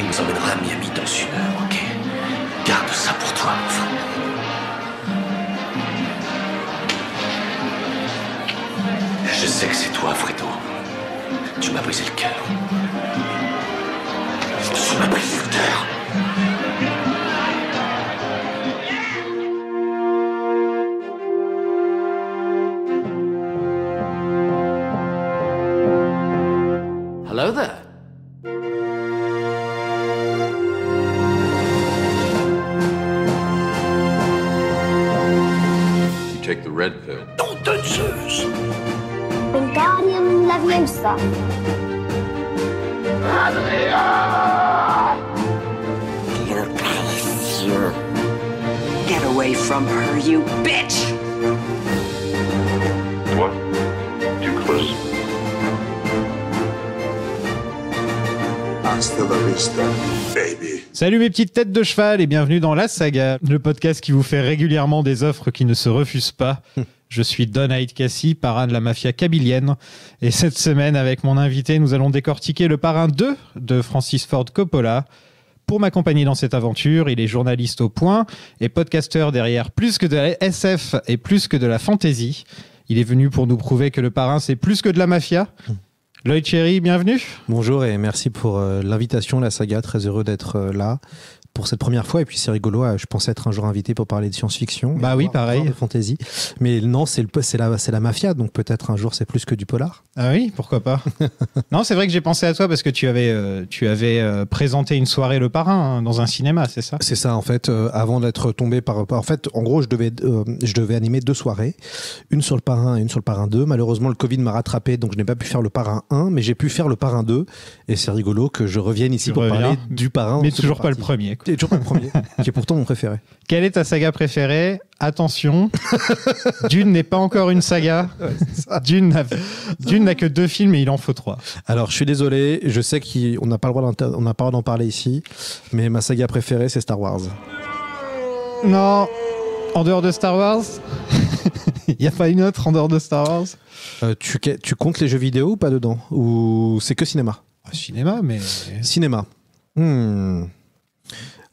Il nous emmènera à Miami dans 1 heure, ok? Garde ça pour toi, mon frère. Je sais que c'est toi, Fredo. Tu m'as brisé le cœur. Tu m'as brisé le cœur. Hello there. You take the red pill. Nom de Zeus! Wingardium Leviosa. You're précieux. Get away from her, you bitch! What? Too close? Hasta la vista, baby. Salut mes petites têtes de cheval et bienvenue dans La Saga, le podcast qui vous fait régulièrement des offres qui ne se refusent pas. Je suis Don Haït-Kassi, parrain de la mafia kabylienne. Et cette semaine, avec mon invité, nous allons décortiquer le parrain 2 de Francis Ford Coppola. Pour m'accompagner dans cette aventure, il est journaliste au Point et podcasteur derrière plus que de la SF et plus que de la fantasy. Il est venu pour nous prouver que le parrain, c'est plus que de la mafia. Lloyd Cherry, bienvenue. Bonjour et merci pour l'invitation, La Saga. Très heureux d'être là pour cette première fois. Et puis c'est rigolo, je pensais être un jour invité pour parler de science-fiction. Bah oui, pareil. De fantasy. Mais non, c'est la mafia, donc peut-être un jour c'est plus que du polar. Ah oui, pourquoi pas. Non, c'est vrai que j'ai pensé à toi parce que tu avais présenté une soirée Le Parrain hein, dans un cinéma, c'est ça? C'est ça, en fait, avant d'être tombé par... En fait, en gros, je devais animer 2 soirées, une sur le Parrain et une sur le Parrain 2. Malheureusement, le Covid m'a rattrapé, donc je n'ai pas pu faire le Parrain 1, mais j'ai pu faire le Parrain 2. Et c'est rigolo que je revienne ici pour parler du Parrain. Mais toujours pas le premier. Et toujours pas le premier, qui est pourtant mon préféré. Quelle est ta saga préférée? Attention, Dune n'est pas encore une saga. Dune n'a que 2 films et il en faut 3. Alors, je suis désolé, je sais qu'on n'a pas le droit d'en parler ici, mais ma saga préférée, c'est Star Wars. Non, en dehors de Star Wars? Il n'y a pas une autre en dehors de Star Wars? Tu comptes les jeux vidéo ou pas dedans? Ou c'est que cinéma? Cinéma, mais... Cinéma.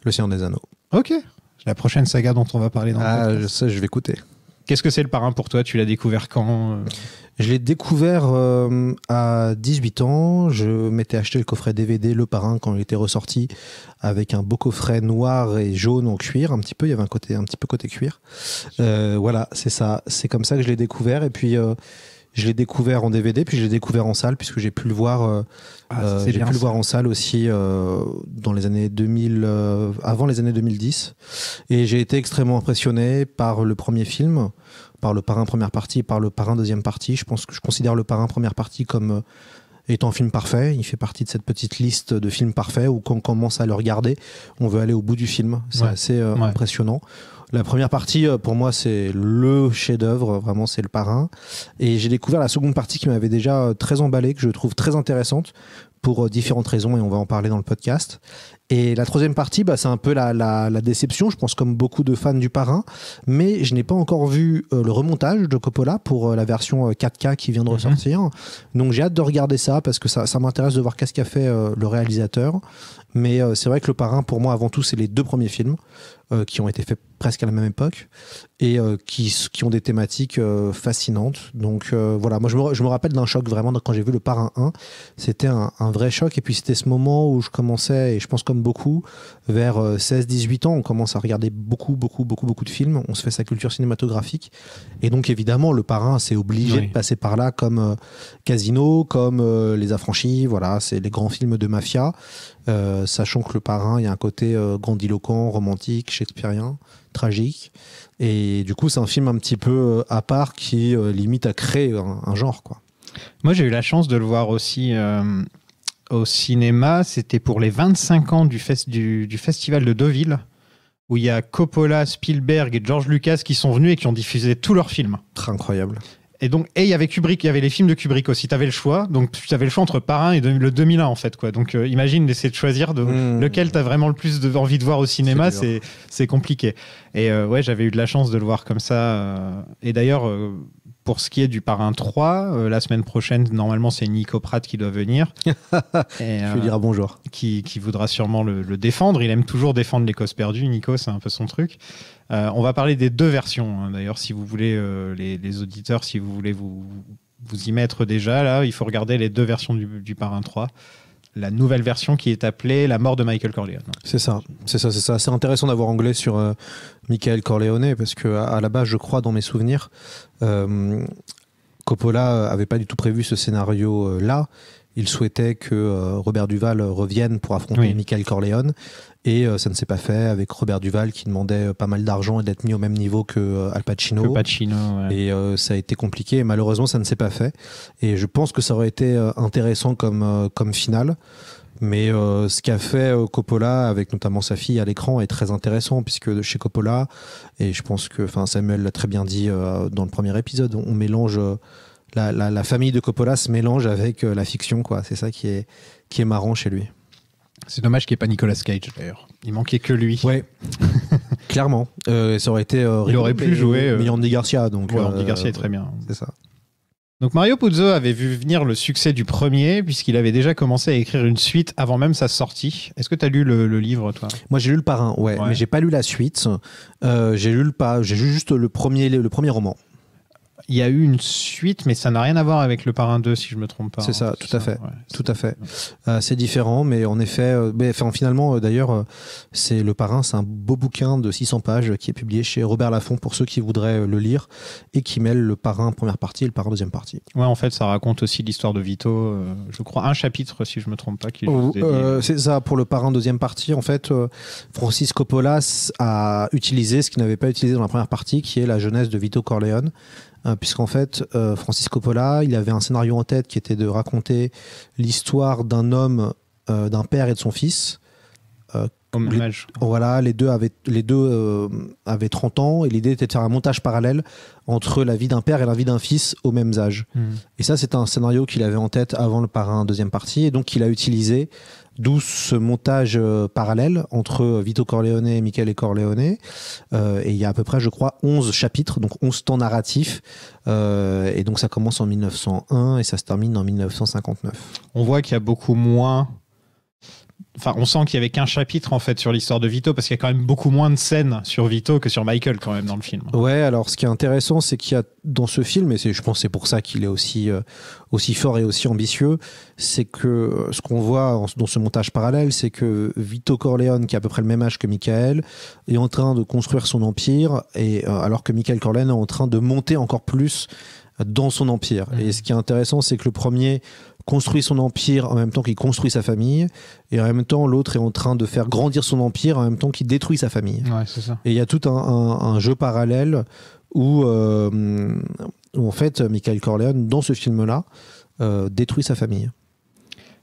Le Seigneur des Anneaux. Ok. La prochaine saga dont on va parler dans le podcast. Je sais, je vais écouter. Qu'est-ce que c'est le Parrain pour toi? Tu l'as découvert quand? Je l'ai découvert à 18 ans. Je m'étais acheté le coffret DVD Le Parrain quand il était ressorti, avec un beau coffret noir et jaune en cuir. Un petit peu, il y avait un petit peu côté cuir. Voilà, c'est ça. C'est comme ça que je l'ai découvert. Et puis, je l'ai découvert en DVD, puis je l'ai découvert en salle, puisque j'ai pu le voir. Le voir en salle aussi dans les années 2000, avant les années 2010. Et j'ai été extrêmement impressionné par le premier film, par le Parrain première partie, par le Parrain deuxième partie. Je pense que je considère le Parrain première partie comme étant un film parfait. Il fait partie de cette petite liste de films parfaits où quand on commence à le regarder, on veut aller au bout du film. C'est assez impressionnant. La première partie, pour moi, c'est le chef-d'œuvre, vraiment, c'est le Parrain. Et j'ai découvert la seconde partie qui m'avait déjà très emballé, que je trouve très intéressante pour différentes raisons, et on va en parler dans le podcast. Et la troisième partie, c'est un peu la déception, je pense, comme beaucoup de fans du Parrain, mais je n'ai pas encore vu le remontage de Coppola pour la version 4K qui vient de ressortir. Donc j'ai hâte de regarder ça, parce que ça m'intéresse de voir qu'est-ce qu'a fait le réalisateur. Mais c'est vrai que le Parrain, pour moi, avant tout, c'est les 2 premiers films qui ont été faits presque à la même époque et qui ont des thématiques fascinantes. Donc voilà, moi je me rappelle d'un choc vraiment quand j'ai vu le Parrain 1. C'était un vrai choc, et puis c'était ce moment où je commençais, et je pense comme beaucoup, vers 16-18 ans, on commence à regarder beaucoup de films, on se fait sa culture cinématographique, et donc évidemment le Parrain, c'est obligé de passer par là, comme Casino, comme Les Affranchis, voilà, c'est les grands films de mafia. Sachant que le Parrain, il y a un côté grandiloquent, romantique, shakespearien, tragique, et du coup c'est un film un petit peu à part qui limite à créer un genre, quoi. Moi j'ai eu la chance de le voir aussi au cinéma, c'était pour les 25 ans du festival de Deauville, où il y a Coppola, Spielberg et George Lucas qui sont venus et qui ont diffusé tous leurs films. Très incroyable. Et il y avait Kubrick, il y avait les films de Kubrick aussi. Tu avais le choix. Donc, tu avais le choix entre Parrain et le 2001, en fait, quoi. Donc, imagine d'essayer de choisir lequel tu as vraiment le plus envie de voir au cinéma. C'est compliqué. Et j'avais eu de la chance de le voir comme ça. Et d'ailleurs, pour ce qui est du Parrain 3, la semaine prochaine, normalement, c'est Nico Pratt qui doit venir. Et, Je lui dirai bonjour. Qui voudra sûrement le défendre. Il aime toujours défendre les causes perdues, Nico, c'est un peu son truc. On va parler des 2 versions. Hein. D'ailleurs, si vous voulez, les auditeurs, si vous voulez vous y mettre déjà, là, il faut regarder les 2 versions du Parrain 3. La nouvelle version qui est appelée La mort de Michael Corleone. C'est ça. C'est intéressant d'avoir anglais sur Michael Corleone parce qu'à la base, je crois, dans mes souvenirs, Coppola avait pas du tout prévu ce scénario-là. Il souhaitait que Robert Duvall revienne pour affronter Michael Corleone et ça ne s'est pas fait avec Robert Duvall qui demandait pas mal d'argent et d'être mis au même niveau que Al Pacino. Et ça a été compliqué et malheureusement ça ne s'est pas fait. Et je pense que ça aurait été intéressant comme finale. Mais ce qu'a fait Coppola avec notamment sa fille à l'écran est très intéressant puisque chez Coppola, et je pense que Samuel l'a très bien dit dans le premier épisode, on mélange... La famille de Coppola se mélange avec la fiction, quoi. C'est ça qui est marrant chez lui. C'est dommage qu'il n'y ait pas Nicolas Cage, d'ailleurs. Il manquait que lui. Ouais, clairement. Ça aurait été... il aurait pu jouer... Mais Andy Garcia, donc... Andy Garcia est très bien. C'est ça. Donc Mario Puzo avait vu venir le succès du premier, puisqu'il avait déjà commencé à écrire une suite avant même sa sortie. Est-ce que tu as lu le livre, toi ? Moi, j'ai lu Le Parrain, ouais. Mais j'ai pas lu la suite. J'ai lu juste le premier roman. Il y a eu une suite, mais ça n'a rien à voir avec Le Parrain 2, si je ne me trompe pas. C'est ça, tout à fait. Ouais, tout à fait. C'est différent, mais en effet... finalement, d'ailleurs, Le Parrain, c'est un beau bouquin de 600 pages qui est publié chez Robert Laffont pour ceux qui voudraient le lire et qui mêle Le Parrain première partie et Le Parrain deuxième partie. Ouais, en fait, ça raconte aussi l'histoire de Vito. Je crois un chapitre, si je ne me trompe pas. C'est ça, pour Le Parrain deuxième partie. En fait, Francis Coppola a utilisé ce qu'il n'avait pas utilisé dans la première partie, qui est la jeunesse de Vito Corleone. Puisqu'en fait, Francis Coppola, il avait un scénario en tête qui était de raconter l'histoire d'un homme, d'un père et de son fils. Au même âge. Voilà, les deux avaient 30 ans et l'idée était de faire un montage parallèle entre la vie d'un père et la vie d'un fils au même âge. Et ça, c'est un scénario qu'il avait en tête avant Le Parrain deuxième partie et donc qu'il a utilisé. D'où ce montage parallèle entre Vito Corleone et Michele Corleone. Et il y a à peu près, je crois, 11 chapitres, donc 11 temps narratifs. Et donc ça commence en 1901 et ça se termine en 1959. On voit qu'il y a beaucoup moins... Enfin, on sent qu'il y avait qu'un chapitre en fait sur l'histoire de Vito parce qu'il y a quand même beaucoup moins de scènes sur Vito que sur Michael quand même dans le film. Ouais, alors ce qui est intéressant, c'est qu'il y a dans ce film, et je pense que c'est pour ça qu'il est aussi fort et aussi ambitieux, c'est que ce qu'on voit dans ce montage parallèle, c'est que Vito Corleone, qui a à peu près le même âge que Michael, est en train de construire son empire, et alors que Michael Corleone est en train de monter encore plus dans son empire. Et ce qui est intéressant, c'est que le premier construit son empire en même temps qu'il construit sa famille, et en même temps l'autre est en train de faire grandir son empire en même temps qu'il détruit sa famille. Ouais, c'est ça. Et il y a tout un jeu parallèle où en fait Michael Corleone dans ce film-là détruit sa famille.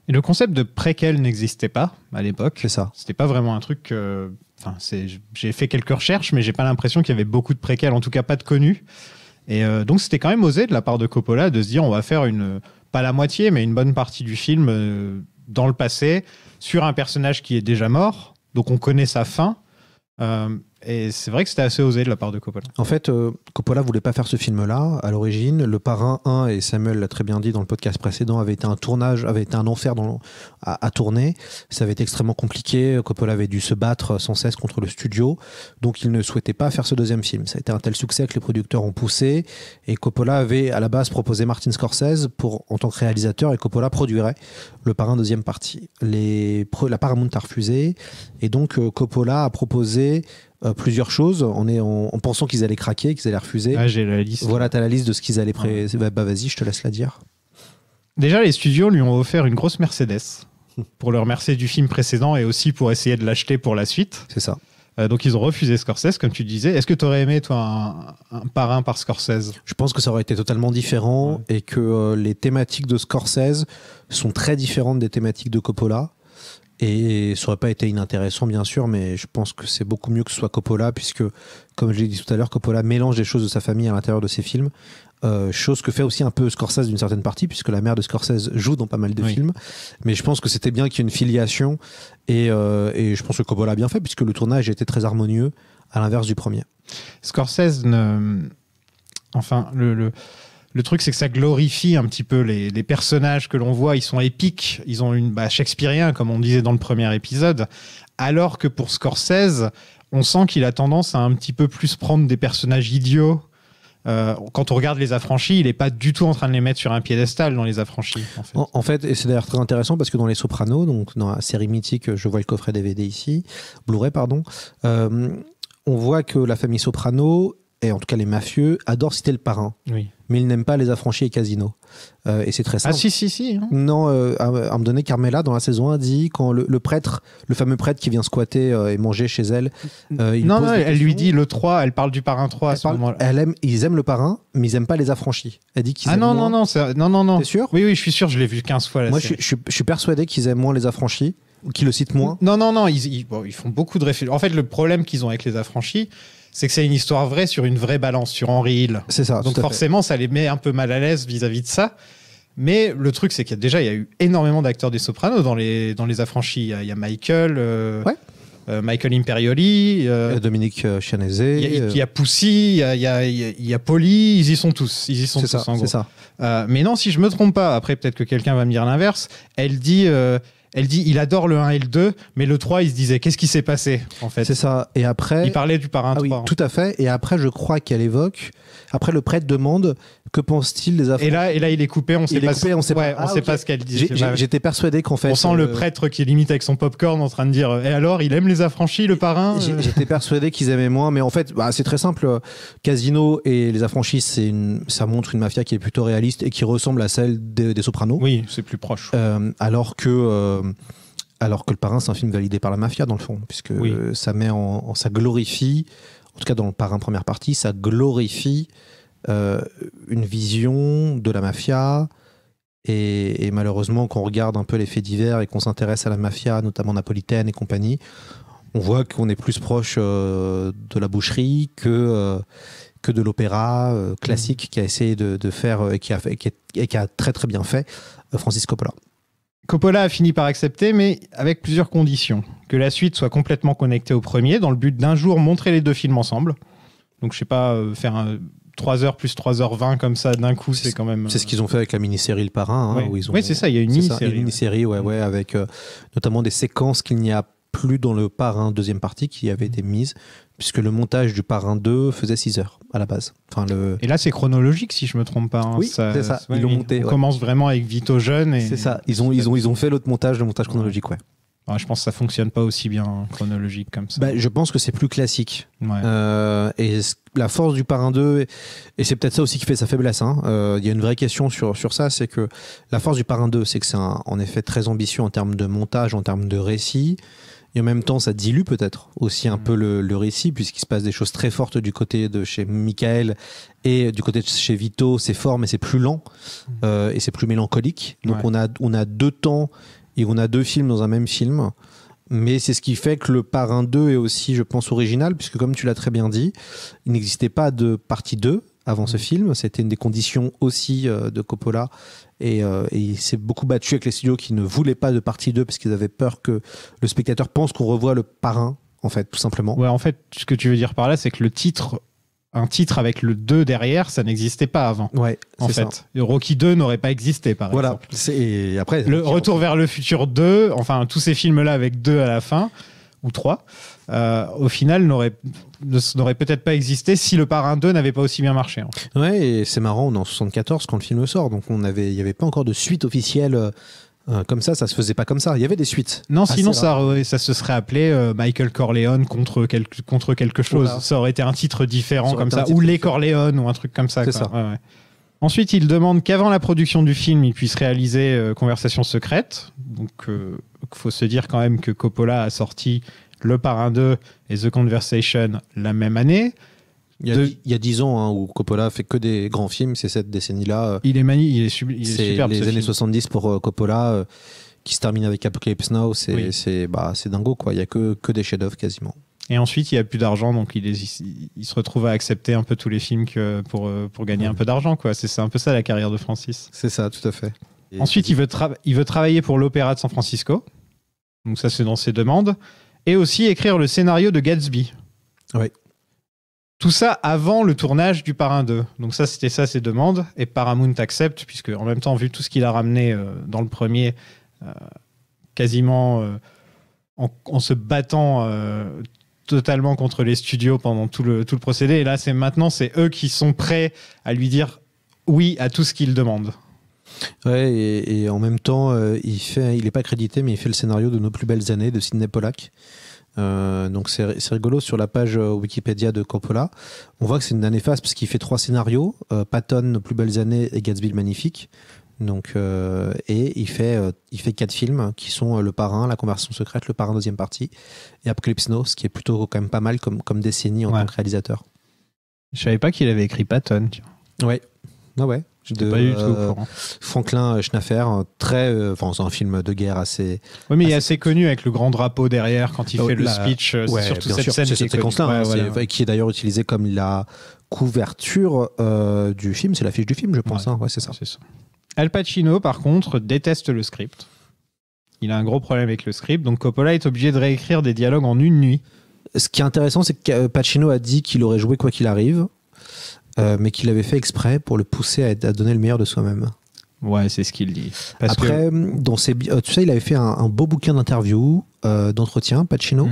Et le concept de préquel n'existait pas à l'époque. C'est ça. C'était pas vraiment un truc. J'ai fait quelques recherches, mais j'ai pas l'impression qu'il y avait beaucoup de préquels, en tout cas pas de connus. Et donc c'était quand même osé de la part de Coppola de se dire on va faire pas la moitié, mais une bonne partie du film dans le passé, sur un personnage qui est déjà mort, donc on connaît sa fin. Et c'est vrai que c'était assez osé de la part de Coppola. En fait, Coppola voulait pas faire ce film-là à l'origine. Le Parrain 1, et Samuel l'a très bien dit dans le podcast précédent, avait été un enfer à tourner. Ça avait été extrêmement compliqué. Coppola avait dû se battre sans cesse contre le studio. Donc il ne souhaitait pas faire ce deuxième film. Ça a été un tel succès que les producteurs ont poussé. Et Coppola avait à la base proposé Martin Scorsese en tant que réalisateur, et Coppola produirait Le Parrain deuxième partie. La Paramount a refusé. Et donc Coppola a proposé plusieurs choses en pensant qu'ils allaient craquer, qu'ils allaient refuser. Ah, j'ai la liste. Voilà, t'as la liste de ce qu'ils allaient vas-y, je te laisse la dire. Déjà, les studios lui ont offert une grosse Mercedes pour le remercier du film précédent et aussi pour essayer de l'acheter pour la suite. C'est ça. Donc ils ont refusé Scorsese, comme tu disais. Est-ce que tu aurais aimé, toi, un Parrain par Scorsese ? Je pense que ça aurait été totalement différent et que les thématiques de Scorsese sont très différentes des thématiques de Coppola. Et ça aurait pas été inintéressant, bien sûr, mais je pense que c'est beaucoup mieux que ce soit Coppola, puisque, comme je l'ai dit tout à l'heure, Coppola mélange des choses de sa famille à l'intérieur de ses films. Chose que fait aussi un peu Scorsese d'une certaine partie, puisque la mère de Scorsese joue dans pas mal de films. Mais je pense que c'était bien qu'il y ait une filiation, et je pense que Coppola a bien fait, puisque le tournage était très harmonieux, à l'inverse du premier. Scorsese, le truc, c'est que ça glorifie un petit peu les personnages que l'on voit. Ils sont épiques, ils ont une shakespearien, comme on disait dans le premier épisode. Alors que pour Scorsese, on sent qu'il a tendance à un petit peu plus prendre des personnages idiots. Quand on regarde Les Affranchis, il n'est pas du tout en train de les mettre sur un piédestal dans Les Affranchis. En fait, et c'est d'ailleurs très intéressant parce que dans Les Sopranos, donc dans la série mythique, je vois le coffret DVD ici, Blu-ray, pardon, on voit que la famille Soprano, et en tout cas les mafieux, adorent citer le parrain. Oui. Mais ils n'aiment pas Les Affranchis et Casino. Et c'est très simple. Ah si. Hein. Non, à un moment donné, Carmela, dans la saison 1, dit quand le prêtre, le fameux prêtre qui vient squatter et manger chez elle, non, elle lui dit le 3, elle parle du parrain 3 à ce moment-là. Ils aiment le parrain, mais ils n'aiment pas Les Affranchis. Elle dit qu'ils aiment moins... non. T'es sûr ? Oui, je suis sûr, je l'ai vu 15 fois. Moi, je suis persuadé qu'ils aiment moins Les Affranchis, ou qu'ils le citent moins. Non, ils font beaucoup de références. En fait, le problème qu'ils ont avec Les Affranchis, c'est que c'est une histoire vraie sur une vraie balance, sur Henry Hill. C'est ça. Donc forcément, ça les met un peu mal à l'aise vis-à-vis de ça. Mais le truc, c'est qu'il y a eu énormément d'acteurs des Sopranos dans les Affranchis. Il y a Michael, Michael Imperioli, Dominique Chianese. Il y a Pussy, il y a Pauly, ils y sont tous. C'est ça. Mais non, si je me trompe pas, après peut-être que quelqu'un va me dire l'inverse, elle dit il adore le 1 et le 2, mais le 3, il se disait qu'est-ce qui s'est passé en fait. C'est ça. Et après, il parlait du parrain 3. Oui, tout à fait. Et après, je crois qu'elle évoque. Après, le prêtre demande que pense-t-il des Affranchis. Et là, il est coupé. On sait pas ce qu'elle dit. J'étais persuadé qu'en fait, on sent le prêtre qui est limite avec son popcorn en train de dire. Et alors, il aime Les Affranchis, le parrain. J'étais persuadé qu'ils aimaient moins, mais en fait, c'est très simple. Casino et Les Affranchis, ça montre une mafia qui est plutôt réaliste et qui ressemble à celle des Sopranos. Oui, c'est plus proche. Alors que le parrain, c'est un film validé par la mafia dans le fond, puisque ça met ça glorifie, en tout cas dans le parrain première partie, ça glorifie une vision de la mafia. Et malheureusement, quand on regarde un peu les faits divers et qu'on s'intéresse à la mafia, notamment napolitaine et compagnie, on voit qu'on est plus proche de la boucherie que de l'opéra classique qui a essayé de faire et qui a très très bien fait Francis Coppola. Coppola a fini par accepter, mais avec plusieurs conditions. Que la suite soit complètement connectée au premier, dans le but d'un jour montrer les deux films ensemble. Donc, je sais pas, faire 3h plus 3h20 comme ça d'un coup, c'est quand même... C'est ce qu'ils ont fait avec la mini-série Le Parrain. Oui, c'est ça, il y a une mini-série. Une mini-série, ouais, avec notamment des séquences qu'il n'y a plus dans Le Parrain deuxième partie qui avaient été mises, puisque le montage du Parrain 2 faisait 6 heures à la base. Et là, c'est chronologique, si je me trompe pas. Hein. Oui, c'est ça. Ils l'ont monté. On commence vraiment avec Vito jeune. C'est ça. Ils ont fait l'autre montage, le montage chronologique, ouais. Ouais, je pense que ça fonctionne pas aussi bien chronologique comme ça. Je pense que c'est plus classique. Ouais. Et la force du Parrain 2, et c'est peut-être ça aussi qui fait sa faiblesse. Il y a une vraie question sur ça, c'est que la force du Parrain 2, c'est que c'est en effet très ambitieux en termes de montage, en termes de récit. Et en même temps, ça dilue peut-être aussi un peu le récit, puisqu'il se passe des choses très fortes du côté de chez Michael et du côté de chez Vito. C'est fort, mais c'est plus lent et c'est plus mélancolique. Donc on a deux temps et on a deux films dans un même film. Mais c'est ce qui fait que le Parrain 2 est aussi, je pense, original, puisque comme tu l'as très bien dit, il n'existait pas de partie 2 avant ce film. C'était une des conditions aussi de Coppola. Et il s'est beaucoup battu avec les studios qui ne voulaient pas de partie 2 parce qu'ils avaient peur que le spectateur pense qu'on revoit le Parrain, en fait, tout simplement. Ouais, en fait, ce que tu veux dire par là, c'est que un titre avec le 2 derrière, ça n'existait pas avant. Ouais, en fait. Ça. Rocky 2 n'aurait pas existé, par exemple. Et après, le Retour vers le futur 2, enfin, tous ces films-là avec 2 à la fin, ou 3, au final, n'aurait peut-être pas existé si le Parrain 2 n'avait pas aussi bien marché. En fait. Ouais, et c'est marrant, on est en 74 quand le film sort, donc il n'y avait pas encore de suite officielle comme ça se faisait pas comme ça. Il y avait des suites. Non, sinon ça se serait appelé Michael Corleone contre quelque chose. Voilà. Ça aurait été un titre différent comme ça, ou Les Corleone ou un truc comme ça. C'est ça. Ouais. Ensuite, il demande qu'avant la production du film, il puisse réaliser Conversation secrète. Donc, il faut se dire quand même que Coppola a sorti Le Parrain 2 et The Conversation la même année. Il y a 10 ans où Coppola fait que des grands films, c'est cette décennie-là. Il est superbe. Les années 70 pour Coppola qui se termine avec Apocalypse Now, c'est dingo, quoi. Il n'y a que des chefs-d'œuvre quasiment. Et ensuite, il n'y a plus d'argent, donc il se retrouve à accepter un peu tous les films pour gagner un peu d'argent, quoi. C'est un peu ça la carrière de Francis. C'est ça, tout à fait. Et ensuite, il veut travailler pour l'Opéra de San Francisco. Donc ça, c'est dans ses demandes. Et aussi écrire le scénario de Gatsby. Oui. Tout ça avant le tournage du Parrain 2. Donc ça, c'était ça, ses demandes. Et Paramount accepte, puisque en même temps, vu tout ce qu'il a ramené dans le premier, quasiment en se battant totalement contre les studios pendant tout le procédé. Et là, c'est eux qui sont prêts à lui dire oui à tout ce qu'il demande. Ouais, et en même temps, il n'est pas crédité, mais il fait le scénario de Nos plus belles années de Sidney Pollack. Donc c'est rigolo, sur la page Wikipédia de Coppola on voit que c'est une année phase parce qu'il fait 3 scénarios, Patton, Nos plus belles années et Gatsby le magnifique. Donc, et il fait 4 films qui sont Le Parrain, La Conversation secrète, Le Parrain deuxième partie et Apocalypse Now, ce qui est plutôt quand même pas mal comme décennie en tant que réalisateur. Je savais pas qu'il avait écrit Patton. Ouais. Ah ouais. J'étais pas du tout au courant. Franklin Schnaffer, c'est un film de guerre assez. Oui, mais il est assez connu avec le grand drapeau derrière quand il fait le speech. Ouais, c'est surtout bien cette sûr, scène c'est cette séquence-là, voilà. qui est d'ailleurs utilisée comme la couverture du film. C'est l'affiche du film, je pense. Ouais, c'est ça. C'est ça. Al Pacino, par contre, déteste le script. Il a un gros problème avec le script, donc Coppola est obligé de réécrire des dialogues en une nuit. Ce qui est intéressant, c'est que Pacino a dit qu'il aurait joué quoi qu'il arrive. Mais qu'il avait fait exprès pour le pousser à donner le meilleur de soi-même. Ouais, c'est ce qu'il dit. Après, tu sais, il avait fait un beau bouquin d'interviews, d'entretien, Pacino,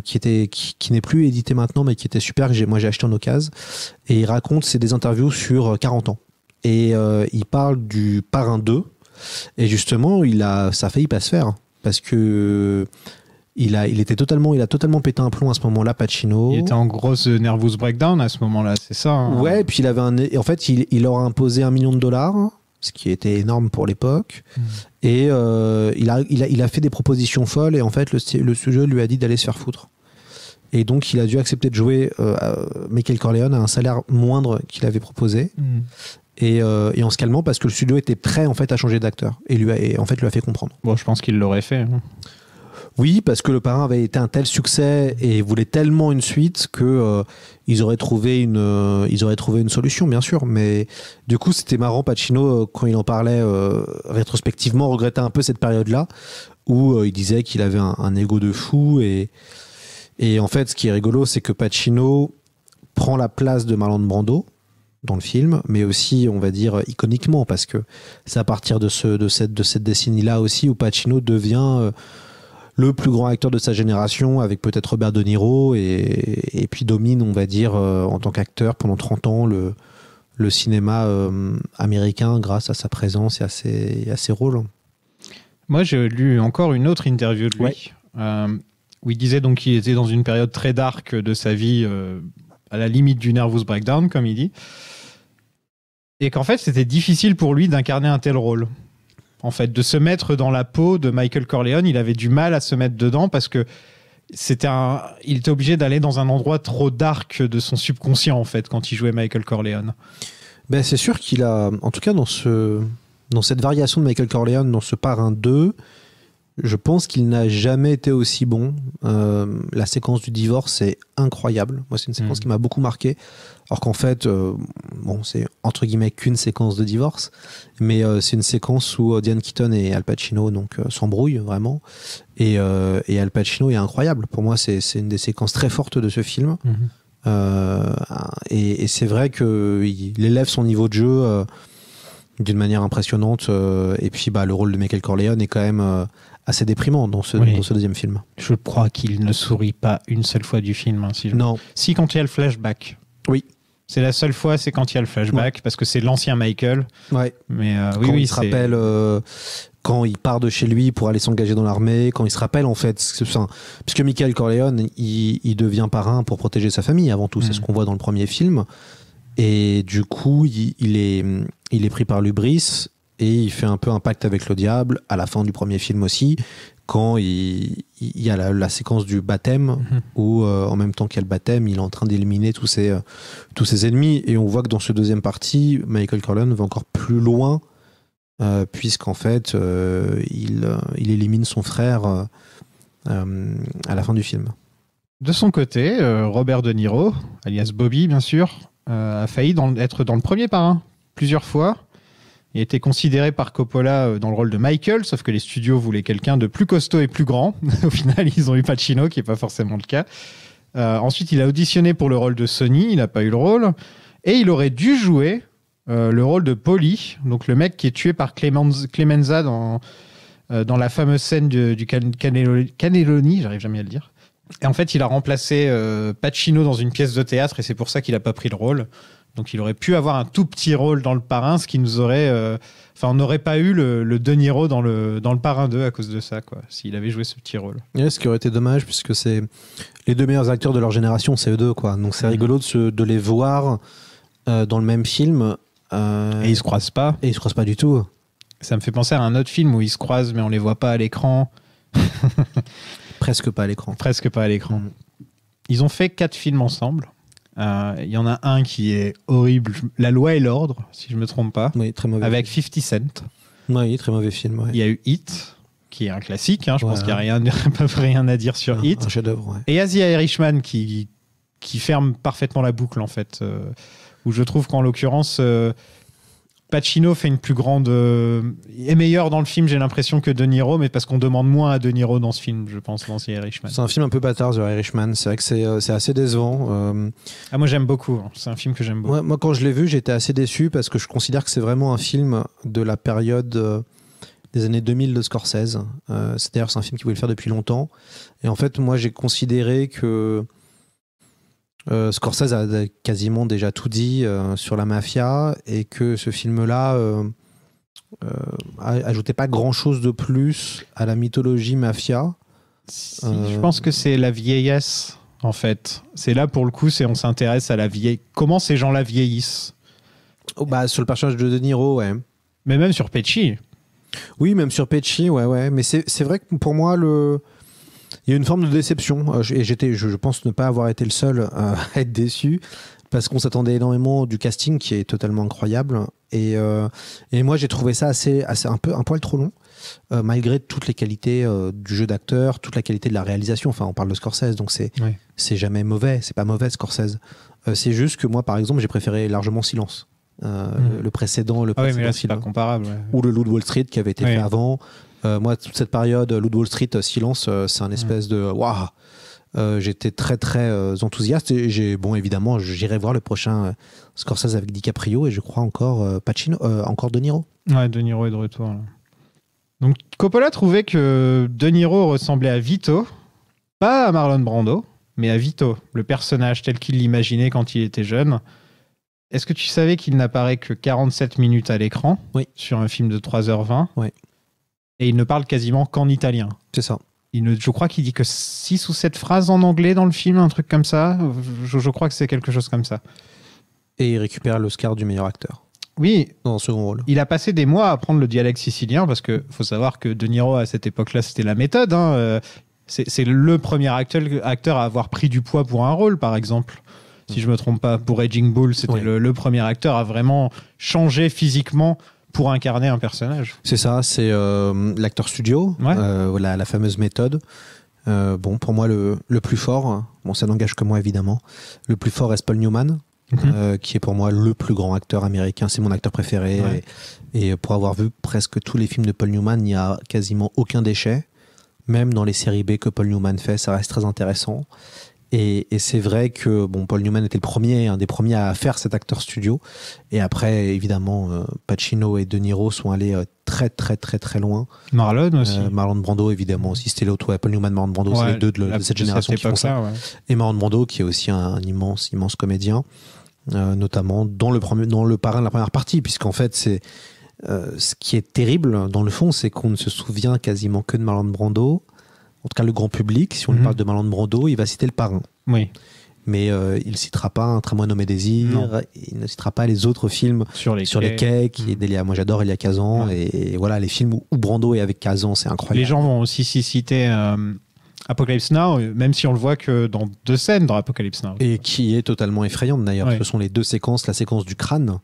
qui n'est plus édité maintenant, mais qui était super, que j'ai acheté en occasion. Et il raconte, c'est des interviews sur 40 ans. Et il parle du Parrain 2. Et justement, ça a failli pas se faire. Parce que... Il a totalement pété un plomb à ce moment-là, Pacino. Il était en grosse nervous breakdown à ce moment-là, c'est ça hein. Ouais, et puis en fait, il leur a imposé $1 million, ce qui était énorme pour l'époque. Et il a fait des propositions folles, et en fait, le studio lui a dit d'aller se faire foutre. Et donc, il a dû accepter de jouer Michael Corleone à un salaire moindre qu'il avait proposé. Et en se calmant, parce que le studio était prêt en fait à changer d'acteur. Et lui a fait comprendre. Bon, je pense qu'il l'aurait fait. Hein. Oui, parce que Le Parrain avait été un tel succès et voulait tellement une suite que ils auraient trouvé une solution, bien sûr. Mais du coup, c'était marrant. Pacino, quand il en parlait rétrospectivement, regrettait un peu cette période-là où il disait qu'il avait un ego de fou. Et en fait, ce qui est rigolo, c'est que Pacino prend la place de Marlon Brando dans le film, mais aussi, on va dire, iconiquement, parce que c'est à partir de cette décennie-là aussi où Pacino devient... le plus grand acteur de sa génération, avec peut-être Robert De Niro, et puis domine, on va dire, en tant qu'acteur pendant 30 ans le cinéma américain grâce à sa présence et à ses rôles. Moi, j'ai lu encore une autre interview de lui, où il disait donc qu'il était dans une période très dark de sa vie, à la limite du nervous breakdown, comme il dit, et qu'en fait, c'était difficile pour lui d'incarner un tel rôle. En fait, de se mettre dans la peau de Michael Corleone, il avait du mal à se mettre dedans parce que il était obligé d'aller dans un endroit trop dark de son subconscient, en fait, quand il jouait Michael Corleone. Ben, c'est sûr qu'il a, en tout cas dans cette variation de Michael Corleone, dans ce Parrain 2, je pense qu'il n'a jamais été aussi bon. La séquence du divorce est incroyable. Moi, c'est une séquence qui m'a beaucoup marqué. Alors qu'en fait, c'est entre guillemets qu'une séquence de divorce, mais c'est une séquence où Diane Keaton et Al Pacino s'embrouillent vraiment. Et Al Pacino est incroyable. Pour moi, c'est une des séquences très fortes de ce film. Et c'est vrai qu'il élève son niveau de jeu d'une manière impressionnante. Et puis, le rôle de Michael Corleone est quand même assez déprimant dans ce deuxième film. Je crois qu'il ne sourit pas une seule fois du film. Non. Si, quand il y a le flashback. Oui. C'est la seule fois, c'est quand il y a le flashback, parce que c'est l'ancien Michael. Ouais. Mais quand il se rappelle quand il part de chez lui pour aller s'engager dans l'armée, quand il se rappelle en fait, puisque Michael Corleone, il devient parrain pour protéger sa famille avant tout, c'est ce qu'on voit dans le premier film. Et du coup, il est pris par l'hubris et il fait un peu un pacte avec le diable à la fin du premier film aussi, quand il y a la séquence du baptême où en même temps qu'il y a le baptême, il est en train d'éliminer tous ses ennemis, et on voit que dans ce deuxième partie, Michael Corleone va encore plus loin puisqu'en fait il élimine son frère à la fin du film. De son côté, Robert De Niro, alias Bobby bien sûr, a failli être dans le premier Parrain plusieurs fois. Il a été considéré par Coppola dans le rôle de Michael, sauf que les studios voulaient quelqu'un de plus costaud et plus grand. Au final, ils ont eu Pacino, qui n'est pas forcément le cas. Ensuite, il a auditionné pour le rôle de Sonny, il n'a pas eu le rôle. Et il aurait dû jouer le rôle de Paulie, donc le mec qui est tué par Clemenza dans la fameuse scène du Cannelloni, j'arrive jamais à le dire. Et en fait, il a remplacé Pacino dans une pièce de théâtre et c'est pour ça qu'il n'a pas pris le rôle. Donc il aurait pu avoir un tout petit rôle dans Le Parrain, ce qui nous aurait... on n'aurait pas eu le De Niro dans le Parrain 2 à cause de ça, quoi, s'il avait joué ce petit rôle. Ouais, ce qui aurait été dommage, puisque c'est les deux meilleurs acteurs de leur génération, c'est eux deux, quoi. Donc c'est rigolo de les voir dans le même film. Et ils se croisent pas. Et ils se croisent pas du tout. Ça me fait penser à un autre film où ils se croisent, mais on les voit pas à l'écran. Presque pas à l'écran. Presque pas à l'écran. Ils ont fait 4 films ensemble. Il y en a un qui est horrible, La Loi et l'Ordre, si je me trompe pas. Oui, très mauvais. Avec 50 Cent. Oui, très mauvais film. Ouais. Il y a eu Hit, qui est un classique. Je pense qu'il n'y a rien à dire sur Hit. Un chef-d'œuvre. Ouais. Et Asia Irishman qui ferme parfaitement la boucle, en fait. Où je trouve qu'en l'occurrence, Pacino fait une plus grande... est meilleur dans le film, j'ai l'impression, que De Niro, mais parce qu'on demande moins à De Niro dans ce film, je pense, dans The Irishman. C'est un film un peu bâtard, The Irishman. C'est vrai que c'est assez décevant. Moi, j'aime beaucoup. C'est un film que j'aime beaucoup. Ouais, moi, quand je l'ai vu, j'étais assez déçu parce que je considère que c'est vraiment un film de la période des années 2000 de Scorsese. C'est-à-dire c'est un film qu'il voulait faire depuis longtemps. Et en fait, moi, j'ai considéré que Scorsese a quasiment déjà tout dit sur la mafia et que ce film-là ajoutait pas grand-chose de plus à la mythologie mafia. Je pense que c'est la vieillesse, en fait. C'est là, pour le coup, on s'intéresse à la vieille. Comment ces gens-là vieillissent. Sur le personnage de De Niro, ouais. Mais même sur Pesci. Oui, même sur Pesci, ouais. Mais c'est vrai que pour moi, il y a une forme de déception. Et je pense ne pas avoir été le seul à être déçu parce qu'on s'attendait énormément du casting qui est totalement incroyable. Et moi, j'ai trouvé ça assez un poil trop long. Malgré toutes les qualités du jeu d'acteur, toute la qualité de la réalisation. Enfin, on parle de Scorsese, donc c'est jamais mauvais. C'est pas mauvais, Scorsese. C'est juste que moi, par exemple, j'ai préféré largement Silence. Le précédent oui, mais là, c'est pas comparable. Ouais. Ou le Loup de Wall Street qui avait été fait avant. Moi, toute cette période, Loup de Wall Street, Silence, c'est un espèce de... Waouh. J'étais très, très enthousiaste. Et évidemment, j'irai voir le prochain Scorsese avec DiCaprio et je crois encore Pacino, encore De Niro. Ouais, De Niro est de retour, là. Donc Coppola trouvait que De Niro ressemblait à Vito, pas à Marlon Brando, mais à Vito, le personnage tel qu'il l'imaginait quand il était jeune. Est-ce que tu savais qu'il n'apparaît que 47 minutes à l'écran sur un film de 3h20 ? Oui. Et il ne parle quasiment qu'en italien. C'est ça. Je crois qu'il dit que 6 ou 7 phrases en anglais dans le film, un truc comme ça. Je crois que c'est quelque chose comme ça. Et il récupère l'Oscar du meilleur acteur. Oui. Dans un second rôle. Il a passé des mois à apprendre le dialecte sicilien parce qu'il faut savoir que De Niro, à cette époque-là, c'était la méthode. C'est le premier acteur à avoir pris du poids pour un rôle, par exemple. Si je ne me trompe pas, pour Raging Bull, c'était le premier acteur à vraiment changer physiquement pour incarner un personnage. C'est ça, c'est l'acteur studio, la fameuse méthode. Pour moi, le plus fort, ça n'engage que moi évidemment, le plus fort est Paul Newman, qui est pour moi le plus grand acteur américain, c'est mon acteur préféré. Ouais. Et pour avoir vu presque tous les films de Paul Newman, il n'y a quasiment aucun déchet. Même dans les séries B que Paul Newman fait, ça reste très intéressant. Et c'est vrai que Paul Newman était un des premiers à faire cet acteur studio. Et après, évidemment, Pacino et De Niro sont allés très, très, très, très loin. Marlon aussi. Marlon Brando, évidemment, aussi. C'était l'autre. Paul Newman, Marlon Brando, c'est les deux de cette génération qui font ça. Ouais. Et Marlon Brando, qui est aussi un immense, immense comédien, notamment dans le Parrain de la première partie, puisqu'en fait, c'est ce qui est terrible, dans le fond, c'est qu'on ne se souvient quasiment que de Marlon Brando. En tout cas, le grand public, si on lui parle de Marlon Brando, il va citer Le Parrain. Oui. Mais il ne citera pas Un Tramway nommé Désir, il ne citera pas les autres films sur les quais qui est d'Elia. Moi, j'adore Elia Kazan. Ouais. Et voilà, les films où Brando est avec Kazan, c'est incroyable. Les gens vont aussi citer Apocalypse Now, même si on le voit que dans 2 scènes dans Apocalypse Now. Et qui est totalement effrayante d'ailleurs. Ouais. Ce sont les 2 séquences, la séquence du crâne.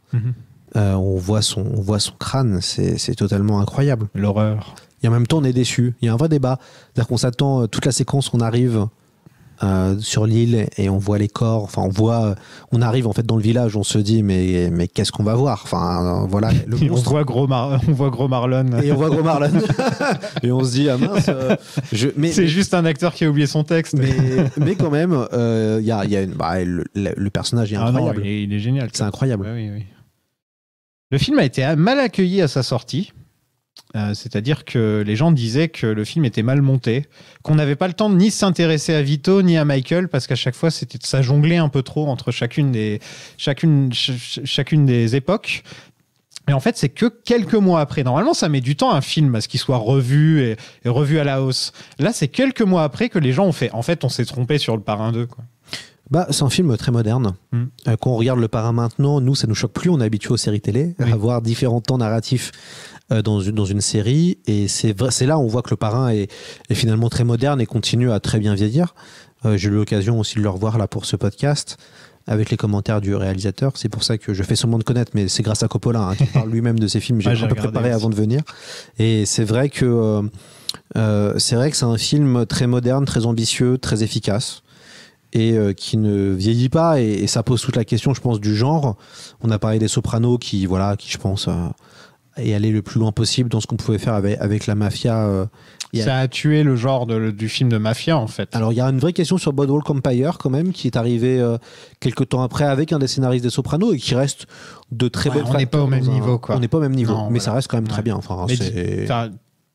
On voit son crâne, c'est totalement incroyable. L'horreur. Et en même temps, on est déçu. Il y a un vrai débat. C'est-à-dire qu'on s'attend, toute la séquence, on arrive sur l'île et on voit les corps. Enfin, on arrive en fait dans le village, on se dit mais qu'est-ce qu'on va voir? Enfin, voilà. On voit Gros Marlon. Et on voit Gros Marlon. Et on se dit ah mince. C'est juste un acteur qui a oublié son texte. Mais quand même, le personnage est incroyable. Non, il est génial. C'est incroyable. Oui. Le film a été mal accueilli à sa sortie. C'est-à-dire que les gens disaient que le film était mal monté, qu'on n'avait pas le temps de ni s'intéresser à Vito ni à Michael, parce qu'à chaque fois ça jonglait un peu trop entre chacune des époques. Et en fait, c'est que quelques mois après. Normalement, ça met du temps un film à ce qu'il soit revu et revu à la hausse. Là, c'est quelques mois après que les gens ont fait. En fait, on s'est trompé sur Le Parrain 2, quoi. C'est un film très moderne. Quand on regarde Le Parrain maintenant, nous, ça nous choque plus. On est habitué aux séries télé, à voir différents temps narratifs dans une série. Et c'est là où on voit que Le Parrain est finalement très moderne et continue à très bien vieillir. J'ai eu l'occasion aussi de le revoir là pour ce podcast avec les commentaires du réalisateur. C'est pour ça que je fais semblant de connaître, mais c'est grâce à Coppola qui parle lui-même de ses films. J'ai un peu préparé avant de venir. Et c'est vrai que c'est un film très moderne, très ambitieux, très efficace. Et qui ne vieillit pas, et ça pose toute la question, je pense, du genre. On a parlé des Sopranos qui je pense, est allé le plus loin possible dans ce qu'on pouvait faire avec la mafia. Ça a tué le genre du film de mafia, en fait. Alors, il y a une vraie question sur Boardwalk Empire, quand même, qui est arrivé quelques temps après avec un des scénaristes des Sopranos et qui reste de très bonnes. On n'est pas au même niveau, quoi. On n'est pas au même niveau, non, mais ça reste quand même très bien. Enfin,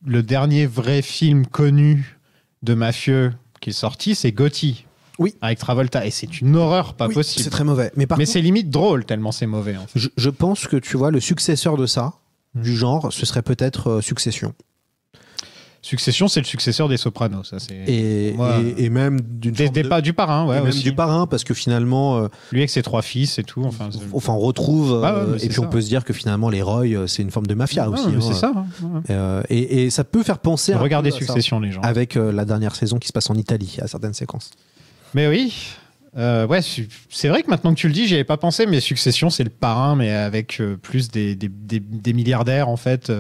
le dernier vrai film connu de mafieux qui est sorti, c'est Gotti. Oui. Avec Travolta. Et c'est une horreur pas possible. C'est très mauvais. Mais c'est limite drôle tellement c'est mauvais. En fait. Je pense que tu vois, le successeur de ça, du genre, ce serait peut-être Succession. Succession, c'est le successeur des Sopranos. Ça, c'est... Et même du Parrain. Ouais, même du Parrain, parce que finalement... lui avec ses 3 fils et tout. On retrouve... et puis on peut se dire que finalement, les Roy, c'est une forme de mafia aussi. C'est ça. Et ça peut faire penser... Regardez Succession, les gens. Avec la dernière saison qui se passe en Italie, à certaines séquences. Mais oui, c'est vrai que maintenant que tu le dis, j'y avais pas pensé, mais Succession, c'est Le Parrain, mais avec plus des milliardaires, en fait.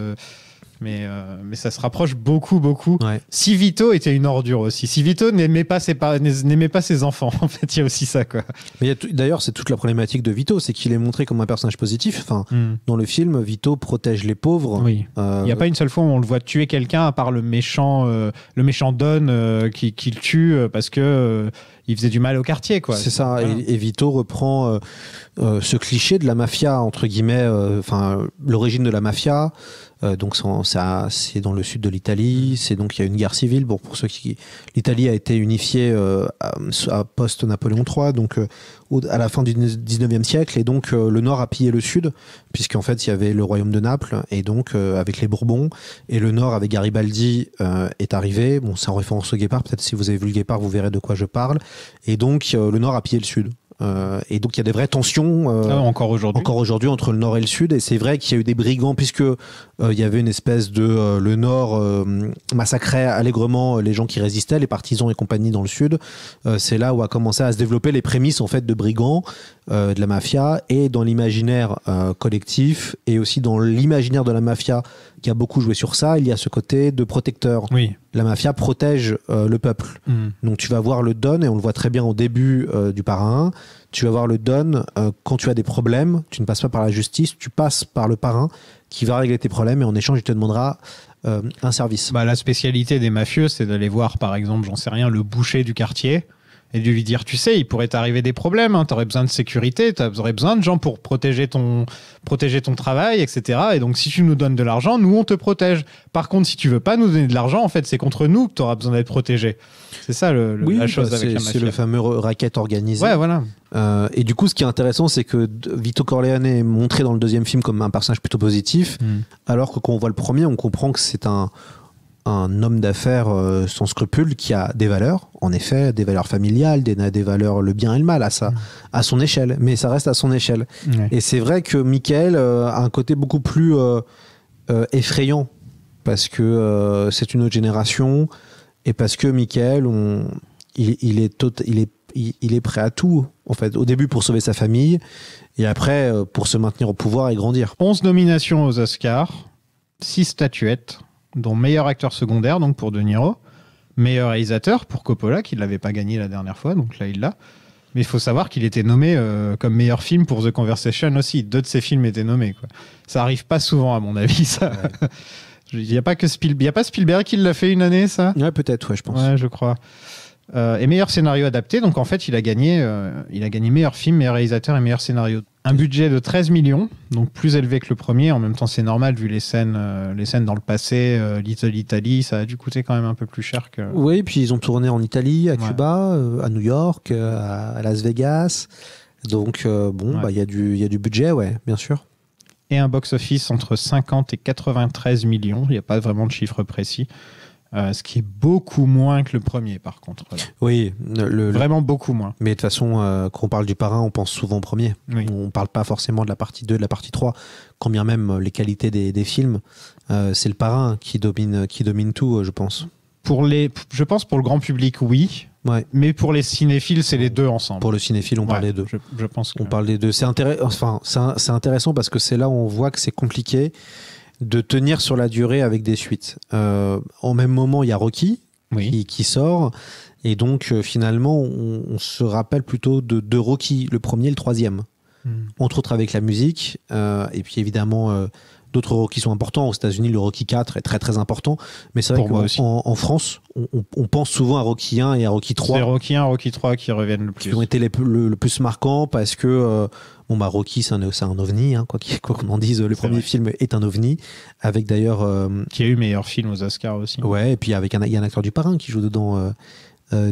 Mais ça se rapproche beaucoup. Ouais. Si Vito était une ordure aussi. Si Vito n'aimait pas ses enfants, en fait, il y a aussi ça, quoi. Mais d'ailleurs, c'est toute la problématique de Vito, c'est qu'il est montré comme un personnage positif. Enfin, dans le film, Vito protège les pauvres. Oui. Il n'y a pas une seule fois où on le voit tuer quelqu'un, à part le méchant Don qui le tue parce que il faisait du mal au quartier, quoi. C'est ça. Voilà. Et Vito reprend ce cliché de la mafia, entre guillemets, l'origine de la mafia. Donc c'est dans le sud de l'Italie, c'est donc il y a une guerre civile. Bon, pour ceux qui, l'Italie a été unifiée à post-Napoléon III, donc à la fin du 19e siècle, et donc le nord a pillé le sud, puisqu'en fait il y avait le royaume de Naples, et donc avec les Bourbons, et le nord avec Garibaldi est arrivé. Bon, c'est en référence au Guépard, peut-être si vous avez vu le Guépard, vous verrez de quoi je parle. Et donc le nord a pillé le sud. Et donc il y a des vraies tensions encore aujourd'hui entre le nord et le sud, et c'est vrai qu'il y a eu des brigands, puisque il y avait une espèce de le nord massacrait allègrement les gens qui résistaient, les partisans et compagnie dans le sud. C'est là où a commencé à se développer les prémices en fait de brigands, de la mafia, et dans l'imaginaire collectif et aussi dans l'imaginaire de la mafia qui a beaucoup joué sur ça, il y a ce côté de protecteur. Oui. La mafia protège le peuple. Donc tu vas voir le Don, et on le voit très bien au début du Parrain. Tu vas voir le Don quand tu as des problèmes, tu ne passes pas par la justice, tu passes par le Parrain qui va régler tes problèmes, et en échange il te demandera un service. La spécialité des mafieux, c'est d'aller voir, par exemple, j'en sais rien, le boucher du quartier, et de lui dire, tu sais, il pourrait t'arriver des problèmes, hein, tu aurais besoin de sécurité, tu aurais besoin de gens pour protéger ton travail, etc. Et donc, si tu nous donnes de l'argent, nous, on te protège. Par contre, si tu veux pas nous donner de l'argent, en fait, c'est contre nous que tu auras besoin d'être protégé. C'est ça la chose avec la mafia. C'est le fameux racket organisé. Ouais, voilà. Et du coup, ce qui est intéressant, c'est que Vito Corleone est montré dans le deuxième film comme un personnage plutôt positif, alors que quand on voit le premier, on comprend que c'est un homme d'affaires sans scrupules qui a des valeurs, en effet, des valeurs familiales, des valeurs, le bien et le mal à son échelle, mais ça reste à son échelle. Ouais. Et c'est vrai que Michael a un côté beaucoup plus effrayant, parce que c'est une autre génération, et parce que Michael, il est prêt à tout, en fait, au début pour sauver sa famille, et après pour se maintenir au pouvoir et grandir. 11 nominations aux Oscars, 6 statuettes, dont meilleur acteur secondaire, donc pour De Niro, Meilleur réalisateur pour Coppola, qui ne l'avait pas gagné la dernière fois, donc là il l'a. Mais il faut savoir qu'il était nommé comme meilleur film pour The Conversation aussi. 2 de ses films étaient nommés, quoi. Ça arrive pas souvent, à mon avis, ça. Ouais. Il n'y a pas Spielberg qui l'a fait une année, ça ? Ouais, peut-être, ouais, je pense. Ouais, je crois. Et meilleur scénario adapté, donc en fait, il a gagné meilleur film, meilleur réalisateur et meilleur scénario. Un budget de 13 millions, donc plus élevé que le premier. En même temps, c'est normal, vu les scènes dans le passé. Little Italy, ça a dû coûter quand même un peu plus cher que... Oui, puis ils ont tourné en Italie, à Cuba, à New York, à Las Vegas. Donc, il y a du budget, ouais, bien sûr. Et un box-office entre 50 et 93 millions. Il n'y a pas vraiment de chiffre précis. Ce qui est beaucoup moins que le premier, par contre. Voilà. Oui. Vraiment beaucoup moins. Mais de toute façon, quand on parle du Parrain, on pense souvent au premier. Oui. On ne parle pas forcément de la partie 2, de la partie 3. Quand bien même les qualités des films, c'est le Parrain qui domine tout, je pense. Je pense pour le grand public, oui. Ouais. Mais pour les cinéphiles, c'est les deux ensemble. Pour le cinéphile, on parle des deux. Je pense que... On parle des deux. C'est intéressant parce que c'est là où on voit que c'est compliqué de tenir sur la durée avec des suites. Au même moment, il y a Rocky qui sort. Et donc, finalement, on se rappelle plutôt de Rocky, le premier et le troisième. Entre autres avec la musique. Et puis, évidemment... d'autres Rocky sont importants. Aux États-Unis, le Rocky 4 est très très important. Mais c'est vrai qu'en France, on pense souvent à Rocky 1 et à Rocky 3. C'est Rocky 1, Rocky 3 qui reviennent le plus. Qui ont été le plus marquants parce que Rocky, c'est un ovni. Hein, quoi qu'on en dise, le premier film est un ovni. Avec d'ailleurs. Qui a eu meilleur film aux Oscars aussi. Ouais, et puis il y a un acteur du Parrain qui joue dedans,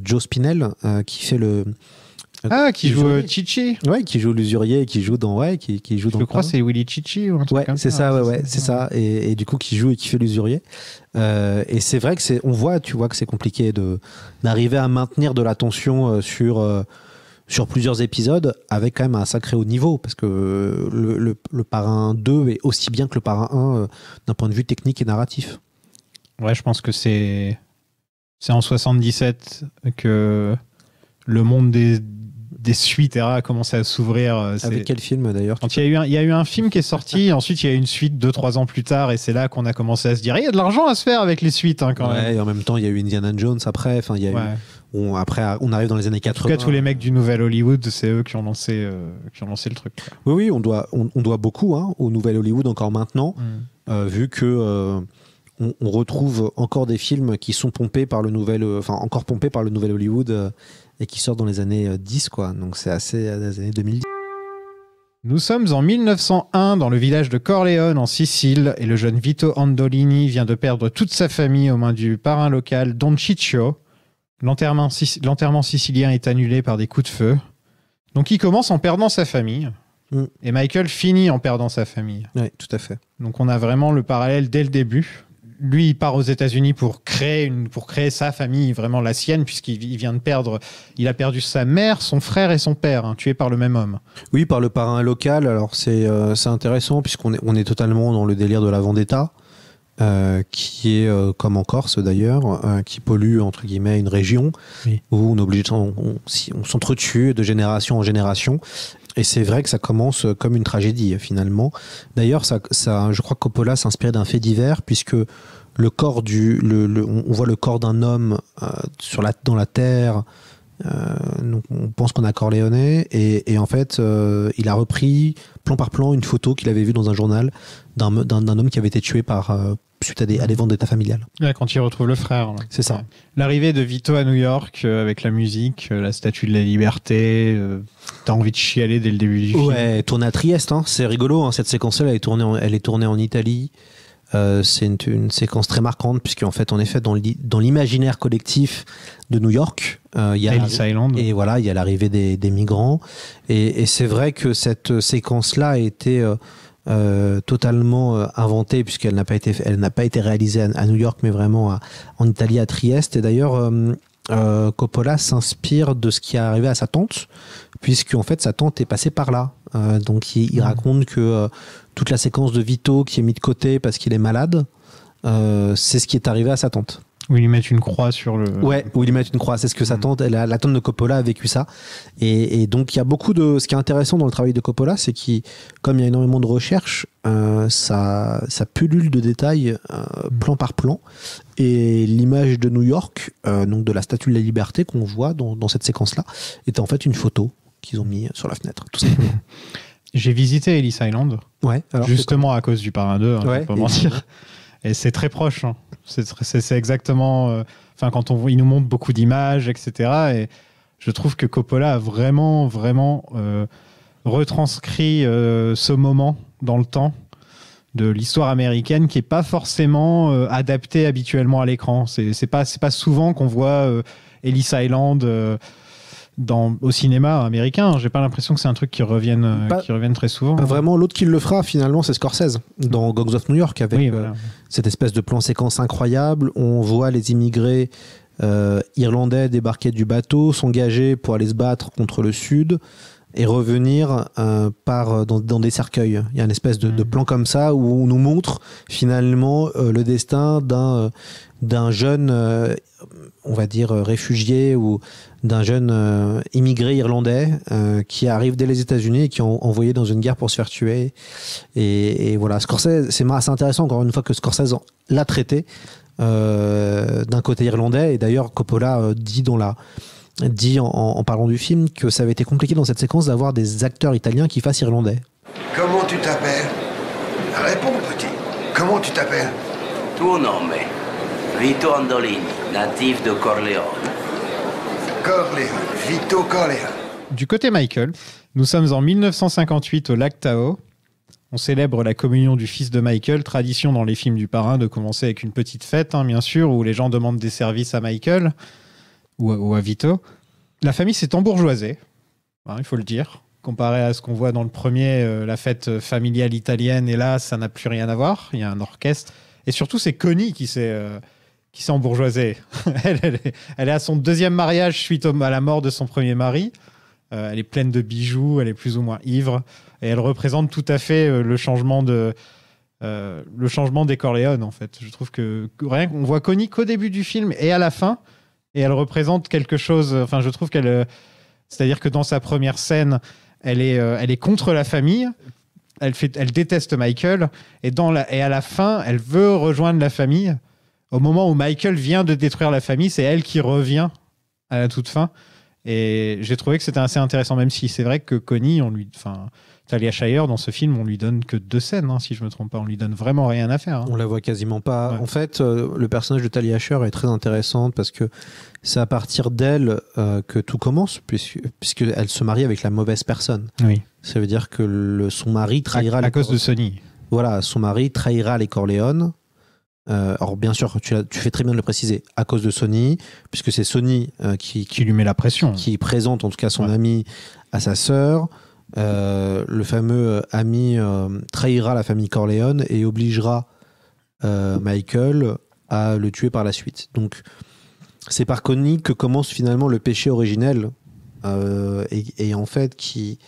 Joe Spinell, qui fait le. Qui joue Chichi. Ouais, qui joue l'usurier, qui joue dans Je crois que c'est Willy Chichi ou un truc comme c'est ça. C'est ça. Et du coup, qui joue et qui fait l'usurier. Et c'est vrai que tu vois que c'est compliqué d'arriver à maintenir de la tension sur plusieurs épisodes avec quand même un sacré haut niveau, parce que le Parrain 2 est aussi bien que le Parrain 1 d'un point de vue technique et narratif. Ouais, je pense que c'est en 77 que le monde des suites a commencé à s'ouvrir. Avec quel film d'ailleurs? Quand il y a eu un film qui est sorti, ensuite il y a eu une suite 2-3 ans plus tard, et c'est là qu'on a commencé à se dire il y a de l'argent à se faire avec les suites quand même. Et en même temps il y a eu Indiana Jones après, après on arrive dans les années 80. En tout cas, tous les mecs du Nouvel Hollywood, c'est eux qui ont lancé le truc. Oui, on doit beaucoup au Nouvel Hollywood encore maintenant, vu que on retrouve encore des films qui sont pompés par le Nouvel Hollywood et qui sortent dans les années 10, quoi. Donc c'est assez des années 2010. Nous sommes en 1901 dans le village de Corleone en Sicile, et le jeune Vito Andolini vient de perdre toute sa famille aux mains du parrain local Don Ciccio. L'enterrement sicilien est annulé par des coups de feu. Donc il commence en perdant sa famille, et Michael finit en perdant sa famille. Oui, tout à fait. Donc on a vraiment le parallèle dès le début. Lui, il part aux États-Unis pour créer sa famille, vraiment la sienne, puisqu'il vient de perdre. Il a perdu sa mère, son frère et son père, tués par le même homme. Oui, par le parrain local. Alors c'est intéressant, puisqu'on est totalement dans le délire de la vendetta, qui est comme en Corse d'ailleurs, qui pollue entre guillemets une région où on s'entretue de génération en génération. Et c'est vrai que ça commence comme une tragédie, finalement. D'ailleurs, je crois que Coppola s'inspire d'un fait divers, puisque le corps on voit le corps d'un homme dans la terre. Donc on pense qu'on a Corleone, et en fait, il a repris plan par plan une photo qu'il avait vue dans un journal d'un homme qui avait été tué suite à des vendettas familiales. Ouais, quand il retrouve le frère. Là. C'est ça. Ouais. L'arrivée de Vito à New York, avec la musique, la Statue de la Liberté, t'as envie de chialer dès le début du film. Ouais, tourné à Trieste, c'est rigolo, cette séquence-là, elle est tournée en Italie. C'est une séquence très marquante, puisqu'en fait, en effet, dans l'imaginaire collectif de New York, il y a Ellis Island. Et voilà, il y a l'arrivée des migrants. Et c'est vrai que cette séquence-là a été totalement inventée, puisqu'elle n'a pas été réalisée à New York, mais vraiment en Italie, à Trieste. Et d'ailleurs, Coppola s'inspire de ce qui est arrivé à sa tante, puisqu'en fait sa tante est passée par là. Donc il raconte que toute la séquence de Vito qui est mis de côté parce qu'il est malade, c'est ce qui est arrivé à sa tante. Où ils mettent une croix sur le... Ouais, où ils mettent une croix. C'est ce que sa tante, la tante de Coppola a vécu ça. Et donc, il y a beaucoup de... Ce qui est intéressant dans le travail de Coppola, c'est comme il y a énormément de recherches, ça pullule de détails plan par plan. Et l'image de New York, donc de la Statue de la Liberté qu'on voit dans cette séquence-là, est en fait une photo qu'ils ont mis sur la fenêtre, tout simplement. J'ai visité Ellis Island, Ouais, alors, justement à cause du Parrain 2, Ouais, je vais pas mentir. Et c'est très proche. Hein. C'est exactement... quand il nous montre beaucoup d'images, etc. Et je trouve que Coppola a vraiment, vraiment retranscrit ce moment dans le temps de l'histoire américaine qui n'est pas forcément adaptée habituellement à l'écran. C'est pas souvent qu'on voit Ellis Island... au cinéma américain, j'ai pas l'impression que c'est un truc qui revienne très souvent. Pas vraiment. L'autre qui le fera finalement, c'est Scorsese dans Gangs of New York avec voilà. cette espèce de plan séquence incroyable. On voit les immigrés irlandais débarquer du bateau, s'engager pour aller se battre contre le Sud et revenir dans des cercueils. Il y a une espèce de plan comme ça où on nous montre finalement le destin d'un jeune, on va dire, réfugié ou d'un jeune immigré irlandais qui arrive dès les États-Unis et qui est envoyé dans une guerre pour se faire tuer. Et voilà, Scorsese, c'est assez intéressant encore une fois que Scorsese l'a traité d'un côté irlandais. Et d'ailleurs, Coppola dit en parlant du film que ça avait été compliqué dans cette séquence d'avoir des acteurs italiens qui fassent irlandais. Comment tu t'appelles? Réponds, petit. Comment tu t'appelles? Tuo nome? Vito Andolini, natif de Corleone. Corleone. Vito Corleone. Du côté Michael, nous sommes en 1958 au lac Tahoe. On célèbre la communion du fils de Michael, tradition dans les films du Parrain de commencer avec une petite fête, bien sûr, où les gens demandent des services à Michael ou à Vito. La famille s'est embourgeoisée, il faut le dire. Comparé à ce qu'on voit dans le premier, la fête familiale italienne, et là, ça n'a plus rien à voir. Il y a un orchestre. Et surtout, c'est Connie qui s'est embourgeoisée. elle est à son deuxième mariage suite à la mort de son premier mari. Elle est pleine de bijoux, elle est plus ou moins ivre. Et elle représente tout à fait le changement des Corleone, en fait. Je trouve que rien qu'on voit Connie qu'au début du film et à la fin, et elle représente quelque chose... Enfin, je trouve qu'elle... C'est-à-dire que dans sa première scène, elle est contre la famille, elle déteste Michael, et à la fin, elle veut rejoindre la famille. Au moment où Michael vient de détruire la famille, c'est elle qui revient à la toute fin. Et j'ai trouvé que c'était assez intéressant, même si c'est vrai que Connie, Talia Shire, dans ce film, on lui donne que 2 scènes, si je me trompe pas. On lui donne vraiment rien à faire. On la voit quasiment pas. Ouais. En fait, le personnage de Talia Shire est très intéressante parce que c'est à partir d'elle que tout commence, puisqu'elle se marie avec la mauvaise personne. Oui. Ça veut dire que son mari trahira... À cause de Sonny. Voilà, son mari trahira les Corleone. Alors bien sûr, tu fais très bien de le préciser, à cause de Sonny, puisque c'est Sonny qui lui met la pression. Qui présente en tout cas son ami à sa sœur. Le fameux ami trahira la famille Corleone et obligera Michael à le tuer par la suite. Donc c'est par Connie que commence finalement le péché originel et en fait qui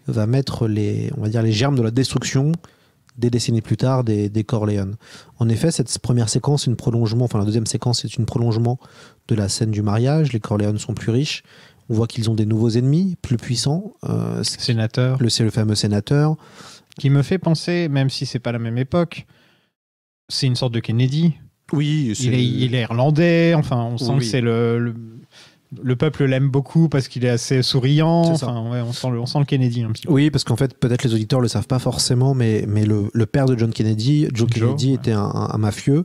va mettre les germes de la destruction des décennies plus tard des Corleone. En effet, cette première séquence est un prolongement, la deuxième séquence est un prolongement de la scène du mariage. Les Corleone sont plus riches. On voit qu'ils ont des nouveaux ennemis, plus puissants. Sénateur. C'est le fameux sénateur. Qui me fait penser, même si c'est pas la même époque, c'est une sorte de Kennedy. Oui. Il est irlandais. On sent que c'est le peuple l'aime beaucoup parce qu'il est assez souriant. On sent le Kennedy un petit peu. Oui, parce qu'en fait, peut-être les auditeurs le savent pas forcément, mais le père de John Kennedy, Joe Kennedy, était un mafieux.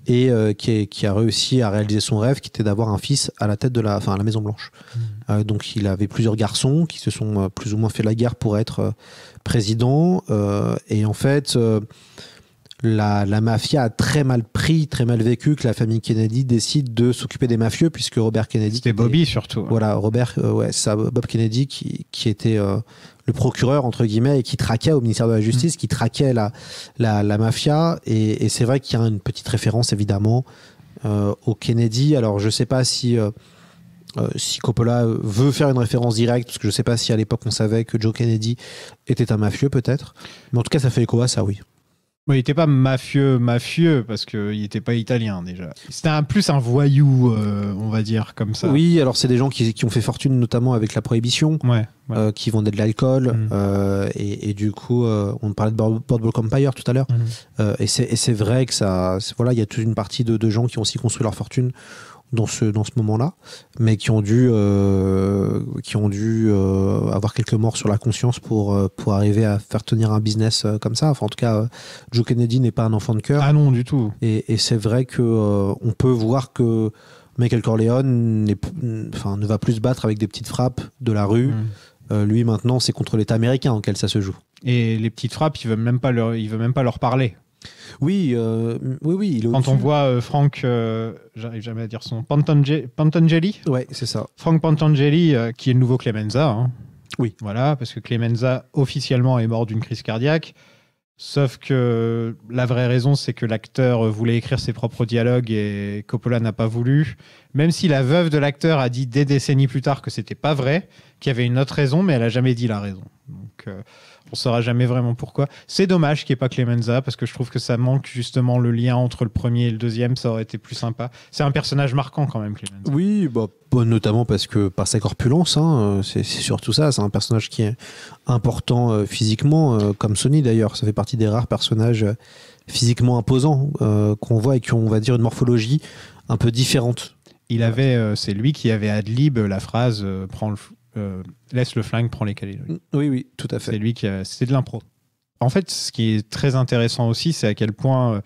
Et qui a réussi à réaliser son rêve, qui était d'avoir un fils à la tête de la Maison Blanche. Donc il avait plusieurs garçons qui se sont plus ou moins fait la guerre pour être président. Et en fait, la mafia a très mal vécu que la famille Kennedy décide de s'occuper des mafieux, puisque Robert Kennedy... C'était Bobby surtout. Voilà, Bob Kennedy qui était... le procureur, entre guillemets, et qui traquait au ministère de la Justice, qui traquait la mafia. Et c'est vrai qu'il y a une petite référence, évidemment, au Kennedy. Alors, je ne sais pas si Coppola veut faire une référence directe, parce que je ne sais pas si à l'époque on savait que Joe Kennedy était un mafieux, peut-être. Mais en tout cas, ça fait écho à ça, oui. Bon, il n'était pas mafieux, parce qu'il n'était pas italien déjà. C'était plus un voyou, on va dire, comme ça. Oui, alors c'est des gens qui ont fait fortune notamment avec la prohibition, qui vendaient de l'alcool, et du coup, on parlait de Boardwalk Empire tout à l'heure, et c'est vrai que il y a toute une partie de gens qui ont aussi construit leur fortune dans ce moment-là, mais qui ont dû avoir quelques morts sur la conscience pour arriver à faire tenir un business comme ça. Enfin, en tout cas, Joe Kennedy n'est pas un enfant de cœur. Ah non, du tout. Et c'est vrai que on peut voir que Michael Corleone ne va plus se battre avec des petites frappes de la rue. Lui, maintenant, c'est contre l'État américain auquel ça se joue. Et les petites frappes, il veut même pas leur parler. Oui. Quand on voit Frank, j'arrive jamais à dire son Pantangeli. Ouais, c'est ça. Frank Pantangeli, qui est le nouveau Clemenza. Hein. Oui. Voilà, parce que Clemenza officiellement est mort d'une crise cardiaque. Sauf que la vraie raison, c'est que l'acteur voulait écrire ses propres dialogues et Coppola n'a pas voulu. Même si la veuve de l'acteur a dit des décennies plus tard que c'était pas vrai, qu'il y avait une autre raison, mais elle a jamais dit la raison. Donc, on saura jamais vraiment pourquoi. C'est dommage qu'il n'y ait pas Clemenza, parce que je trouve que ça manque justement le lien entre le premier et le deuxième. Ça aurait été plus sympa. C'est un personnage marquant quand même, Clemenza. Oui, notamment parce que par sa corpulence, c'est surtout ça. C'est un personnage qui est important physiquement, comme Sonny d'ailleurs. Ça fait partie des rares personnages physiquement imposants qu'on voit et qui ont, on va dire, une morphologie un peu différente. C'est lui qui avait ad lib la phrase laisse le flingue, prends les calés. Oui, tout à fait. C'est de l'impro. En fait, ce qui est très intéressant aussi, c'est à quel point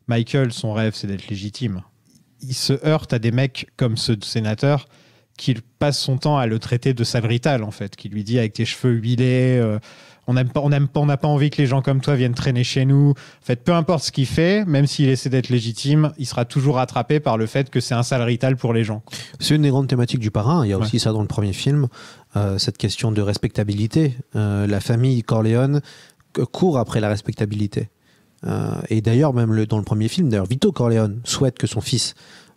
Michael, son rêve, c'est d'être légitime. Il se heurte à des mecs comme ce sénateur qui passe son temps à le traiter de sale rital, en fait, qui lui dit avec tes cheveux huilés, on n'a pas envie que les gens comme toi viennent traîner chez nous. En fait, peu importe ce qu'il fait, même s'il essaie d'être légitime, il sera toujours rattrapé par le fait que c'est un sale rital pour les gens. C'est une des grandes thématiques du Parrain. Il y a aussi ça dans le premier film, cette question de respectabilité. La famille Corleone court après la respectabilité. Et d'ailleurs, même dans le premier film, Vito Corleone souhaite que son fils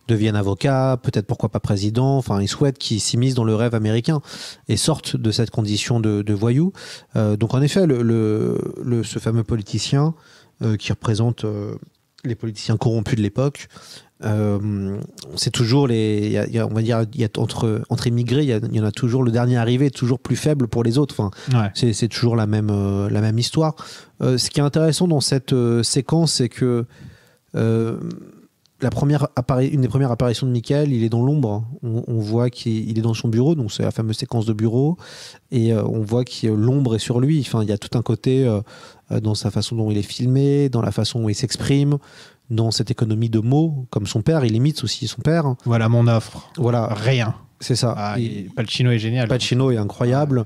devienne avocat, peut-être pourquoi pas président. Enfin, il souhaite qu'il s'immisce dans le rêve américain et sorte de cette condition de voyou. Donc, en effet, ce fameux politicien qui représente les politiciens corrompus de l'époque, c'est toujours on va dire, entre immigrés, il y en a toujours le dernier arrivé, toujours plus faible pour les autres. Enfin, c'est toujours la même histoire. Ce qui est intéressant dans cette séquence, c'est que une des premières apparitions de Michael, il est dans l'ombre. On voit qu'il est dans son bureau, donc c'est la fameuse séquence de bureau, et on voit que l'ombre est sur lui. Enfin, il y a tout un côté dans sa façon dont il est filmé, dans la façon dont il s'exprime, dans cette économie de mots, comme son père. Il imite aussi son père. Voilà mon offre. Voilà. Rien. C'est ça. Pacino est génial. Pacino est incroyable.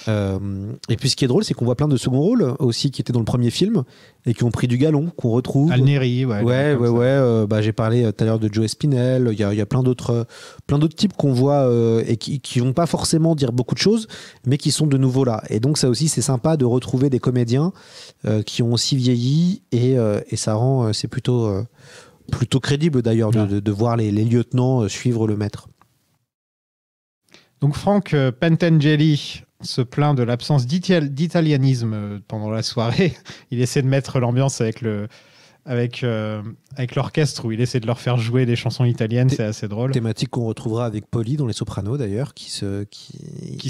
Et puis ce qui est drôle, c'est qu'on voit plein de second rôles aussi qui étaient dans le premier film et qui ont pris du galon, qu'on retrouve. Alneri, j'ai parlé tout à l'heure de Joe Spinell. Il y a plein d'autres types qu'on voit et qui vont pas forcément dire beaucoup de choses, mais qui sont de nouveau là. Et donc ça aussi, c'est sympa de retrouver des comédiens qui ont aussi vieilli et ça rend, c'est plutôt crédible d'ailleurs de voir les lieutenants suivre le maître. Donc Frank Pentangeli se plaint de l'absence d'italianisme pendant la soirée. Il essaie de mettre l'ambiance avec l'orchestre où il essaie de leur faire jouer des chansons italiennes. C'est assez drôle. Thématique qu'on retrouvera avec Paulie dans Les Sopranos d'ailleurs, qui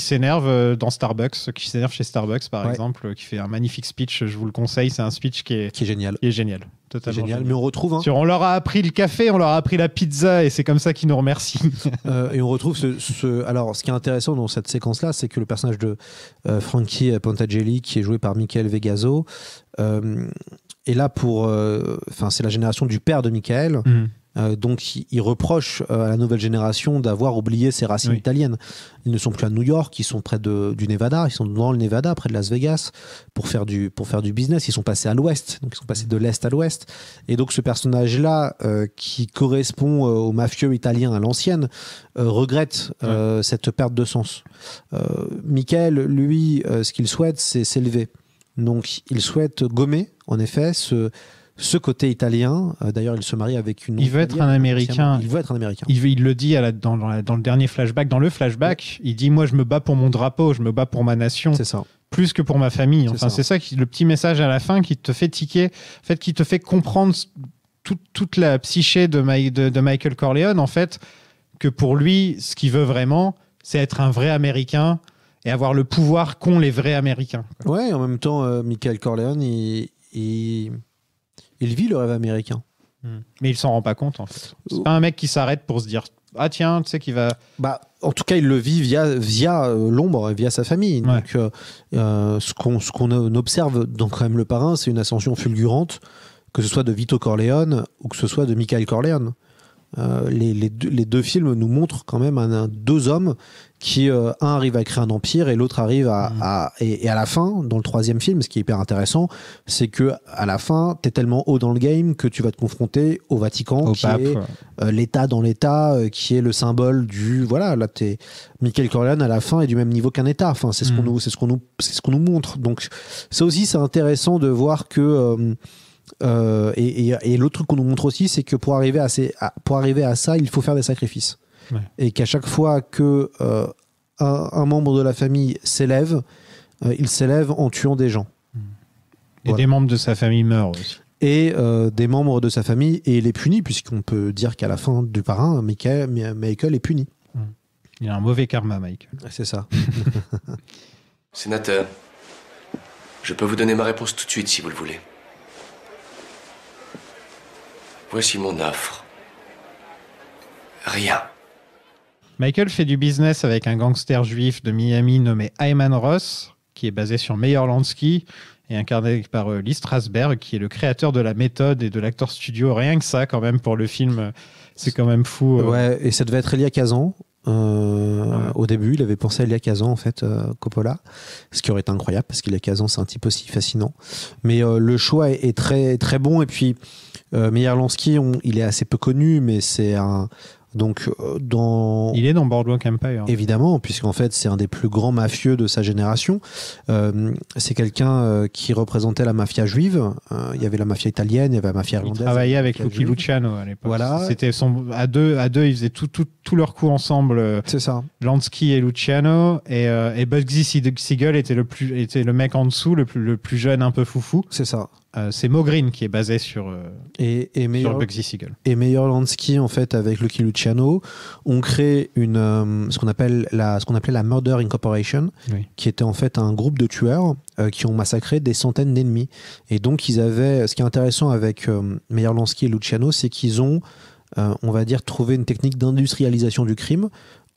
s'énerve dans Starbucks, qui s'énerve chez Starbucks par exemple, qui fait un magnifique speech. Je vous le conseille. C'est un speech qui est génial. Qui est génial. Totalement génial. Mais on retrouve. On leur a appris le café, on leur a appris la pizza, et c'est comme ça qu'ils nous remercient. Et on retrouve Alors, ce qui est intéressant dans cette séquence-là, c'est que le personnage de Frankie Pantangeli, qui est joué par Michael Vegaso, est là c'est la génération du père de Michael. Donc il reproche à la nouvelle génération d'avoir oublié ses racines italiennes. Ils ne sont plus à New York, ils sont près du Nevada, ils sont dans le Nevada, près de Las Vegas, pour faire du business. Ils sont passés à l'ouest, donc ils sont passés de l'est à l'ouest. Et donc ce personnage-là, qui correspond au mafieux italien à l'ancienne, regrette cette perte de sens. Michael, lui, ce qu'il souhaite, c'est s'élever. Donc il souhaite gommer, en effet, ce côté italien. D'ailleurs, il se marie avec une... Il veut être un Américain. Il veut être un Américain. Il le dit dans le dernier flashback. Dans le flashback, il dit « Moi, je me bats pour mon drapeau, je me bats pour ma nation. » C'est ça. plus que pour ma famille. Enfin, ça. c'est ça le petit message à la fin qui te fait tiquer, en fait, qui te fait comprendre toute la psyché de Michael Corleone, en fait, que pour lui, ce qu'il veut vraiment, c'est être un vrai Américain et avoir le pouvoir qu'ont les vrais Américains. Ouais, en même temps, Michael Corleone, il vit le rêve américain. Mais il s'en rend pas compte, en fait. C'est pas un mec qui s'arrête pour se dire « Ah tiens, tu sais qu'il va... » En tout cas, il le vit via l'ombre et via sa famille. Ouais. Donc, ce qu'on observe dans quand même Le Parrain, c'est une ascension fulgurante, que ce soit de Vito Corleone ou que ce soit de Michael Corleone. Les deux films nous montrent quand même deux hommes qui, un arrive à créer un empire et l'autre arrive et à la fin, dans le troisième film, ce qui est hyper intéressant, c'est que à la fin, t'es tellement haut dans le game que tu vas te confronter au Vatican, Au qui pape, est l'État dans l'État, qui est le symbole du voilà. Là, Michael Corleone à la fin est du même niveau qu'un État. Enfin, c'est ce qu'on nous montre. Donc, ça aussi, c'est intéressant de voir que et l'autre truc qu'on nous montre aussi, c'est que pour arriver à ça, il faut faire des sacrifices. Ouais. Et qu'à chaque fois que un membre de la famille s'élève, il s'élève en tuant des gens. Et voilà. Des membres de sa famille meurent aussi. Et des membres de sa famille, et il est puni, puisqu'on peut dire qu'à la fin du Parrain, Michael est puni. Il a un mauvais karma, Michael. C'est ça. Sénateur, je peux vous donner ma réponse tout de suite si vous le voulez. Voici mon offre. Rien. Michael fait du business avec un gangster juif de Miami nommé Ayman Ross, qui est basé sur Meyer Lansky et incarné par Lee Strasberg, qui est le créateur de la méthode et de l'acteur studio. Rien que ça, quand même, pour le film, c'est quand même fou. Ouais, et ça devait être Elia Kazan. Au début, il avait pensé à Elia Kazan, en fait, Coppola, ce qui aurait été incroyable, parce qu'Elia Kazan, c'est un type aussi fascinant. Mais le choix est très, très bon. Et puis, Meyer Lansky, il est assez peu connu, mais c'est un... Donc, il est dans Boardwalk Empire. Évidemment, puisqu'en fait, c'est un des plus grands mafieux de sa génération. C'est quelqu'un qui représentait la mafia juive. Il y avait la mafia italienne, il y avait la mafia irlandaise. Il travaillait avec Lucky Luciano à l'époque. Voilà. C'était à deux, ils faisaient tout leur coup ensemble. C'est ça. Lansky et Luciano. Et Bugsy Siegel était le mec en dessous, le plus jeune, un peu foufou. C'est ça. C'est Mo Green qui est basé sur Bugsy Siegel. Et Meyer Lansky, en fait, avec Lucky Luciano, ont créé ce qu'on appelait la Murder Incorporation, oui, qui était en fait un groupe de tueurs qui ont massacré des centaines d'ennemis. Et donc, ce qui est intéressant avec Meyer Lansky et Luciano, c'est qu'ils ont, on va dire, trouvé une technique d'industrialisation du crime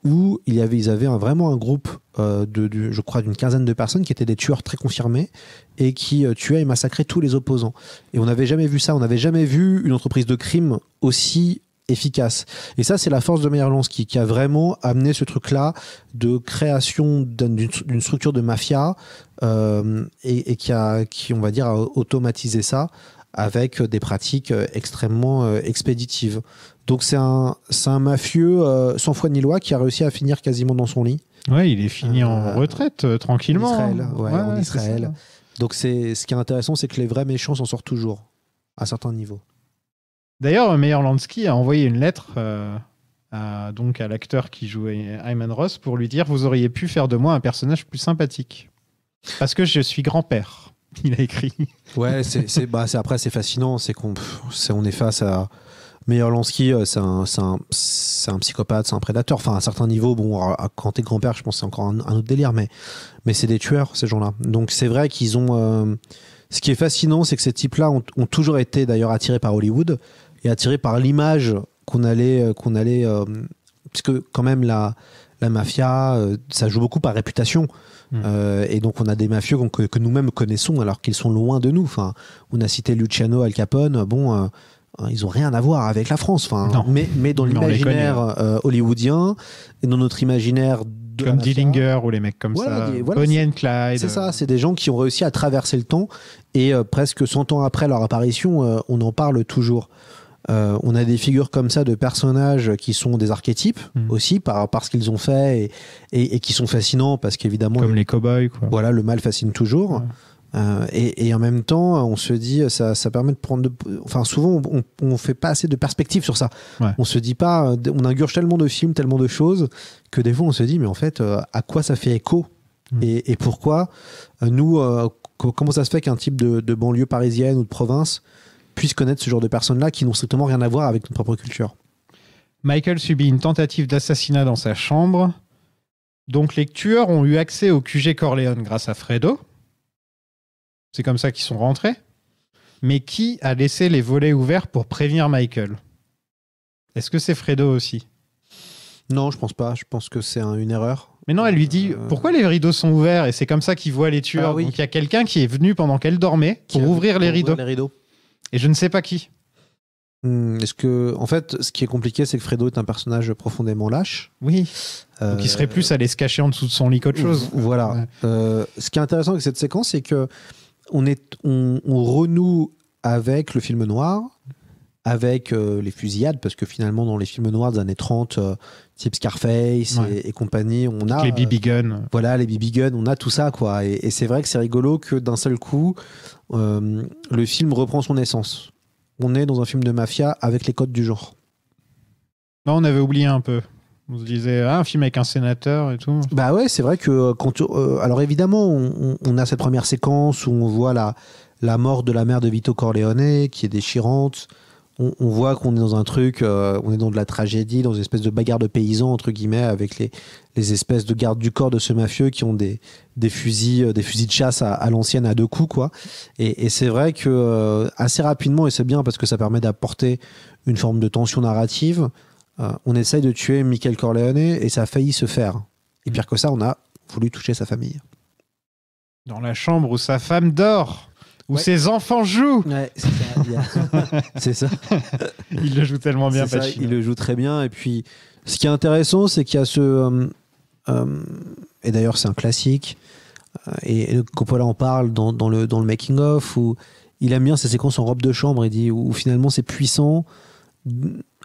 où ils avaient vraiment un groupe je crois d'une quinzaine de personnes qui étaient des tueurs très confirmés et qui tuaient et massacraient tous les opposants. Et on n'avait jamais vu ça, on n'avait jamais vu une entreprise de crime aussi efficace. Et ça, c'est la force de Meyer Lansky qui a vraiment amené ce truc-là de création d'une structure de mafia et qui, on va dire, a automatisé ça avec des pratiques extrêmement expéditives. Donc c'est un mafieux sans foi ni loi qui a réussi à finir quasiment dans son lit. Ouais, il est fini en retraite tranquillement. En Israël, en Israël. Donc ce qui est intéressant, c'est que les vrais méchants s'en sortent toujours à certains niveaux. D'ailleurs, Meyer Lansky a envoyé une lettre à l'acteur qui jouait Ayman Ross pour lui dire: vous auriez pu faire de moi un personnage plus sympathique parce que je suis grand-père. Il a écrit. Ouais, après c'est fascinant, on est face à Meyer Lansky, c'est un psychopathe, c'est un prédateur. Enfin, à un certain niveau, quand t'es grand-père, je pense que c'est encore un autre délire, mais c'est des tueurs, ces gens-là. Donc c'est vrai qu'ils ont... ce qui est fascinant, c'est que ces types-là ont toujours été d'ailleurs attirés par Hollywood et attirés par l'image qu'on allait puisque quand même la mafia, ça joue beaucoup par réputation. Et donc on a des mafieux que nous-mêmes connaissons alors qu'ils sont loin de nous. Enfin, on a cité Luciano, Al Capone, ils ont rien à voir avec la France. Enfin, mais dans l'imaginaire hollywoodien et dans notre imaginaire comme Dillinger ou les mecs comme ça, Bonnie and Clyde. C'est ça, c'est des gens qui ont réussi à traverser le temps et presque 100 ans après leur apparition, on en parle toujours. On a des figures comme ça de personnages qui sont des archétypes aussi par ce qu'ils ont fait et qui sont fascinants parce qu'évidemment comme les cow-boys, quoi. Voilà, le mal fascine toujours. Ouais. Et en même temps, on se dit, ça permet de prendre... Enfin, souvent, on fait pas assez de perspective sur ça. Ouais. On se dit pas... On ingurge tellement de films, tellement de choses, que des fois, on se dit, mais en fait, à quoi ça fait écho Et pourquoi nous, comment ça se fait qu'un type de banlieue parisienne ou de province puisse connaître ce genre de personnes-là qui n'ont strictement rien à voir avec notre propre culture. Michael subit une tentative d'assassinat dans sa chambre. Donc les tueurs ont eu accès au QG Corleone grâce à Fredo. C'est comme ça qu'ils sont rentrés. Mais qui a laissé les volets ouverts pour prévenir Michael? Est-ce que c'est Fredo aussi? Non, je pense pas. Je pense que c'est une erreur. Mais non, elle lui dit pourquoi les rideaux sont ouverts, et c'est comme ça qu'il voit les tueurs. Ah oui. Donc il y a quelqu'un qui est venu pendant qu'elle dormait pour ouvrir les rideaux. Et je ne sais pas qui. Est-ce que, en fait, ce qui est compliqué, c'est que Fredo est un personnage profondément lâche. Oui. Donc il serait plus allé se cacher en dessous de son lit qu'autre chose. Voilà. Ouais. Ce qui est intéressant avec cette séquence, c'est que on renoue avec le film noir, avec les fusillades, parce que finalement, dans les films noirs des années 30, type Scarface et compagnie, on a... Les BB guns. Voilà, les BB guns, on a tout ça, quoi. Et c'est vrai que c'est rigolo que d'un seul coup, le film reprend son essence. On est dans un film de mafia avec les codes du genre. Non, on avait oublié un peu. On se disait, un film avec un sénateur et tout. Bah ouais, c'est vrai que quand... alors évidemment, on a cette première séquence où on voit la mort de la mère de Vito Corleone, qui est déchirante. On voit qu'on est dans un truc, on est dans de la tragédie, dans une espèce de bagarre de paysans, entre guillemets, avec les espèces de gardes du corps de ce mafieux qui ont des fusils de chasse à l'ancienne à 2 coups, quoi. Et c'est vrai que assez rapidement, et c'est bien parce que ça permet d'apporter une forme de tension narrative, on essaye de tuer Michael Corleone et ça a failli se faire. Et pire que ça, on a voulu toucher sa famille. Dans la chambre où sa femme dort, où ses enfants jouent. Ouais, c'est ça. C'est ça. Il le joue tellement bien, Pacino. Il le joue très bien. Et puis, ce qui est intéressant, c'est qu'il y a ce... et d'ailleurs, c'est un classique. Et Coppola en parle dans le making-of, où il aime bien ces séquences en robe de chambre. Il dit où finalement, ces puissants,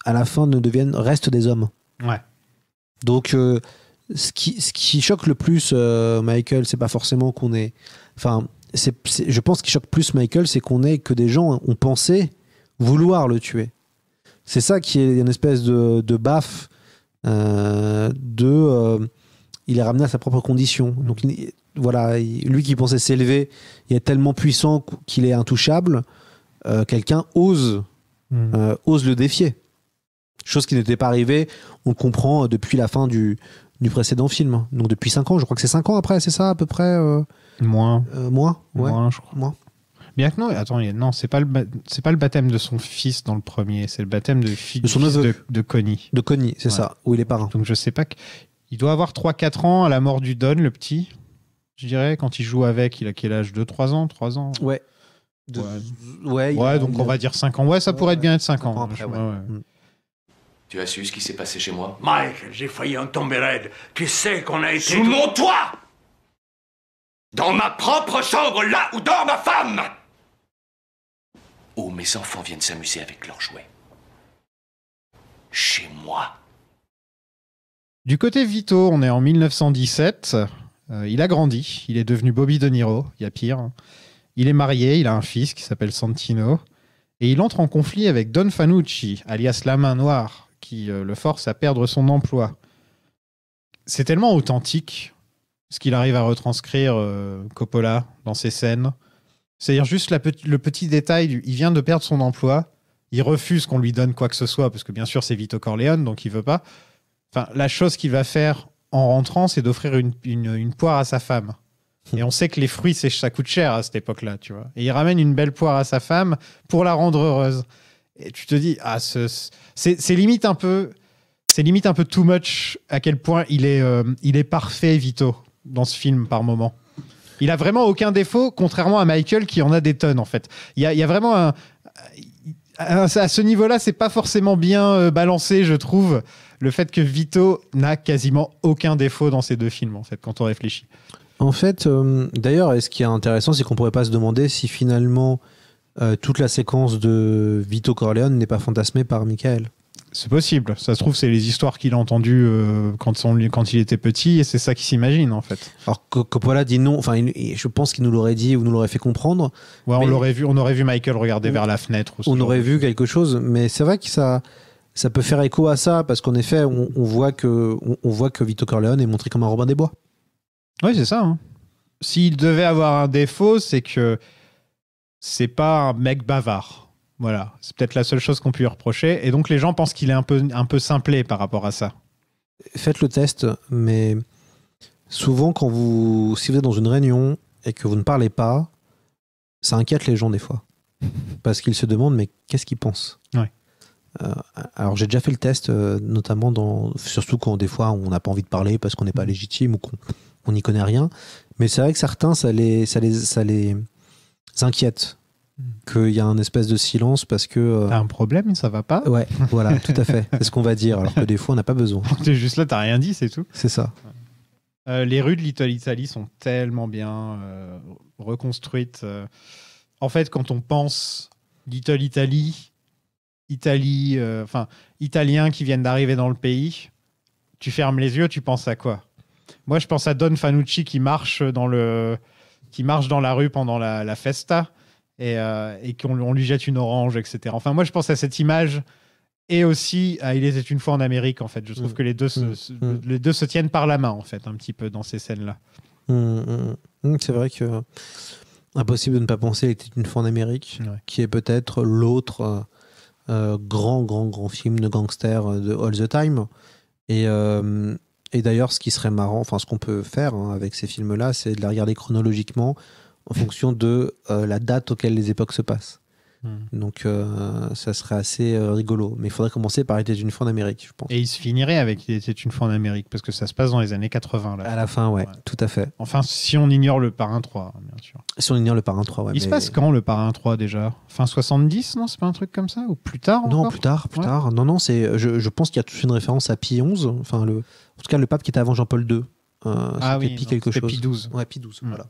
à la fin, restent des hommes. Ouais. Donc, ce qui choque le plus Michael, c'est pas forcément qu'on est... Enfin... je pense qu'il choque plus Michael, c'est qu'on est que des gens ont pensé vouloir le tuer. C'est ça qui est une espèce de baffe il est ramené à sa propre condition. Donc voilà, lui qui pensait s'élever, il est tellement puissant qu'il est intouchable. Quelqu'un ose le défier. Chose qui n'était pas arrivée, on le comprend depuis la fin du précédent film. Donc depuis 5 ans, je crois que c'est 5 ans après, c'est ça à peu près Moins. Moins, ouais. Moins, je crois. Moins. Bien que non, attends, non, c'est pas le baptême de son fils dans le premier, c'est le baptême de son neveu. De Connie. De Connie, c'est ça, où il est parrain. Donc je sais pas, il doit avoir 3-4 ans à la mort du Don, le petit, je dirais, quand il joue avec, il a quel âge? 2-3 ans? 3 ans? Ouais. Donc on va dire 5 ans. Ouais, ça pourrait bien être 5 ans. Après, Tu as su ce qui s'est passé chez moi? Mike, j'ai failli en tomber raide. Tu sais qu'on a été... Sous mon toit! Dans ma propre chambre, là où dort ma femme! Où mes enfants viennent s'amuser avec leurs jouets. Chez moi. Du côté Vito, on est en 1917. Il a grandi. Il est devenu Bobby De Niro. Il y a pire. Il est marié. Il a un fils qui s'appelle Santino. Et il entre en conflit avec Don Fanucci, alias la main noire, qui le force à perdre son emploi. C'est tellement authentique ce qu'il arrive à retranscrire Coppola dans ses scènes. C'est-à-dire juste le petit détail, il vient de perdre son emploi, il refuse qu'on lui donne quoi que ce soit, parce que bien sûr c'est Vito Corleone, donc il veut pas. Enfin, la chose qu'il va faire en rentrant, c'est d'offrir une poire à sa femme. Et on sait que les fruits, ça coûte cher à cette époque-là, tu vois. Et il ramène une belle poire à sa femme pour la rendre heureuse. Et tu te dis, c'est limite un peu too much à quel point il est parfait, Vito, dans ce film par moment. Il a vraiment aucun défaut, contrairement à Michael qui en a des tonnes en fait. Il y a vraiment à ce niveau-là, c'est pas forcément bien balancé, je trouve, le fait que Vito n'a quasiment aucun défaut dans ces 2 films en fait, quand on réfléchit. En fait, d'ailleurs, ce qui est intéressant, c'est qu'on pourrait pas se demander si finalement toute la séquence de Vito Corleone n'est pas fantasmée par Michael. C'est possible. Ça se trouve, c'est les histoires qu'il a entendues quand il était petit, et c'est ça qu'il s'imagine, en fait. Alors, Coppola dit non. Enfin, je pense qu'il nous l'aurait dit ou nous l'aurait fait comprendre. Ouais, on aurait vu Michael regarder vers la fenêtre. On aurait vu quelque chose, mais c'est vrai que ça peut faire écho à ça, parce qu'en effet, on voit que Vito Corleone est montré comme un Robin des Bois. Oui, c'est ça. Hein. S'il devait avoir un défaut, c'est que c'est pas un mec bavard. Voilà, c'est peut-être la seule chose qu'on peut lui reprocher. Et donc les gens pensent qu'il est un peu simplé par rapport à ça. Faites le test, mais souvent si vous êtes dans une réunion et que vous ne parlez pas, ça inquiète les gens des fois. Parce qu'ils se demandent, mais qu'est-ce qu'ils pensent ? Ouais. Alors j'ai déjà fait le test, notamment surtout quand des fois on n'a pas envie de parler parce qu'on n'est pas légitime ou qu'on n'y connaît rien. Mais c'est vrai que certains, ça les inquiète. Qu'il y a un espèce de silence parce que... T'as un problème, ça va pas ? Ouais, voilà, tout à fait. C'est ce qu'on va dire, alors que des fois on n'a pas besoin. T'es juste là, t'as rien dit, c'est tout. C'est ça. Les rues de Little Italy sont tellement bien reconstruites. En fait, quand on pense Little Italy, Italiens qui viennent d'arriver dans le pays, tu fermes les yeux, tu penses à quoi ? Moi, je pense à Don Fanucci qui marche dans la rue pendant la festa et qu'on lui jette une orange, etc. Enfin, moi, je pense à cette image et aussi à Il était une fois en Amérique, en fait. Je trouve que les deux se tiennent par la main, en fait, un petit peu dans ces scènes-là. C'est vrai que impossible de ne pas penser Il était une fois en Amérique, qui est peut-être l'autre grand film de gangster de all the time. Et d'ailleurs, ce qui serait marrant, enfin ce qu'on peut faire avec ces films-là, c'est de les regarder chronologiquement en fonction de la date auquel les époques se passent. Donc ça serait assez rigolo. Mais il faudrait commencer par Il était une fois en Amérique, je pense. Et il se finirait avec Il était une fois en Amérique, parce que ça se passe dans les années 80. Là, à la fin, ouais, tout à fait. Enfin, si on ignore le Parrain 3, bien sûr. Si on ignore le Parrain 3, ouais. Il se passe quand, le Parrain 3, déjà ? Fin 70, non ? C'est pas un truc comme ça ? Ou plus tard encore ? Non, plus tard. Non, je pense qu'il y a toute une référence à Pie XI. Enfin, en tout cas, le pape qui était avant Jean-Paul II. Pie quelque chose. Pie XII. Ouais, Pie XII, voilà.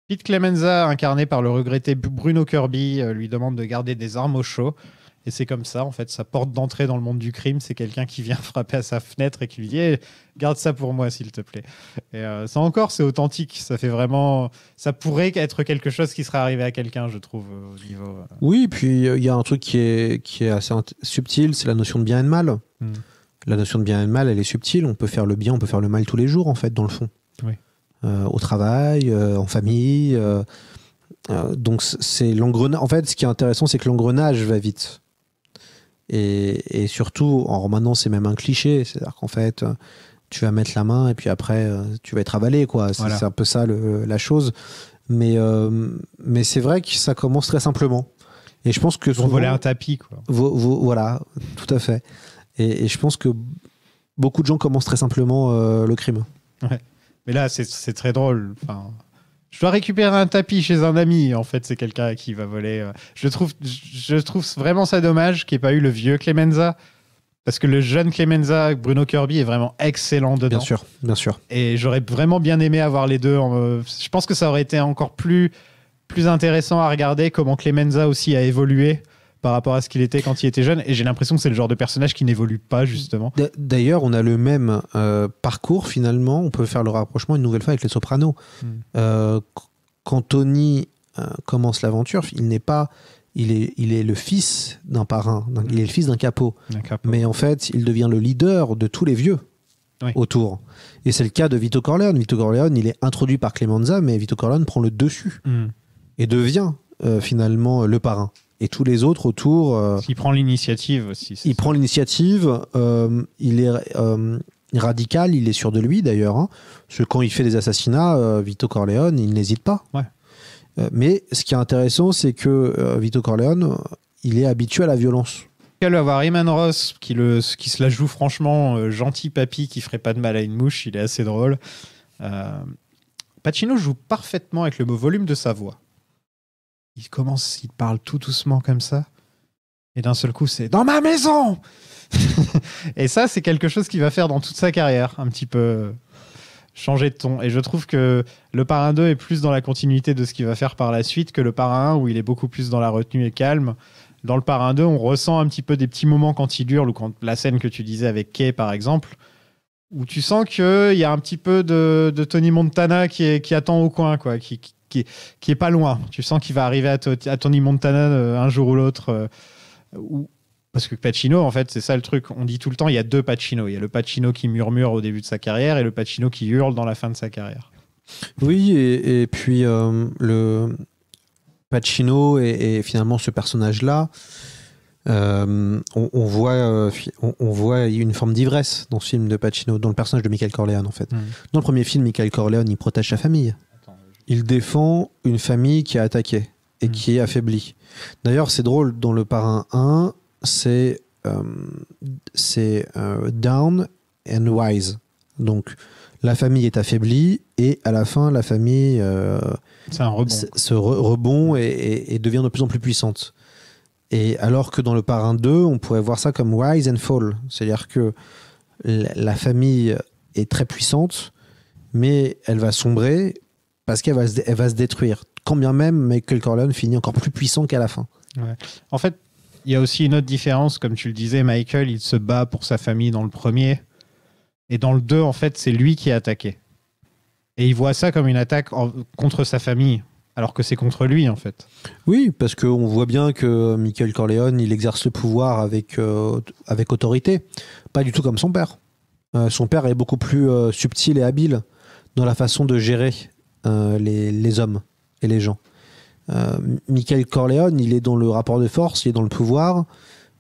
Pete Clemenza, incarné par le regretté Bruno Kirby, lui demande de garder des armes au chaud. Et c'est comme ça, en fait, sa porte d'entrée dans le monde du crime, c'est quelqu'un qui vient frapper à sa fenêtre et qui lui dit hey, « Garde ça pour moi, s'il te plaît. » Et ça encore, c'est authentique. Ça fait vraiment... Ça pourrait être quelque chose qui serait arrivé à quelqu'un, je trouve, au niveau... Oui, puis il y a un truc qui est assez subtil, c'est la notion de bien et de mal. La notion de bien et de mal, elle est subtile. On peut faire le bien, on peut faire le mal tous les jours, en fait, dans le fond. Oui. Au travail, en famille. Donc, c'est l'engrenage. En fait, ce qui est intéressant, c'est que l'engrenage va vite. Et surtout, en maintenant, c'est même un cliché. C'est-à-dire qu'en fait, tu vas mettre la main et puis après, tu vas être avalé, quoi. C'est, c'est un peu ça la chose. Mais c'est vrai que ça commence très simplement. Et je pense que souvent, voler un tapis, quoi. Voilà, tout à fait. Et je pense que beaucoup de gens commencent très simplement le crime. Ouais. Mais là, c'est très drôle. Enfin, je dois récupérer un tapis chez un ami. En fait, c'est quelqu'un qui va voler. Je trouve vraiment ça dommage qu'il n'y ait pas eu le vieux Clemenza. Parce que le jeune Clemenza, Bruno Kirby, est vraiment excellent dedans. Bien sûr. Et j'aurais vraiment bien aimé avoir les deux. Je pense que ça aurait été encore plus intéressant à regarder comment Clemenza aussi a évolué par rapport à ce qu'il était quand il était jeune. Et j'ai l'impression que c'est le genre de personnage qui n'évolue pas, justement. D'ailleurs, on a le même parcours, finalement. On peut faire le rapprochement une nouvelle fois avec Les Sopranos. Quand Tony commence l'aventure, il est le fils d'un parrain. Il est le fils d'un capot. Mais en fait, il devient le leader de tous les vieux autour. Et c'est le cas de Vito Corleone. Vito Corleone, il est introduit par Clemenza, mais Vito Corleone prend le dessus et devient finalement le parrain. Et tous les autres autour... il prend l'initiative aussi. Il prend l'initiative. Il est radical, il est sûr de lui d'ailleurs. Parce que quand il fait des assassinats, Vito Corleone, il n'hésite pas. Ouais. Mais ce qui est intéressant, c'est que Vito Corleone, il est habitué à la violence. Il y a avoir Eman Ross qui se la joue franchement gentil papy qui ferait pas de mal à une mouche. Il est assez drôle. Pacino joue parfaitement avec le volume de sa voix. Il parle tout doucement comme ça. Et d'un seul coup, c'est « Dans ma maison !» Et ça, c'est quelque chose qu'il va faire dans toute sa carrière. Un petit peu changer de ton. Et je trouve que le Parrain 2 est plus dans la continuité de ce qu'il va faire par la suite que le Parrain 1, où il est beaucoup plus dans la retenue et calme. Dans le Parrain 2, on ressent un petit peu des petits moments quand il hurle, ou quand la scène que tu disais avec Kay, par exemple, où tu sens qu'il y a un petit peu de Tony Montana qui attend au coin, quoi, qui est pas loin. Tu sens qu'il va arriver à Tony Montana un jour ou l'autre. Parce que Pacino, en fait, c'est ça le truc. On dit tout le temps, il y a deux Pacino. Il y a le Pacino qui murmure au début de sa carrière et le Pacino qui hurle dans la fin de sa carrière. Oui, et puis le Pacino et finalement ce personnage-là, on voit une forme d'ivresse dans ce film de Pacino, dans le personnage de Michael Corleone en fait. Dans le premier film, Michael Corleone, il protège sa famille. Il défend une famille qui est attaquée et qui est affaiblie. D'ailleurs, c'est drôle, dans Le Parrain 1, c'est down and wise. Donc, la famille est affaiblie et à la fin, la famille c'est un rebond. Se rebond et devient de plus en plus puissante. Et alors que dans Le Parrain 2, on pourrait voir ça comme rise and fall. C'est-à-dire que la famille est très puissante, mais elle va sombrer parce qu'elle va se détruire. Quand bien même Michael Corleone finit encore plus puissant qu'à la fin. Ouais. En fait, il y a aussi une autre différence. Comme tu le disais, Michael, il se bat pour sa famille dans le premier. Et dans le 2, en fait, c'est lui qui est attaqué. Et il voit ça comme une attaque contre sa famille, alors que c'est contre lui, en fait. Oui, parce qu'on voit bien que Michael Corleone, il exerce le pouvoir avec autorité. Pas du tout comme son père. Son père est beaucoup plus subtil et habile dans la façon de gérer les hommes et les gens. Michael Corleone, il est dans le rapport de force, il est dans le pouvoir.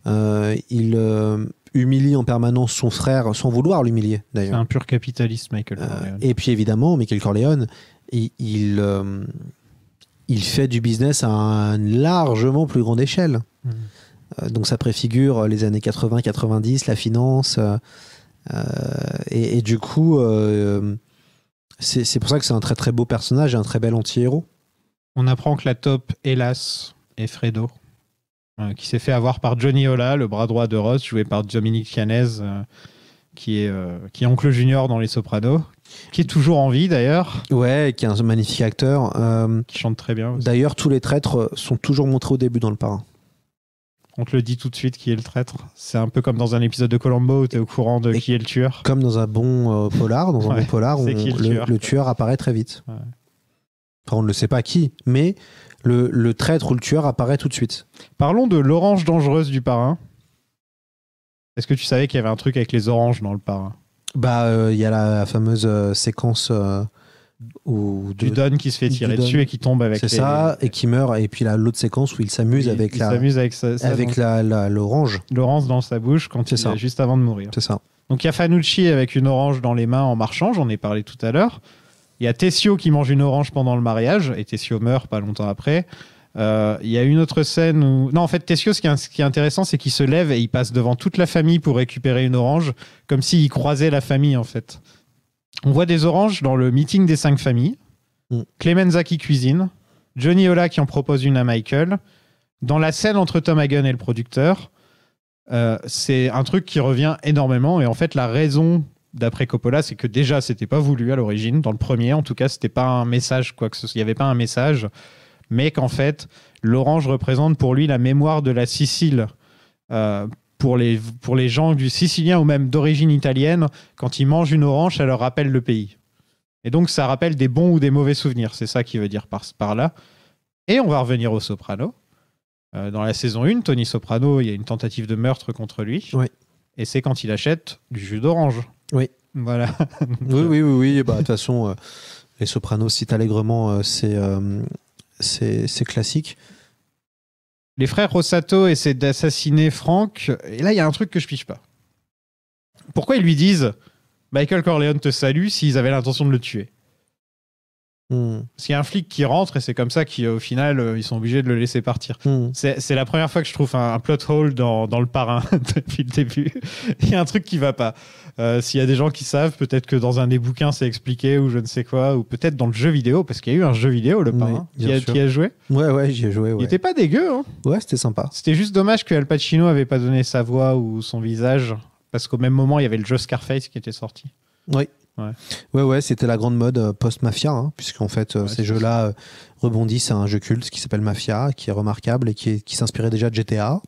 Il humilie en permanence son frère sans vouloir l'humilier, d'ailleurs. C'est un pur capitaliste, Michael Corleone. Et puis évidemment, Michael Corleone, il fait du business à une largement plus grande échelle. Donc ça préfigure les années 80-90, la finance. Et du coup, c'est pour ça que c'est un très très beau personnage et un très bel anti-héros. On apprend que la taupe, hélas, est Fredo, qui s'est fait avoir par Johnny Ola, le bras droit de Ross, joué par Dominique Yanez, qui est Oncle Junior dans Les Sopranos, qui est toujours en vie d'ailleurs. Ouais, qui est un magnifique acteur. Qui chante très bien aussi. D'ailleurs, tous les traîtres sont toujours montrés au début dans Le Parrain. On te le dit tout de suite qui est le traître. C'est un peu comme dans un épisode de Columbo où tu es au courant de qui est le tueur. Comme dans un bon polar, le tueur apparaît très vite. Ouais. Enfin, on ne le sait pas qui, mais le traître ou le tueur apparaît tout de suite. Parlons de l'orange dangereuse du Parrain. Est-ce que tu savais qu'il y avait un truc avec les oranges dans Le Parrain ? Il y a la fameuse séquence du Don qui se fait tirer dessus et qui tombe avec et qui meurt. Et puis l'autre séquence où il s'amuse avec l'orange. L'orange dans sa bouche juste avant de mourir. C'est ça. Donc il y a Fanucci avec une orange dans les mains en marchant, j'en ai parlé tout à l'heure. Il y a Tessio qui mange une orange pendant le mariage et Tessio meurt pas longtemps après. Il y a une autre scène où... Non, en fait, Tessio, ce qui est intéressant, c'est qu'il se lève et il passe devant toute la famille pour récupérer une orange, comme s'il croisait la famille, en fait. On voit des oranges dans le meeting des 5 familles. Clemenza qui cuisine. Johnny Ola qui en propose une à Michael. Dans la scène entre Tom Hagen et le producteur, c'est un truc qui revient énormément. Et en fait, la raison... D'après Coppola, c'est que déjà, c'était pas voulu à l'origine. Dans le premier, en tout cas, c'était pas un message, quoi que ce soit. Il n'y avait pas un message, mais qu'en fait, l'orange représente pour lui la mémoire de la Sicile. Pour les gens du Sicilien ou même d'origine italienne, quand ils mangent une orange, ça leur rappelle le pays. Et donc, ça rappelle des bons ou des mauvais souvenirs. C'est ça qu'il veut dire par là. Et on va revenir au Soprano. Dans la saison 1, Tony Soprano, il y a une tentative de meurtre contre lui. Oui. Et c'est quand il achète du jus d'orange. Oui. Voilà. Oui. Bah, de toute façon, les Sopranos citent allègrement c'est classique. Les frères Rosato essaient d'assassiner Frank. Et là, il y a un truc que je pige pas. Pourquoi ils lui disent Michael Corleone te salue s'ils avaient l'intention de le tuer ? Parce qu'il y a un flic qui rentre et c'est comme ça qu'au final, ils sont obligés de le laisser partir. C'est la première fois que je trouve un plot hole dans Le Parrain depuis le début. Il y a un truc qui va pas. S'il y a des gens qui savent, peut-être que dans un des bouquins c'est expliqué ou je ne sais quoi, ou peut-être dans le jeu vidéo, parce qu'il y a eu un jeu vidéo, Le Parrain, qui a joué. Ouais, j'y ai joué. Ouais. Il était pas dégueu. Hein. Ouais, c'était sympa. C'était juste dommage que Al Pacino avait pas donné sa voix ou son visage, parce qu'au même moment, il y avait le jeu Scarface qui était sorti. Oui. Ouais, c'était la grande mode post-Mafia, hein, puisqu'en fait, ces jeux-là rebondissent à un jeu culte qui s'appelle Mafia, qui est remarquable et qui s'inspirait déjà de GTA,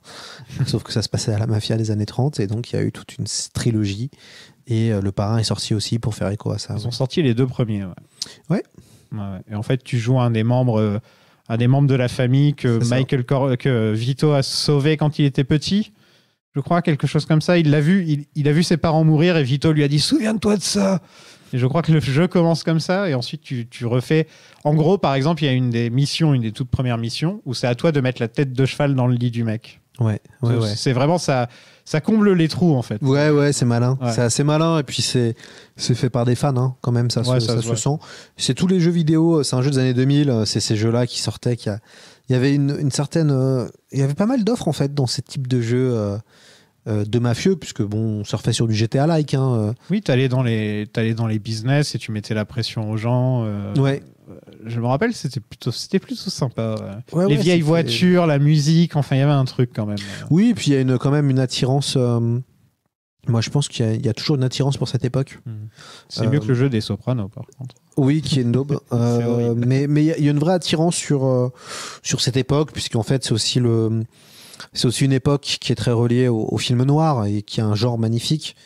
sauf que ça se passait à la Mafia des années 30, et donc il y a eu toute une trilogie, et Le Parrain est sorti aussi pour faire écho à ça. Ils ont sorti les 2 premiers. Ouais. Et en fait, tu joues un des membres de la famille que que Vito a sauvé quand il était petit. Je crois, quelque chose comme ça. Il l'a vu, il a vu ses parents mourir et Vito lui a dit « Souviens-toi de ça !» Et je crois que le jeu commence comme ça et ensuite tu refais... En gros, par exemple, il y a une des toutes premières missions où c'est à toi de mettre la tête de cheval dans le lit du mec. Ouais. C'est vraiment ça comble les trous en fait. Ouais, c'est malin. Ouais. C'est assez malin et puis c'est fait par des fans hein, quand même, ça se sent. C'est tous les jeux vidéo, c'est un jeu des années 2000, c'est ces jeux-là qui sortaient, il y avait une certaine... il y avait pas mal d'offres en fait dans ces types de jeux de mafieux, puisque bon, on surfait sur du GTA-like. Hein. Oui, t'allais dans les business et tu mettais la pression aux gens. Ouais. Je me rappelle, c'était plutôt sympa. Ouais, les vieilles voitures, la musique, enfin, il y avait un truc quand même. Oui, et puis il y a quand même une attirance. Moi, je pense qu'il y a toujours une attirance pour cette époque. C'est mieux que le jeu des Sopranos, par contre. Oui, qui est une daube. Mais il y a une vraie attirance sur cette époque, puisqu'en fait, c'est aussi une époque qui est très reliée au film noir et qui a un genre magnifique,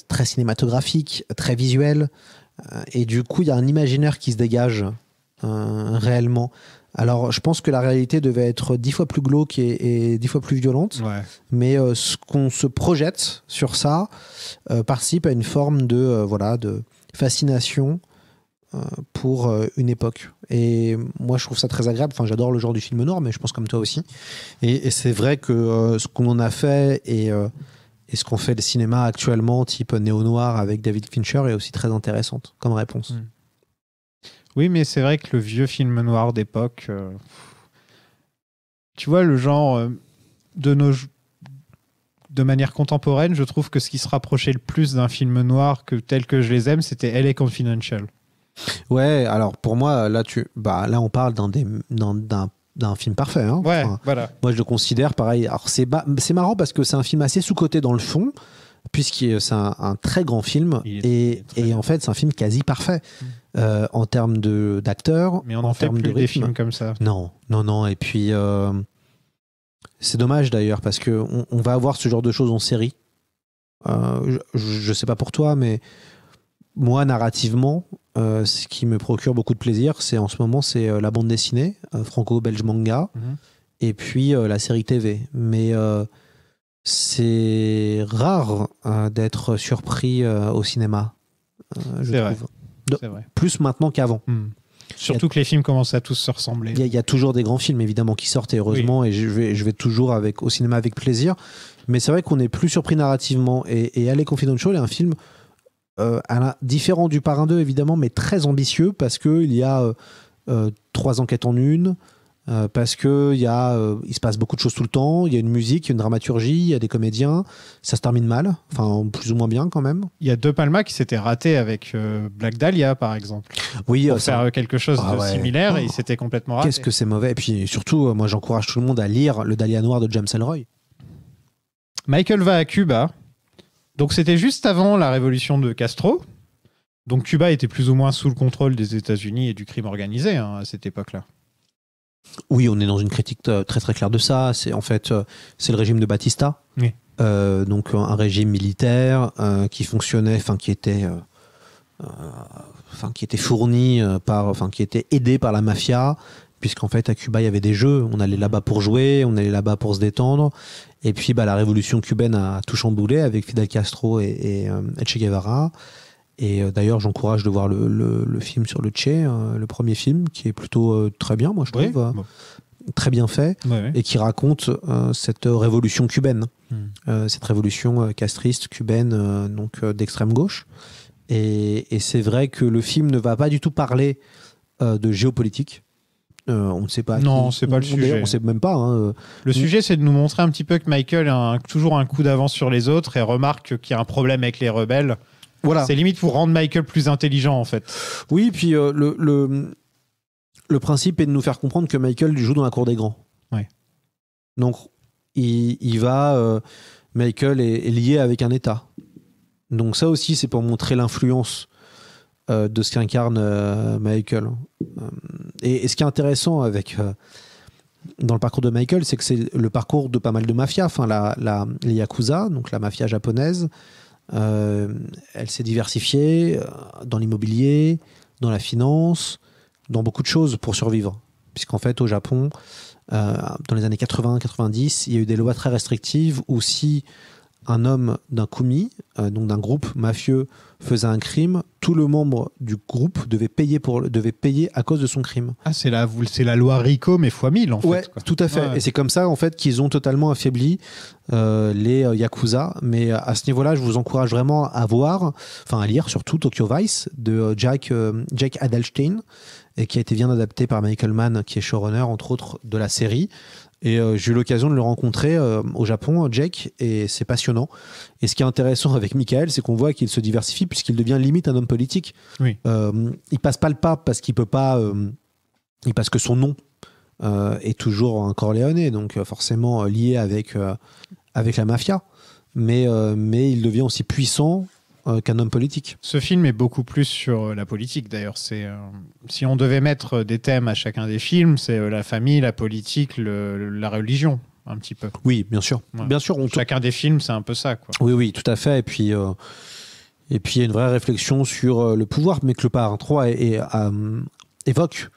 très cinématographique, très visuel. Et du coup, il y a un imaginaire qui se dégage réellement. Alors, je pense que la réalité devait être 10 fois plus glauque et 10 fois plus violente. Ouais. Mais ce qu'on se projette sur ça participe à une forme de fascination pour une époque. Et moi, je trouve ça très agréable. Enfin, j'adore le genre du film noir, mais je pense comme toi aussi. Et c'est vrai que ce qu'on en a fait et ce qu'on fait le cinéma actuellement, type néo-noir avec David Fincher, est aussi très intéressante comme réponse. Oui, mais c'est vrai que le vieux film noir d'époque, tu vois, le genre de manière contemporaine, je trouve que ce qui se rapprochait le plus d'un film noir tel que je les aime, c'était LA Confidential. Ouais, alors pour moi, là on parle d'un film parfait. Hein. Ouais, voilà. Moi, je le considère pareil. Alors, c'est marrant parce que c'est un film assez sous-coté dans le fond, puisque c'est un très grand film. Et en fait, c'est un film quasi parfait en termes d'acteurs. Mais on n'en fait plus des films comme ça. Non. Et puis, c'est dommage d'ailleurs, parce qu'on va avoir ce genre de choses en série. Je sais pas pour toi, mais moi, narrativement, ce qui me procure beaucoup de plaisir, c'est la bande dessinée, franco-belge manga, et puis la série TV. Mais c'est rare d'être surpris au cinéma, je trouve. C'est vrai. Plus maintenant qu'avant. Surtout que les films commencent à tous se ressembler. Il y a toujours des grands films, évidemment, qui sortent, et heureusement, et je vais toujours au cinéma avec plaisir. Mais c'est vrai qu'on est plus surpris narrativement. Et LA Confidential est un film différent du Parrain 2, évidemment, mais très ambitieux, parce qu'il y a 3 enquêtes en une, parce qu'il il se passe beaucoup de choses tout le temps, il y a une musique, il y a une dramaturgie, il y a des comédiens, ça se termine mal, enfin plus ou moins bien quand même. Il y a De Palma qui s'était raté avec Black Dahlia, par exemple. Oui, pour faire quelque chose de similaire, et il s'était complètement raté. Qu'est-ce que c'est mauvais. Et puis surtout, moi j'encourage tout le monde à lire Le Dahlia Noir de James Ellroy. Michael va à Cuba. Donc c'était juste avant la révolution de Castro. Donc Cuba était plus ou moins sous le contrôle des États-Unis et du crime organisé à cette époque-là. Oui, on est dans une critique très très claire de ça. C'est le régime de Batista. Oui. Donc un régime militaire qui fonctionnait, qui était fourni qui était aidé par la mafia, puisqu'en fait à Cuba il y avait des jeux. On allait là-bas pour jouer, on allait là-bas pour se détendre. Et puis la révolution cubaine a tout chamboulé avec Fidel Castro et Che Guevara. Et d'ailleurs, j'encourage de voir le film sur le Che, le premier film, qui est plutôt très bien, moi je trouve, très bien fait, et qui raconte cette révolution cubaine, cette révolution castriste cubaine, donc d'extrême gauche. Et c'est vrai que le film ne va pas du tout parler de géopolitique. On ne sait pas. Non, c'est pas le sujet. On ne sait même pas. Le sujet, c'est de nous montrer un petit peu que Michael a toujours un coup d'avance sur les autres et remarque qu'il y a un problème avec les rebelles. Voilà. C'est limite pour rendre Michael plus intelligent, en fait. Oui, puis le principe est de nous faire comprendre que Michael joue dans la cour des grands. Ouais. Donc, Michael est lié avec un État. Donc ça aussi, c'est pour montrer l'influence de ce qu'incarne Michael. Et ce qui est intéressant dans le parcours de Michael, c'est que c'est le parcours de pas mal de mafias. Les Yakuza, donc la mafia japonaise, elle s'est diversifiée dans l'immobilier, dans la finance, dans beaucoup de choses pour survivre. Puisqu'en fait, au Japon, dans les années 80-90, il y a eu des lois très restrictives où si un homme d'un commis, donc d'un groupe mafieux, faisait un crime, tout le membre du groupe devait payer à cause de son crime. Ah, c'est la loi RICO, mais fois 1000 en fait. Ouais, Quoi. tout à fait. Ouais. Et c'est comme ça en fait qu'ils ont totalement affaibli les Yakuza. Mais à ce niveau-là, je vous encourage vraiment à lire surtout Tokyo Vice de Jack Adelstein, et qui a été bien adapté par Michael Mann, qui est showrunner entre autres de la série. Et j'ai eu l'occasion de le rencontrer au Japon, Jake, et c'est passionnant. Et ce qui est intéressant avec Michael, c'est qu'on voit qu'il se diversifie puisqu'il devient limite un homme politique. Oui. Il passe pas le pas parce qu'il peut pas, parce que son nom est toujours un Corleone, donc forcément lié avec la mafia. Mais il devient aussi puissant qu'un homme politique. Ce film est beaucoup plus sur la politique d'ailleurs. Si on devait mettre des thèmes à chacun des films, c'est la famille, la politique, la religion, un petit peu. Oui, bien sûr. Ouais. Bien sûr. Chacun des films, c'est un peu ça, quoi. Oui, tout à fait. Et puis il y a une vraie réflexion sur le pouvoir, mais que le Parrain 3 évoque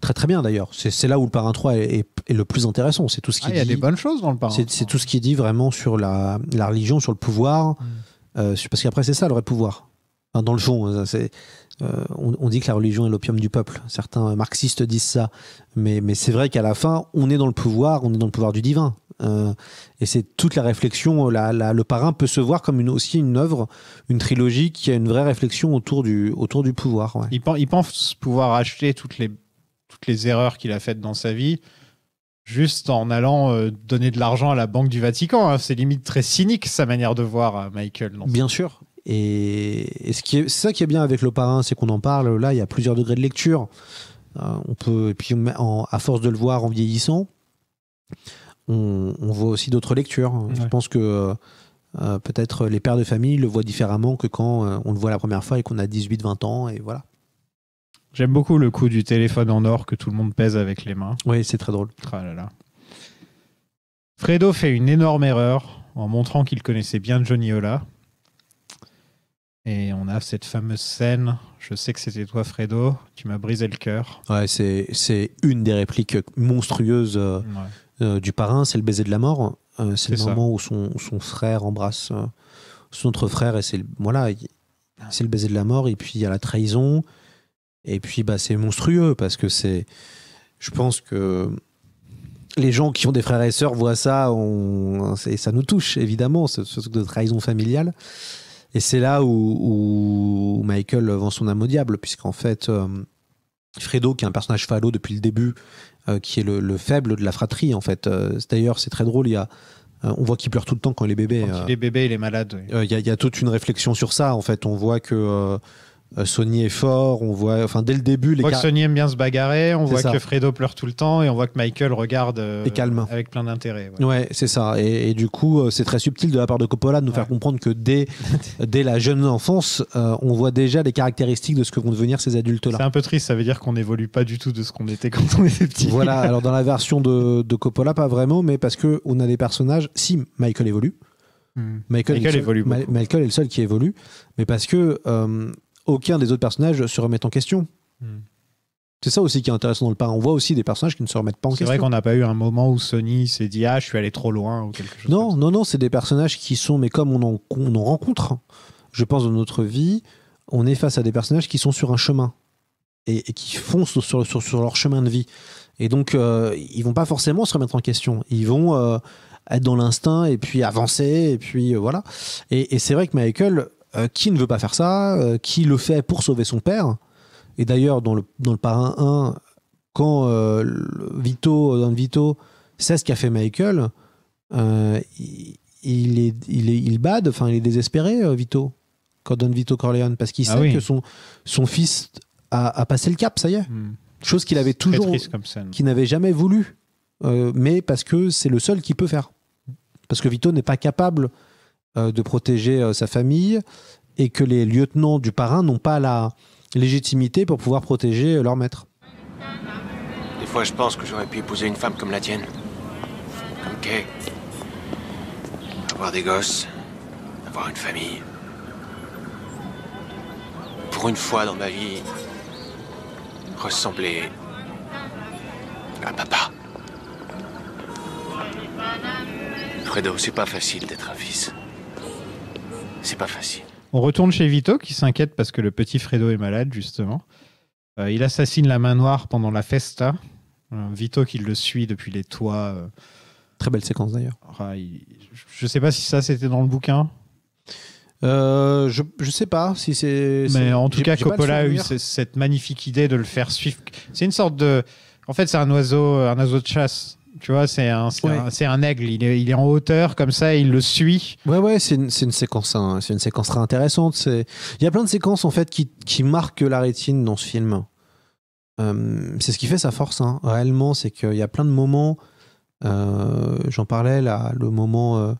très très bien d'ailleurs. C'est là où le Parrain 3 est le plus intéressant. C'est tout ce qu'il dit. Il y a des bonnes choses dans le Parrain. C'est tout ce qu'il dit vraiment sur la religion, sur le pouvoir. Parce qu'après, c'est ça le vrai pouvoir. Enfin, dans le fond, on dit que la religion est l'opium du peuple. Certains marxistes disent ça. Mais c'est vrai qu'à la fin, on est dans le pouvoir du divin. Et c'est toute la réflexion. Le Parrain peut se voir comme aussi une œuvre, une trilogie qui a une vraie réflexion autour du pouvoir. Ouais. Il pense pouvoir acheter toutes les erreurs qu'il a faites dans sa vie juste en allant donner de l'argent à la Banque du Vatican. Hein. C'est limite très cynique, sa manière de voir, Michael. Bien sûr. Et c'est ça qui est bien avec le Parrain, c'est qu'on en parle. Là, il y a plusieurs degrés de lecture. On peut, et puis à force de le voir en vieillissant, on voit aussi d'autres lectures. Ouais. Je pense que peut-être les pères de famille le voient différemment que quand on le voit la première fois et qu'on a 18-20 ans. Et voilà. J'aime beaucoup le coup du téléphone en or que tout le monde pèse avec les mains. Oui, c'est très drôle. Ah là là. Fredo fait une énorme erreur en montrant qu'il connaissait bien Johnny Ola. Et on a cette fameuse scène. Je sais que c'était toi, Fredo. Tu m'as brisé le cœur. Ouais, c'est une des répliques monstrueuses du Parrain. C'est le baiser de la mort. C'est le moment où son frère embrasse son autre frère. Et c'est le baiser de la mort. Et puis il y a la trahison. Et puis c'est monstrueux parce que je pense que les gens qui ont des frères et sœurs voient ça, ça nous touche évidemment, ce truc de trahison familiale. Et c'est là où Michael vend son âme au diable, puisqu'en fait Fredo, qui est un personnage falot depuis le début, qui est le faible de la fratrie en fait. D'ailleurs c'est très drôle, on voit qu'il pleure tout le temps quand il est bébé. Quand il est bébé, il est malade. Il y a toute une réflexion sur ça en fait. On voit que Sonny est fort, on voit, dès le début... On voit que Sonny aime bien se bagarrer, on voit ça. que Fredo pleure tout le temps, et on voit que Michael regarde et calme. Avec plein d'intérêt. Ouais, c'est ça. Et du coup, c'est très subtil de la part de Coppola de nous faire comprendre que dès la jeune enfance, on voit déjà les caractéristiques de ce que vont devenir ces adultes-là. C'est un peu triste, ça veut dire qu'on n'évolue pas du tout de ce qu'on était quand on était petit. Voilà, alors dans la version de Coppola, pas vraiment, mais parce qu'on a des personnages... Si, Michael évolue. Michael évolue beaucoup. Michael est le seul qui évolue, mais parce que... aucun des autres personnages se remet en question. C'est ça aussi qui est intéressant dans le Parrain. On voit aussi des personnages qui ne se remettent pas en question. C'est vrai qu'on n'a pas eu un moment où Sonny s'est dit « Ah, je suis allé trop loin » ou quelque chose. Non, c'est des personnages qui sont... Mais comme on en rencontre, je pense, dans notre vie, on est face à des personnages qui sont sur un chemin et qui foncent sur leur chemin de vie. Et donc, ils vont pas forcément se remettre en question. Ils vont être dans l'instinct et puis avancer, et puis voilà. Et c'est vrai que Michael... qui ne veut pas faire ça, qui le fait pour sauver son père. Et d'ailleurs, dans le Parrain 1, quand Don Vito sait ce qu'a fait Michael, il est désespéré, Vito, quand Don Vito Corleone, parce qu'il sait que son fils a passé le cap, ça y est. Chose qu'il avait toujours, qu'il n'avait jamais voulu, mais parce que c'est le seul qui peut faire. Parce que Vito n'est pas capable de protéger sa famille et que les lieutenants du Parrain n'ont pas la légitimité pour pouvoir protéger leur maître. Des fois, je pense que j'aurais pu épouser une femme comme la tienne. Comme Kay. Avoir des gosses. Avoir une famille. Pour une fois dans ma vie, ressembler à papa. Fredo, c'est pas facile d'être un fils. C'est pas facile. On retourne chez Vito qui s'inquiète parce que le petit Fredo est malade, justement. Il assassine la main noire pendant la festa. Vito qui le suit depuis les toits. Très belle séquence d'ailleurs. Je sais pas si ça c'était dans le bouquin. Je sais pas si c'est. Mais en tout cas, j'ai pas Coppola a le eu souvenir. cette magnifique idée de le faire suivre. C'est une sorte de. En fait, c'est un oiseau de chasse. Tu vois, c'est un aigle. Il est en hauteur comme ça, et il le suit. Ouais, c'est une séquence, c'est une séquence très intéressante. Il y a plein de séquences en fait qui marquent la rétine dans ce film. C'est ce qui fait sa force, hein. Réellement, c'est qu'il y a plein de moments. J'en parlais là, le moment.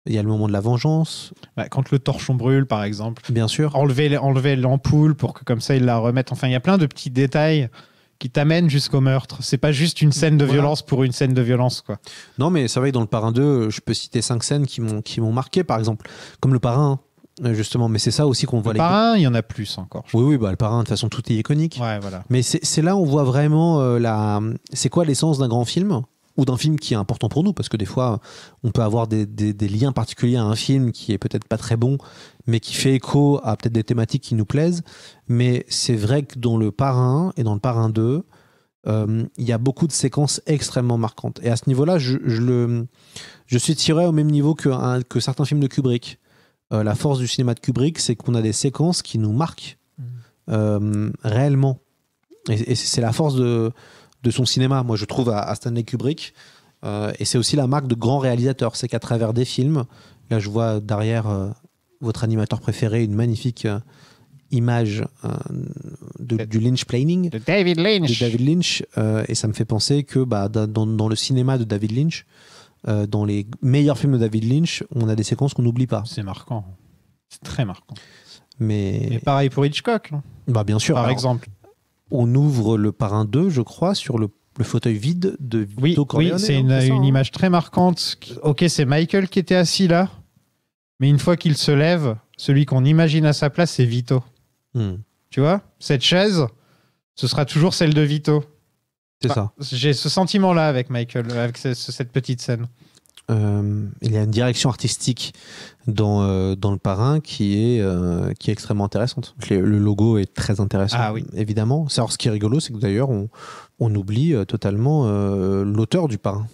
Il y a le moment de la vengeance. Quand le torchon brûle, par exemple. Bien sûr. Enlever l'ampoule pour que comme ça il la remette. Enfin, il y a plein de petits détails qui t'amènent jusqu'au meurtre. C'est pas juste une scène de violence pour une scène de violence, quoi. Non, mais c'est vrai que dans le Parrain 2, je peux citer 5 scènes qui m'ont marqué, par exemple. Comme le Parrain, justement. Mais c'est ça aussi qu'on voit. Le Parrain, il y en a plus encore. Oui, le Parrain, de toute façon, tout est iconique. Ouais, voilà. Mais c'est là où on voit vraiment c'est quoi l'essence d'un grand film ou d'un film qui est important pour nous, parce que des fois, on peut avoir des liens particuliers à un film qui est peut-être pas très bon, mais qui fait écho à peut-être des thématiques qui nous plaisent. Mais c'est vrai que dans le Parrain et dans le Parrain 2, il y a beaucoup de séquences extrêmement marquantes. Et à ce niveau-là, je suis tiré au même niveau que certains films de Kubrick. La force du cinéma de Kubrick, c'est qu'on a des séquences qui nous marquent réellement. Et c'est la force de son cinéma, moi je trouve, à Stanley Kubrick. Et c'est aussi la marque de grands réalisateurs. C'est qu'à travers des films, là je vois derrière votre animateur préféré une magnifique image du Lynch Planning. De David Lynch. Et ça me fait penser que dans le cinéma de David Lynch, dans les meilleurs films de David Lynch, on a des séquences qu'on n'oublie pas. C'est marquant. C'est très marquant. Mais pareil pour Hitchcock. Bien sûr. Par exemple. On ouvre le Parrain 2, je crois, sur le fauteuil vide de Vito Corleone. Oui, c'est une image très marquante. Ok, c'est Michael qui était assis là, mais une fois qu'il se lève, celui qu'on imagine à sa place, c'est Vito. Tu vois, cette chaise, ce sera toujours celle de Vito. C'est ça. J'ai ce sentiment-là avec Michael, avec cette petite scène. Il y a une direction artistique dans le Parrain qui est extrêmement intéressante. Le logo est très intéressant, évidemment. Alors, ce qui est rigolo, c'est que d'ailleurs, on oublie totalement l'auteur du Parrain,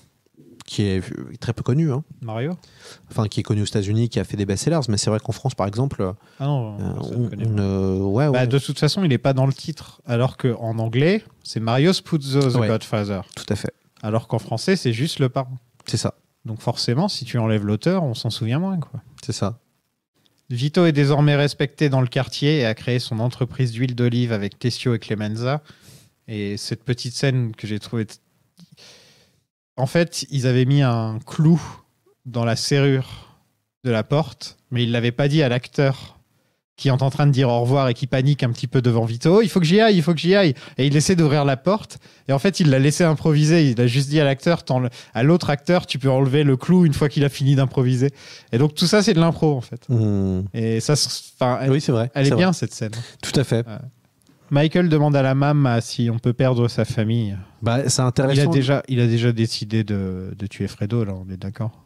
qui est très peu connu. Hein. Mario ? Enfin, qui est connu aux États-Unis, qui a fait des best-sellers, mais c'est vrai qu'en France, par exemple... De toute façon, il n'est pas dans le titre, alors qu'en anglais, c'est Mario Puzo, The Godfather. Tout à fait. Alors qu'en français, c'est juste le Parrain. C'est ça. Donc forcément, si tu enlèves l'auteur, on s'en souvient moins, quoi. C'est ça. Vito est désormais respecté dans le quartier et a créé son entreprise d'huile d'olive avec Tessio et Clemenza. Et cette petite scène que j'ai trouvée... En fait, ils avaient mis un clou dans la serrure de la porte, mais ils ne l'avaient pas dit à l'acteur qui est en train de dire au revoir et qui panique un petit peu devant Vito. Oh, il faut que j'y aille, il faut que j'y aille. Et il essaie d'ouvrir la porte. Et en fait, il l'a laissé improviser. Il a juste dit à l'acteur, à l'autre acteur, tu peux enlever le clou une fois qu'il a fini d'improviser. Et donc, tout ça, c'est de l'impro, en fait. Et ça, oui, c'est vrai. Elle est bien, cette scène. Tout à fait. Michael demande à la mam si on peut perdre sa famille. C'est intéressant. Il a déjà décidé de tuer Fredo, là, on est d'accord.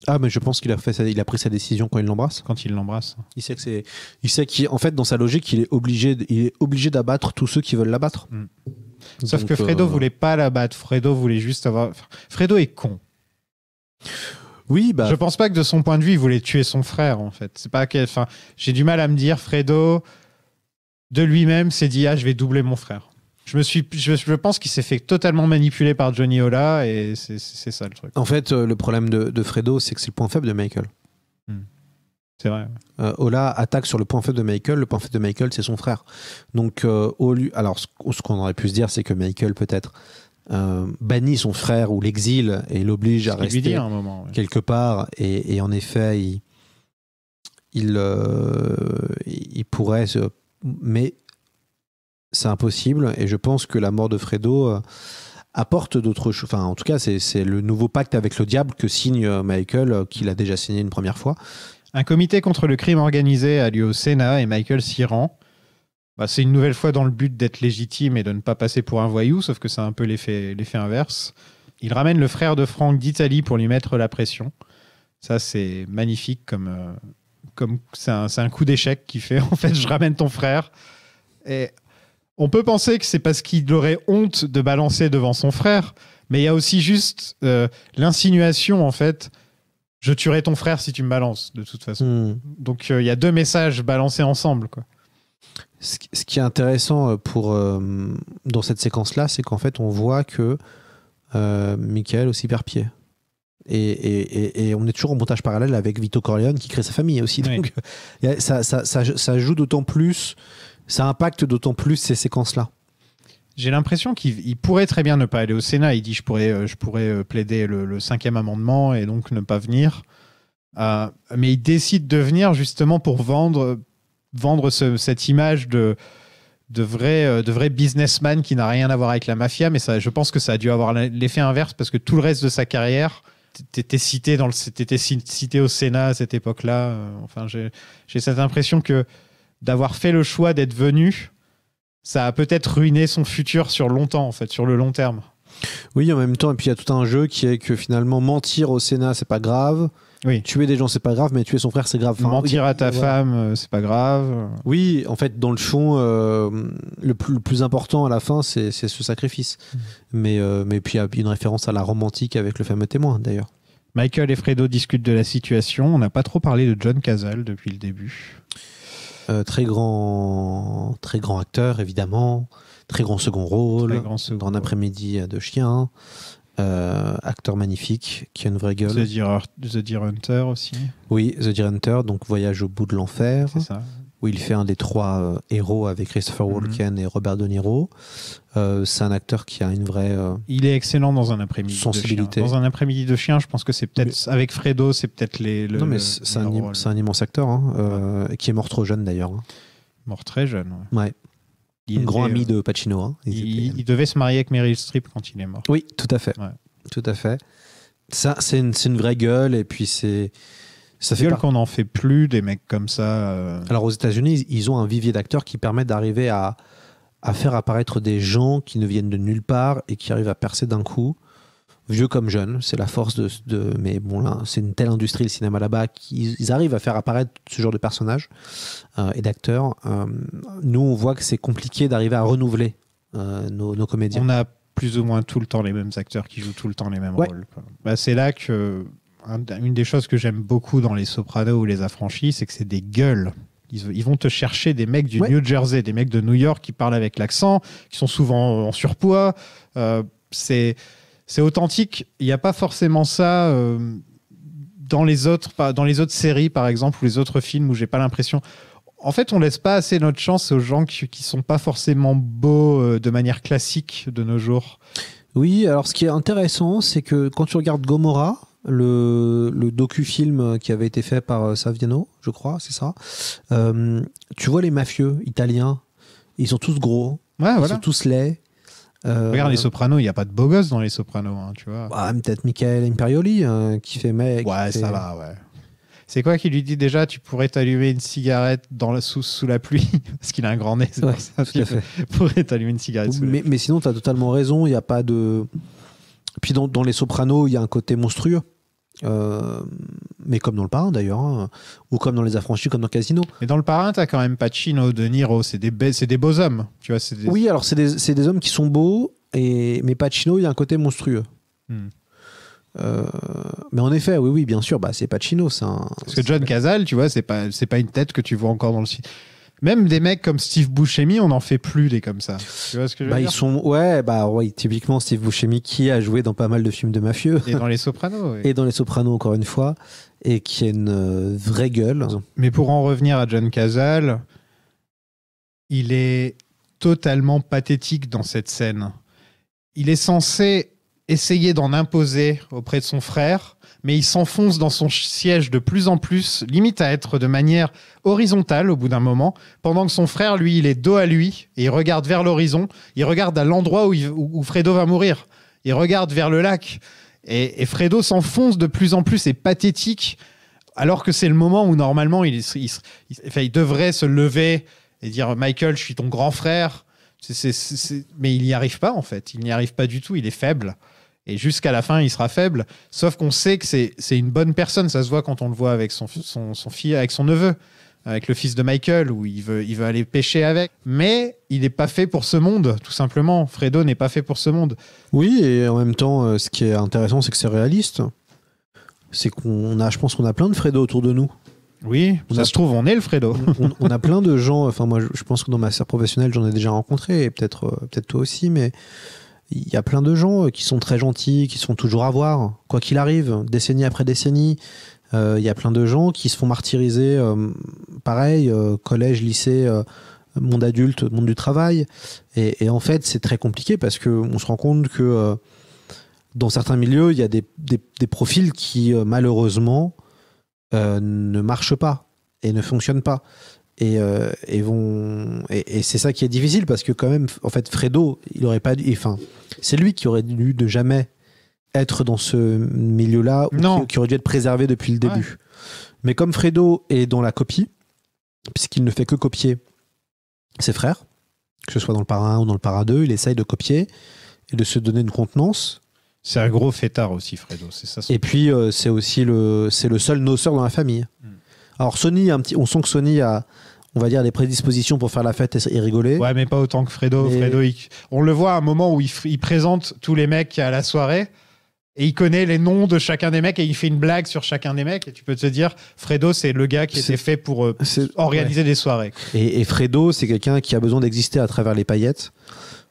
Ah, mais je pense qu'il a pris sa décision quand il l'embrasse. Quand il l'embrasse. Il sait qu'en fait, dans sa logique, il est obligé d'abattre tous ceux qui veulent l'abattre. Sauf que Fredo voulait pas l'abattre. Fredo voulait juste avoir... Fredo est con. Oui, Je pense pas que de son point de vue, il voulait tuer son frère, en fait. C'est pas j'ai du mal à me dire, Fredo, de lui-même, s'est dit, je vais doubler mon frère. Je pense qu'il s'est fait totalement manipuler par Johnny Ola et c'est ça le truc. En fait, le problème de Fredo, c'est que c'est le point faible de Michael. C'est vrai. Ola attaque sur le point faible de Michael. Le point faible de Michael, c'est son frère. Donc, alors, ce qu'on aurait pu se dire, c'est que Michael, peut-être, bannit son frère ou l'exile et l'oblige à rester à un moment, quelque part. Et en effet, il pourrait se... Mais... c'est impossible et je pense que la mort de Fredo apporte d'autres choses. Enfin, en tout cas, c'est le nouveau pacte avec le diable que signe Michael, qu'il a déjà signé une première fois. Un comité contre le crime organisé a lieu au Sénat et Michael s'y rend. C'est une nouvelle fois dans le but d'être légitime et de ne pas passer pour un voyou, sauf que c'est un peu l'effet inverse. Il ramène le frère de Frank d'Italie pour lui mettre la pression. Ça, c'est magnifique comme c'est un coup d'échec qui fait en fait je ramène ton frère. Et on peut penser que c'est parce qu'il aurait honte de balancer devant son frère, mais il y a aussi juste l'insinuation en fait, je tuerai ton frère si tu me balances de toute façon. Donc il y a deux messages balancés ensemble quoi. Ce qui est intéressant dans cette séquence-là, c'est qu'en fait on voit que Michael aussi perd pied. Et on est toujours en montage parallèle avec Vito Corleone qui crée sa famille aussi. Oui. Donc ça joue d'autant plus, ça impacte d'autant plus ces séquences-là. J'ai l'impression qu'il pourrait très bien ne pas aller au Sénat. Il dit je pourrais plaider le 5e amendement et donc ne pas venir. Mais il décide de venir justement pour vendre cette image de vrai businessman qui n'a rien à voir avec la mafia. Mais ça, je pense que ça a dû avoir l'effet inverse parce que tout le reste de sa carrière... T'étais cité au Sénat à cette époque-là. Enfin, j'ai cette impression que d'avoir fait le choix d'être venu, ça a peut-être ruiné son futur sur longtemps, en fait, sur le long terme. Oui, en même temps, et puis il y a tout un jeu qui est que finalement mentir au Sénat, c'est pas grave. Oui. Tuer des gens, c'est pas grave, mais tuer son frère, c'est grave. Enfin, mentir à ta femme, c'est pas grave. Oui, en fait, dans le fond, le plus important à la fin, c'est ce sacrifice. Mais puis il y a une référence à la romantique avec le fameux témoin, d'ailleurs. Michael et Fredo discutent de la situation. On n'a pas trop parlé de John Cazale depuis le début. Très grand acteur, évidemment. Très grand second rôle. Dans un après-midi de chien. Acteur magnifique qui a une vraie gueule. The Deer Hunter aussi. Oui, The Deer Hunter, donc Voyage au bout de l'enfer. C'est ça. Où il fait un des 3 héros avec Christopher Walken et Robert De Niro. C'est un acteur qui a une vraie il est excellent dans un après-midi sensibilité. de chien. Dans un après-midi de chien, je pense que c'est peut-être avec Fredo, c'est peut-être non, mais c'est un immense acteur qui est mort trop jeune d'ailleurs. Mort très jeune. Ouais. Un grand ami de Pacino. Il devait se marier avec Meryl Streep quand il est mort. Oui, tout à fait. Ouais. Tout à fait. Ça, c'est une vraie gueule et puis ça fait qu'on n'en fait plus des mecs comme ça. Alors aux États-Unis, ils ont un vivier d'acteurs qui permet d'arriver à faire apparaître des gens qui ne viennent de nulle part et qui arrivent à percer d'un coup, vieux comme jeunes. C'est la force de mais bon là, c'est une telle industrie le cinéma là-bas qu'ils arrivent à faire apparaître ce genre de personnages et d'acteurs. Nous, on voit que c'est compliqué d'arriver à renouveler nos comédiens. On a plus ou moins tout le temps les mêmes acteurs qui jouent tout le temps les mêmes rôles. Bah, c'est là que une des choses que j'aime beaucoup dans Les Sopranos ou Les Affranchis, c'est que c'est des gueules. Ils vont te chercher des mecs du New Jersey, des mecs de New York qui parlent avec l'accent, qui sont souvent en surpoids. C'est authentique. Il n'y a pas forcément ça dans les autres séries, par exemple, ou les autres films où j'ai pas l'impression... En fait, on laisse pas assez notre chance aux gens qui sont pas forcément beaux de manière classique de nos jours. Oui, alors ce qui est intéressant, c'est que quand tu regardes Gomorrah, le docu-film qui avait été fait par Saviano, je crois, c'est ça, tu vois les mafieux italiens, ils sont tous gros, ils sont tous laids. Regarde Les Sopranos, il n'y a pas de beaux gosses dans Les Sopranos, hein, tu vois. Ah, peut-être Michael Imperioli qui fait mec. Ouais, ça va, ouais. C'est quoi qui lui dit déjà tu pourrais t'allumer une cigarette sous la pluie parce qu'il a un grand nez, c'est pour ça qu'il pourrait t'allumer une cigarette sous la pluie. Mais sinon, tu as totalement raison, il n'y a pas de... Puis dans Les Sopranos, il y a un côté monstrueux. Mais comme dans Le Parrain d'ailleurs, hein, ou comme dans Les Affranchis, comme dans Casino. Mais dans Le Parrain, t'as quand même Pacino, De Niro, c'est des beaux hommes, tu vois. Oui, alors c'est des hommes qui sont beaux, mais Pacino, il y a un côté monstrueux. Mais en effet, oui, bien sûr, c'est Pacino. Parce que John Cazale, tu vois, c'est pas une tête que tu vois encore dans le film. Même des mecs comme Steve Buscemi, on n'en fait plus des comme ça. Tu vois ce que je veux dire ? Ils sont, ouais, typiquement Steve Buscemi qui a joué dans pas mal de films de mafieux. Et dans Les Sopranos. Oui. Et dans Les Sopranos, encore une fois, et qui a une vraie gueule. Mais pour en revenir à John Cazale, il est totalement pathétique dans cette scène. Il est censé essayer d'en imposer auprès de son frère, mais il s'enfonce dans son siège de plus en plus, limite à être de manière horizontale au bout d'un moment, pendant que son frère, lui, il est dos à lui, et il regarde vers l'horizon, il regarde à l'endroit où Fredo va mourir, il regarde vers le lac, et Fredo s'enfonce de plus en plus, c'est pathétique, alors que c'est le moment où normalement il devrait se lever et dire « Michael, je suis ton grand frère », mais il n'y arrive pas en fait, il n'y arrive pas du tout, il est faible. Et jusqu'à la fin, il sera faible. Sauf qu'on sait que c'est une bonne personne. Ça se voit quand on le voit avec son fils, avec son neveu, avec le fils de Michael, où il veut aller pêcher avec. Mais il n'est pas fait pour ce monde, tout simplement. Fredo n'est pas fait pour ce monde. Oui, et en même temps, ce qui est intéressant, c'est que c'est réaliste. C'est je pense qu'on a plein de Fredo autour de nous. Oui, ça se trouve, on est le Fredo. On a plein de gens, enfin moi je pense que dans ma sphère professionnelle j'en ai déjà rencontré, et peut-être toi aussi, mais il y a plein de gens qui sont très gentils, qui sont toujours à voir, quoi qu'il arrive, décennie après décennie. Il y a plein de gens qui se font martyriser, pareil, collège, lycée, monde adulte, monde du travail. Et en fait c'est très compliqué parce qu'on se rend compte que dans certains milieux, il y a des profils qui malheureusement ne marchent pas et ne fonctionnent pas et c'est ça qui est difficile parce que quand même en fait Fredo il aurait pas dû, enfin c'est lui qui aurait dû de jamais être dans ce milieu-là ou qui aurait dû être préservé depuis le début. Mais comme Fredo est dans la copie, puisqu'il ne fait que copier ses frères, que ce soit dans le parrain 1 ou dans le parrain 2, il essaye de copier et de se donner une contenance. C'est un gros fêtard aussi, Fredo. C'est ça. Et puis, c'est aussi le seul noceur dans la famille. Alors, Sony, on sent que Sony a, on va dire, des prédispositions pour faire la fête et rigoler. Ouais, mais pas autant que Fredo. Fredo, on le voit à un moment où il présente tous les mecs à la soirée et il connaît les noms de chacun des mecs et il fait une blague sur chacun des mecs. Et tu peux te dire, Fredo, c'est le gars qui était fait pour organiser des soirées. Et Fredo, c'est quelqu'un qui a besoin d'exister à travers les paillettes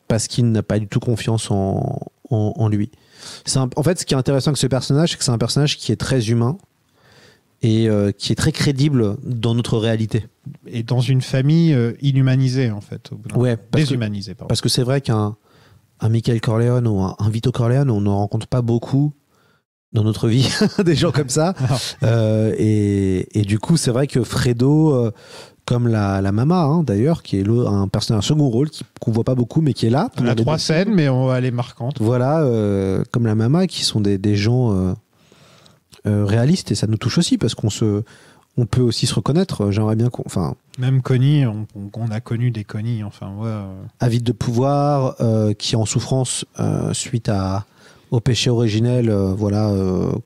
parce qu'il n'a pas du tout confiance en lui. En fait, ce qui est intéressant avec ce personnage, c'est que c'est un personnage qui est très humain et qui est très crédible dans notre réalité. Et dans une famille inhumanisée, en fait. Déshumanisée, pardon. Parce que c'est vrai qu'un Michael Corleone ou un Vito Corleone, on n'en rencontre pas beaucoup dans notre vie, des gens comme ça. Et du coup, c'est vrai que Fredo... comme la Mama, d'ailleurs, qui est un personnage, un second rôle qu'on voit pas beaucoup, mais qui est là. On a 3 scènes, mais elle est marquante. Voilà, comme la Mama, qui sont des gens réalistes, et ça nous touche aussi, parce on peut aussi se reconnaître. J'aimerais bien Même Connie, on a connu des Connie, avide de pouvoir, qui est en souffrance suite au péché originel,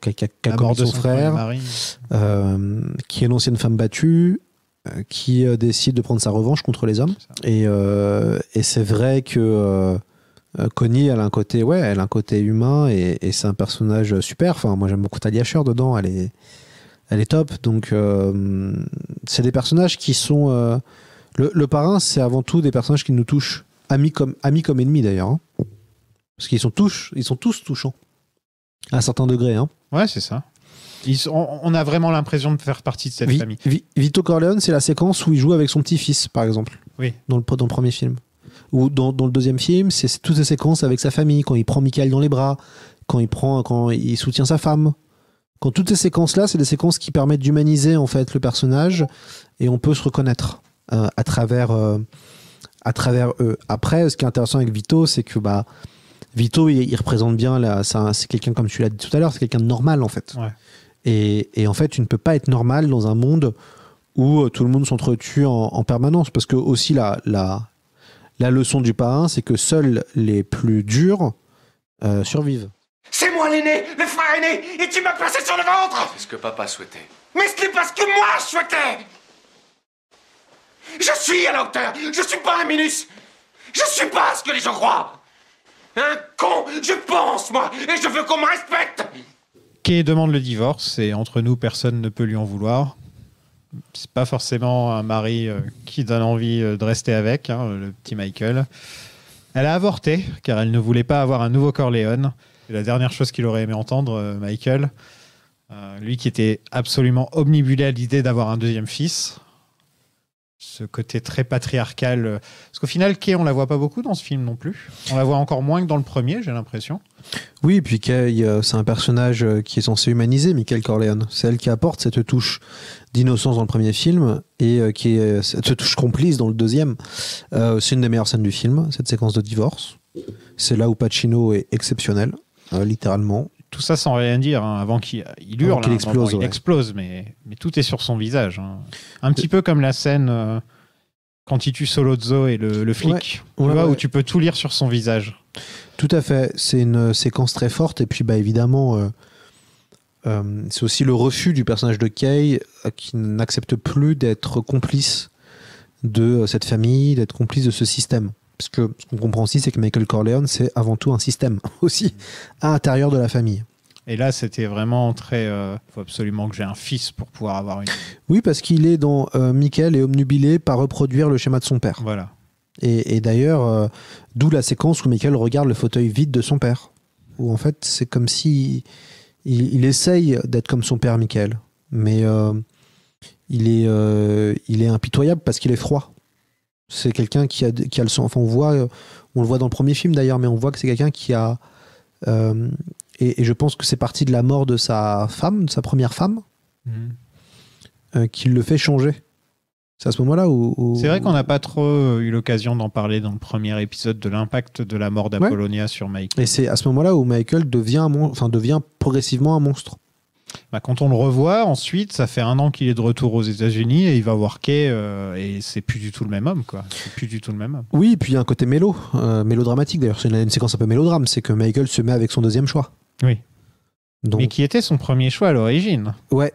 qu'a commis son frère, qui est une ancienne femme battue, qui décide de prendre sa revanche contre les hommes. Et c'est vrai que Connie, elle a un côté humain et c'est un personnage super. Enfin, moi, j'aime beaucoup Talia Shire dedans. Elle est top. Donc, c'est des personnages qui sont... Le parrain, c'est avant tout des personnages qui nous touchent. Amis comme ennemis, d'ailleurs. Hein. Parce qu'ils sont tous touchants. À un certain degré. Hein. Ouais, c'est ça. On a vraiment l'impression de faire partie de cette famille. Vito Corleone, c'est la séquence où il joue avec son petit-fils, par exemple. Oui. Dans le premier film. Ou dans le deuxième film, c'est toutes ces séquences avec sa famille, quand il prend Michael dans les bras, quand il soutient sa femme. Quand toutes ces séquences-là, c'est des séquences qui permettent d'humaniser en fait le personnage et on peut se reconnaître à travers eux. Après, ce qui est intéressant avec Vito, c'est que Vito, il représente bien, c'est quelqu'un, comme tu l'as dit tout à l'heure, c'est quelqu'un de normal en fait. Ouais. Et en fait, tu ne peux pas être normal dans un monde où tout le monde s'entretue en permanence. Parce que aussi, la leçon du parrain, c'est que seuls les plus durs survivent. C'est moi l'aîné, le frère aîné, et tu m'as placé sur le ventre! C'est ce que papa souhaitait. Mais ce n'est pas ce que moi je souhaitais! Je suis à la hauteur, je suis pas un minus! Je suis pas ce que les gens croient! Un con, je pense, moi, et je veux qu'on me respecte! Kay demande le divorce et entre nous, personne ne peut lui en vouloir. C'est pas forcément un mari qui donne envie de rester avec, le petit Michael. Elle a avorté car elle ne voulait pas avoir un nouveau Corleone. C'est la dernière chose qu'il aurait aimé entendre, Michael. Lui qui était absolument omnibulé à l'idée d'avoir un deuxième fils. Ce côté très patriarcal. Parce qu'au final, Kay, on la voit pas beaucoup dans ce film non plus. On la voit encore moins que dans le premier, j'ai l'impression. Oui, et puis Kay, c'est un personnage qui est censé humaniser Michael Corleone. C'est elle qui apporte cette touche d'innocence dans le premier film et qui est cette touche complice dans le deuxième. C'est une des meilleures scènes du film, cette séquence de divorce. C'est là où Pacino est exceptionnel, littéralement. Tout ça sans rien dire, avant qu'il hurle. Qu'il explose, il explose, mais tout est sur son visage. Un petit peu comme la scène Quand il tue Solozzo et le flic, tu vois, où tu peux tout lire sur son visage. Tout à fait. C'est une séquence très forte. Et puis, évidemment, c'est aussi le refus du personnage de Kay qui n'accepte plus d'être complice de cette famille, d'être complice de ce système. Parce que ce qu'on comprend aussi, c'est que Michael Corleone, c'est avant tout un système aussi à l'intérieur de la famille. Et là, c'était vraiment très... faut absolument que j'ai un fils pour pouvoir avoir une... Oui, parce qu'il est dans Michael est omnubilé par reproduire le schéma de son père. Voilà. Et d'ailleurs, d'où la séquence où Michael regarde le fauteuil vide de son père. Où en fait, c'est comme si il essaye d'être comme son père, Michael. Mais il est impitoyable parce qu'il est froid. C'est quelqu'un qui a le sang. Enfin, on le voit dans le premier film d'ailleurs, mais on voit que c'est quelqu'un qui a... Et je pense que c'est parti de la mort de sa femme, de sa première femme, qui le fait changer. C'est à ce moment-là où... C'est vrai qu'on n'a pas trop eu l'occasion d'en parler dans le premier épisode de l'impact de la mort d'Apollonia sur Michael. Et c'est à ce moment-là où Michael devient progressivement un monstre. Quand on le revoit, ensuite, ça fait 1 an qu'il est de retour aux États-Unis et il va voir Kay et c'est plus du tout le même homme, quoi. C'est plus du tout le même homme. Oui, et puis il y a un côté mélodramatique d'ailleurs. C'est une séquence un peu mélodrame. C'est que Michael se met avec son deuxième choix. Oui. Donc... Mais qui était son premier choix à l'origine. Ouais.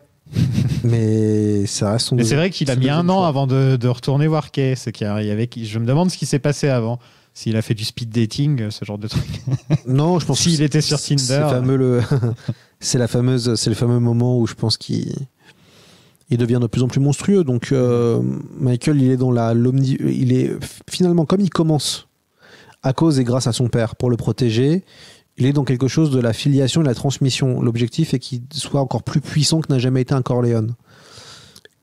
Mais ça reste son. Mais c'est vrai qu'il a mis 1 an avant de retourner voir Kay. C'est qu'il y avait, je me demande ce qui s'est passé avant. S'il a fait du speed dating, ce genre de truc. Non, je pense s'il était sur Tinder. C'est le fameux moment où je pense qu'il devient de plus en plus monstrueux. Donc Michael, il est dans il est finalement, comme il commence à cause et grâce à son père pour le protéger, il est dans quelque chose de la filiation et de la transmission. L'objectif est qu'il soit encore plus puissant que n'a jamais été un Corleone.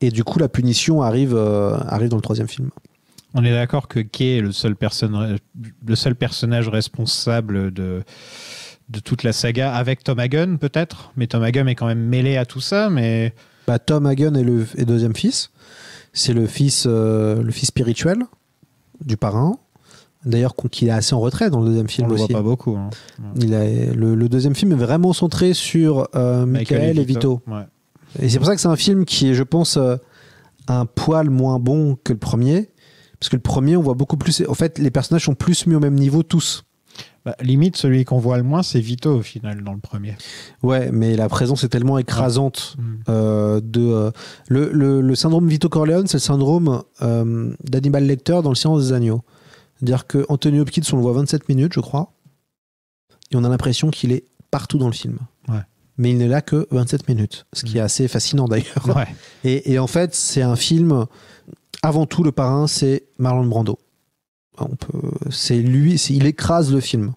Et du coup, la punition arrive dans le 3e film. On est d'accord que Kay est le seul personnage responsable de toute la saga, avec Tom Hagen peut-être, mais Tom Hagen est quand même mêlé à tout ça. Mais Tom Hagen est le deuxième fils. C'est le fils spirituel du parrain. D'ailleurs, qui est assez en retrait dans le deuxième film aussi. On le voit pas beaucoup. Hein. Le deuxième film est vraiment centré sur Michael et Vito. Ouais. Et c'est pour ça que c'est un film qui est, je pense, un poil moins bon que le premier. Parce que le premier, on voit beaucoup plus... En fait, les personnages sont plus mis au même niveau, tous. Limite, celui qu'on voit le moins, c'est Vito, au final, dans le premier. Ouais, mais la présence est tellement écrasante. Le syndrome Vito Corleone, c'est le syndrome d'Hannibal Lecter dans Le Silence des Agneaux. C'est-à-dire qu'Anthony Hopkins, on le voit 27 minutes, je crois, et on a l'impression qu'il est partout dans le film. Ouais. Mais il n'est là que 27 minutes, ce qui est assez fascinant d'ailleurs. Ouais. Et en fait, c'est un film... Avant tout, le parrain, c'est Marlon Brando. C'est lui, il écrase le film.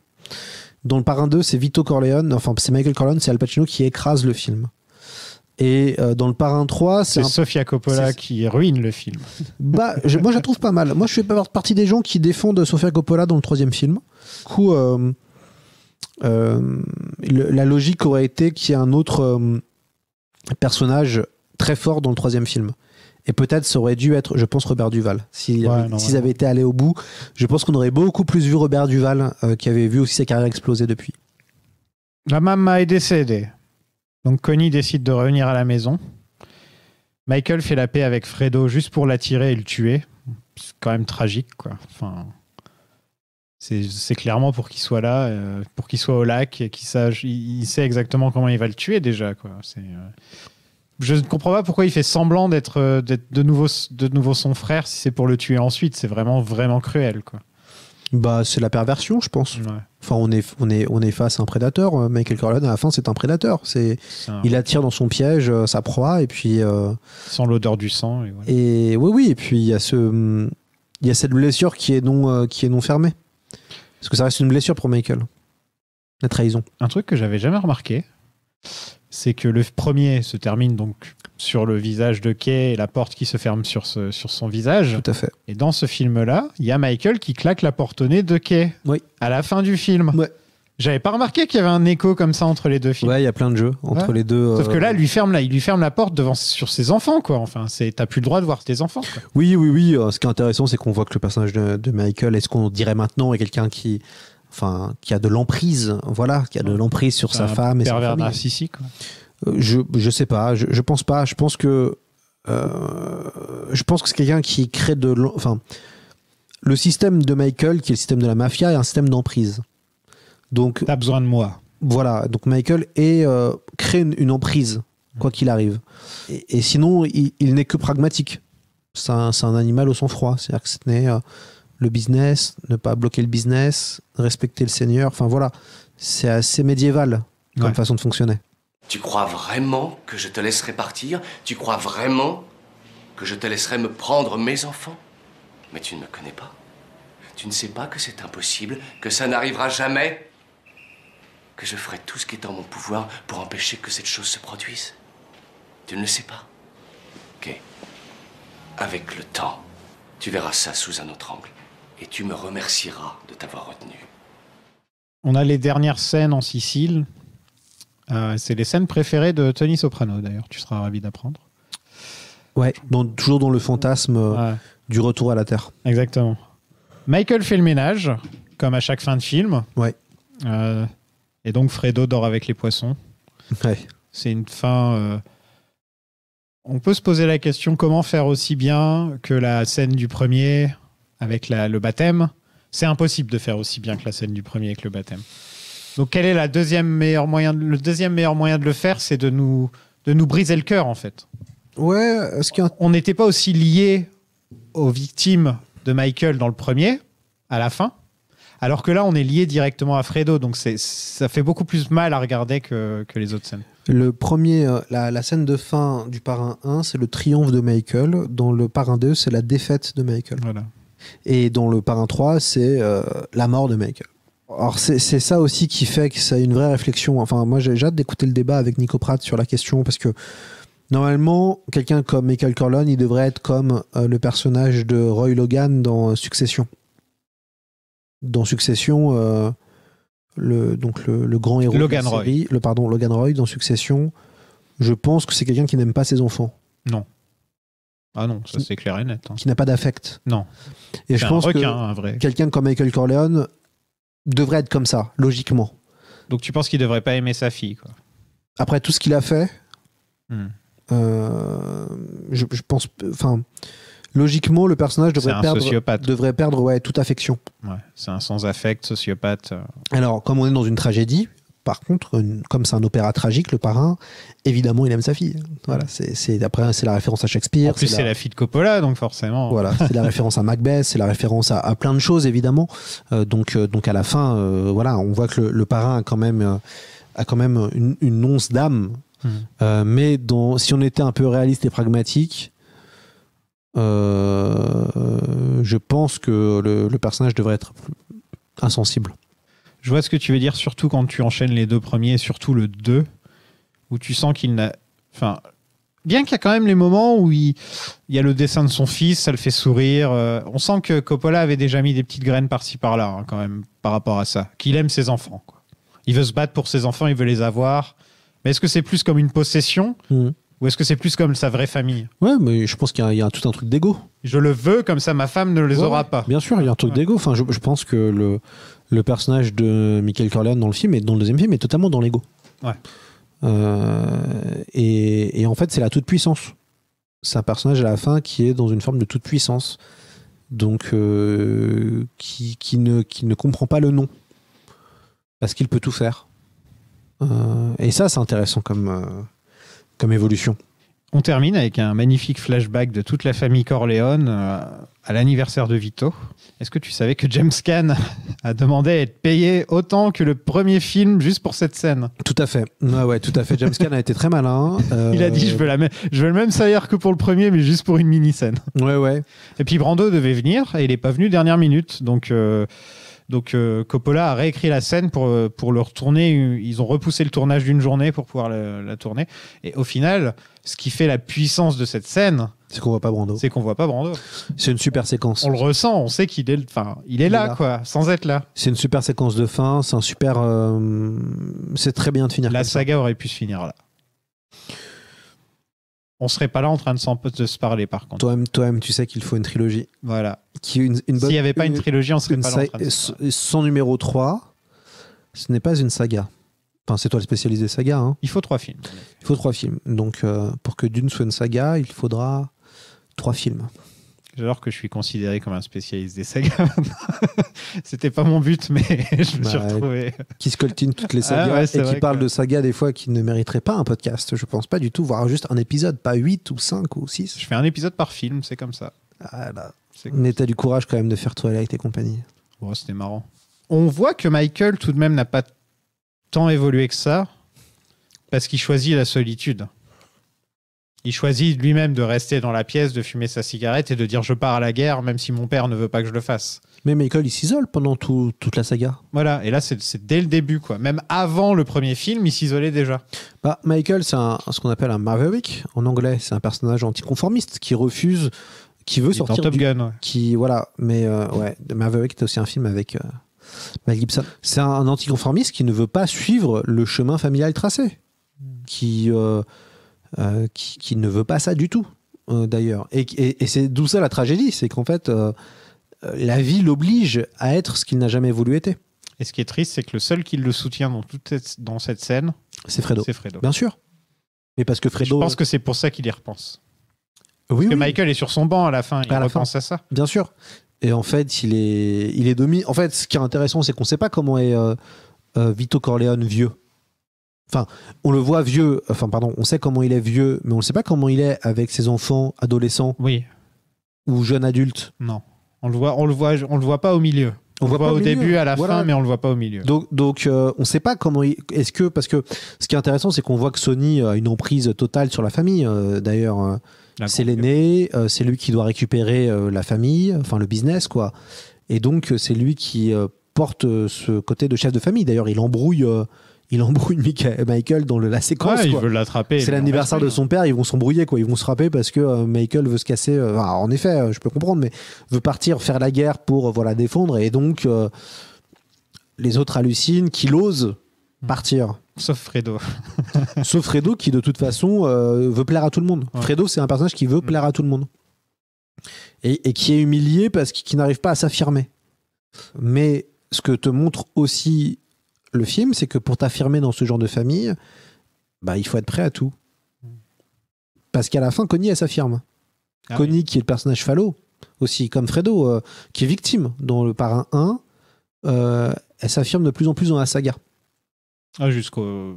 Dans le parrain 2, c'est Vito Corleone, c'est Michael Corleone, c'est Al Pacino qui écrase le film. Et dans le parrain 3, c'est Sofia Coppola qui ruine le film. Moi, je la trouve pas mal. Moi, je fais partie des gens qui défendent Sofia Coppola dans le 3e film. Du coup, la logique aurait été qu'il y ait un autre personnage très fort dans le 3e film. Et peut-être ça aurait dû être, je pense, Robert Duval. S'ils avaient été allés au bout, je pense qu'on aurait beaucoup plus vu Robert Duval, qui avait vu aussi sa carrière exploser depuis. La maman est décédée. Donc Connie décide de revenir à la maison. Michael fait la paix avec Fredo juste pour l'attirer et le tuer. C'est quand même tragique, quoi. Enfin, c'est clairement pour qu'il soit là, pour qu'il soit au lac et il sait exactement comment il va le tuer déjà, quoi. Je ne comprends pas pourquoi il fait semblant d'être de nouveau son frère si c'est pour le tuer ensuite. C'est vraiment, vraiment cruel, quoi. C'est la perversion, je pense. Ouais. Enfin, on est face à un prédateur. Michael Corleone, à la fin, c'est un prédateur. Il attire dans son piège sa proie et puis... Sans l'odeur du sang. Et, voilà. Et oui. Et puis, il y a cette blessure qui est non fermée. Parce que ça reste une blessure pour Michael. La trahison. Un truc que j'avais jamais remarqué, c'est que le premier se termine donc sur le visage de Kay et la porte qui se ferme sur son visage. Tout à fait. Et dans ce film-là, il y a Michael qui claque la porte au nez de Kay. Oui. À la fin du film. Ouais. J'avais pas remarqué qu'il y avait un écho comme ça entre les deux films. Ouais, il y a plein de jeux entre les deux. Sauf que là, il lui ferme la porte sur ses enfants, quoi. Enfin, t'as plus le droit de voir tes enfants, quoi. Oui. Ce qui est intéressant, c'est qu'on voit que le personnage de Michael, est-ce qu'on dirait maintenant, est quelqu'un qui a de l'emprise, qui a de l'emprise sur sa femme et sa famille. Pervers narcissique, quoi. Je sais pas, je pense pas. Je pense que je je pense que c'est quelqu'un qui crée enfin, le système de Michael, qui est le système de la mafia, est un système d'emprise. Donc, t'as besoin de moi. Voilà, donc Michael crée une emprise, quoi qu'il arrive. Et sinon, il n'est que pragmatique. C'est un animal au sang-froid. C'est-à-dire que ce n'est le business, ne pas bloquer le business, respecter le seigneur. Enfin voilà, c'est assez médiéval comme façon de fonctionner. Tu crois vraiment que je te laisserai partir? Tu crois vraiment que je te laisserai me prendre mes enfants? Mais tu ne me connais pas. Tu ne sais pas que c'est impossible, que ça n'arrivera jamais, que je ferai tout ce qui est en mon pouvoir pour empêcher que cette chose se produise. Tu ne le sais pas. Ok. Avec le temps, tu verras ça sous un autre angle. Et tu me remercieras de t'avoir retenu. On a les dernières scènes en Sicile. C'est les scènes préférées de Tony Soprano, d'ailleurs. Tu seras ravi d'apprendre. Ouais, toujours dans le fantasme du retour à la Terre. Exactement. Michael fait le ménage, comme à chaque fin de film. Ouais. Et donc Fredo dort avec les poissons. Ouais. C'est une fin... On peut se poser la question, comment faire aussi bien que la scène du premier avec le baptême? C'est impossible de faire aussi bien que la scène du premier avec le baptême. Donc quel est le deuxième meilleur moyen de le faire? C'est de nous briser le cœur, en fait. Ouais, on n'était pas aussi liés aux victimes de Michael dans le premier, à la fin, alors que là, on est lié directement à Fredo, donc ça fait beaucoup plus mal à regarder que les autres scènes. Le premier, la scène de fin du Parrain 1, c'est le triomphe de Michael. Dans le Parrain 2, c'est la défaite de Michael. Voilà. Et dans le Parrain 3, c'est la mort de Michael. Alors c'est ça aussi qui fait que ça a une vraie réflexion. Enfin, moi, j'ai hâte d'écouter le débat avec Nico Pratt sur la question, parce que normalement, quelqu'un comme Michael Corleone, il devrait être comme le personnage de Roy Logan dans Succession. Dans Succession, le grand héros Logan de la série, Logan Roy dans Succession, je pense que c'est quelqu'un qui n'aime pas ses enfants. Non. Ah non, ça c'est clair et net. Hein. Qui n'a pas d'affect. Non. Et je pense que quelqu'un comme Michael Corleone devrait être comme ça, logiquement. Donc tu penses qu'il devrait pas aimer sa fille, quoi. Après tout ce qu'il a fait, je pense... Enfin, logiquement, le personnage devrait perdre toute affection. Ouais, c'est un sans-affect, sociopathe. Alors, comme on est dans une tragédie, par contre, comme c'est un opéra tragique, le Parrain, évidemment, il aime sa fille. Voilà, après, c'est la référence à Shakespeare. En plus, c'est la fille de Coppola, donc forcément. Voilà, c'est la référence à Macbeth, c'est la référence à plein de choses, évidemment. Donc à la fin, voilà, on voit que le Parrain a quand même une once d'âme. Mais si on était un peu réaliste et pragmatique, je pense que le personnage devrait être insensible. Je vois ce que tu veux dire, surtout quand tu enchaînes les deux premiers, et surtout le 2, où tu sens qu'il n'a... Enfin, bien qu'il y a quand même les moments où il y a le dessin de son fils, ça le fait sourire. On sent que Coppola avait déjà mis des petites graines par-ci par-là, hein, quand même, par rapport à ça. Qu'il aime ses enfants, quoi. Il veut se battre pour ses enfants, il veut les avoir. Mais est-ce que c'est plus comme une possession ou est-ce que c'est plus comme sa vraie famille? Ouais, mais je pense qu'il y a tout un truc d'ego. Je le veux, comme ça ma femme ne les aura pas. Bien sûr, il y a un truc d'ego. Enfin, je pense que le personnage de Michael Corleone dans le deuxième film est totalement dans l'ego. Ouais. Et en fait, c'est la toute-puissance. C'est un personnage à la fin qui est dans une forme de toute-puissance. Donc, qui ne comprend pas le non. Parce qu'il peut tout faire. Et ça, c'est intéressant comme évolution. On termine avec un magnifique flashback de toute la famille Corleone à l'anniversaire de Vito. Est-ce que tu savais que James Caan a demandé à être payé autant que le premier film juste pour cette scène? Tout à fait. Ouais, tout à fait. James Caan a été très malin. Il a dit je veux le même salaire que pour le premier, mais juste pour une mini-scène. Ouais. Et puis Brando devait venir et il n'est pas venu dernière minute. Donc Coppola a réécrit la scène pour le retourner. Ils ont repoussé le tournage d'une journée pour pouvoir la tourner. Et au final, ce qui fait la puissance de cette scène, c'est qu'on voit pas Brando. C'est une super séquence. On le ressent, on sait qu'il est là, quoi, sans être là. C'est une super séquence de fin. C'est un super. C'est très bien de finir. La saga aurait pu se finir là. On serait pas là en train de se parler, par contre. Toi-même, tu sais qu'il faut une trilogie. Voilà. S'il n'y avait pas une trilogie, on serait pas là en train de se parler. Son numéro 3, ce n'est pas une saga. Enfin, c'est toi le spécialiste des sagas. Hein. Il faut 3 films. Donc, pour que Dune soit une saga, il faudra 3 films. J'adore que je suis considéré comme un spécialiste des sagas. C'était pas mon but, mais je me suis retrouvé. Qui scoltine toutes les sagas et qui parle de sagas des fois qui ne mériteraient pas un podcast. Je pense pas du tout, voire juste un épisode, pas 8 ou 5 ou 6. Je fais un épisode par film, c'est comme ça. Ah là. Mais t'as du courage quand même de faire Twilight et compagnie. Bon, c'était marrant. On voit que Michael, tout de même, n'a pas tant évolué que ça, parce qu'il choisit la solitude. Il choisit lui-même de rester dans la pièce, de fumer sa cigarette et de dire « je pars à la guerre, même si mon père ne veut pas que je le fasse ». Mais Michael, il s'isole pendant toute la saga. Voilà, et là, c'est dès le début, quoi. Même avant le premier film, il s'isolait déjà. Bah, Michael, c'est ce qu'on appelle un maverick en anglais. C'est un personnage anticonformiste qui refuse, qui veut sortir Top Gun, ouais. Qui, voilà, mais Maverick, c'était aussi un film avec Mel Gibson. C'est un anticonformiste qui ne veut pas suivre le chemin familial tracé. Qui ne veut pas ça du tout, d'ailleurs. Et c'est d'où ça la tragédie, c'est qu'en fait, la vie l'oblige à être ce qu'il n'a jamais voulu être. Et ce qui est triste, c'est que le seul qui le soutient dans cette scène, c'est Fredo. Fredo. Bien sûr. Mais parce que Fredo... Je pense que c'est pour ça qu'il y repense. Oui, parce que Michael est sur son banc à la fin, il repense à ça. Bien sûr. Et en fait, il est dominé. En fait, ce qui est intéressant, c'est qu'on ne sait pas comment est Vito Corleone vieux. Enfin, on le voit vieux, on sait comment il est vieux, mais on ne sait pas comment il est avec ses enfants, adolescents, ou jeunes adultes. Non, on le voit pas au milieu. On le voit au début, à la fin, mais on le voit pas au milieu. Donc on ne sait pas comment parce que ce qui est intéressant, c'est qu'on voit que Sonny a une emprise totale sur la famille. D'ailleurs, c'est l'aîné, c'est lui qui doit récupérer la famille, enfin le business, quoi. Et donc c'est lui qui porte ce côté de chef de famille. D'ailleurs, il embrouille Michael dans la séquence. Il veut l'attraper. C'est l'anniversaire de son père, ils vont s'embrouiller, quoi. Ils vont se frapper parce que Michael veut se casser. En effet, je peux comprendre, mais veut partir faire la guerre pour défendre. Et donc, les autres hallucinent qu'il ose partir. Sauf Fredo. Sauf Fredo qui, de toute façon, veut plaire à tout le monde. Ouais. Fredo, c'est un personnage qui veut plaire à tout le monde. Et qui est humilié parce qu'il n'arrive pas à s'affirmer. Mais ce que te montre aussi le film, c'est que pour t'affirmer dans ce genre de famille, il faut être prêt à tout. Parce qu'à la fin, Connie, elle s'affirme. Connie, qui est le personnage phallo, aussi, comme Fredo, qui est victime dans le Parrain 1, elle s'affirme de plus en plus dans la saga. Jusqu'au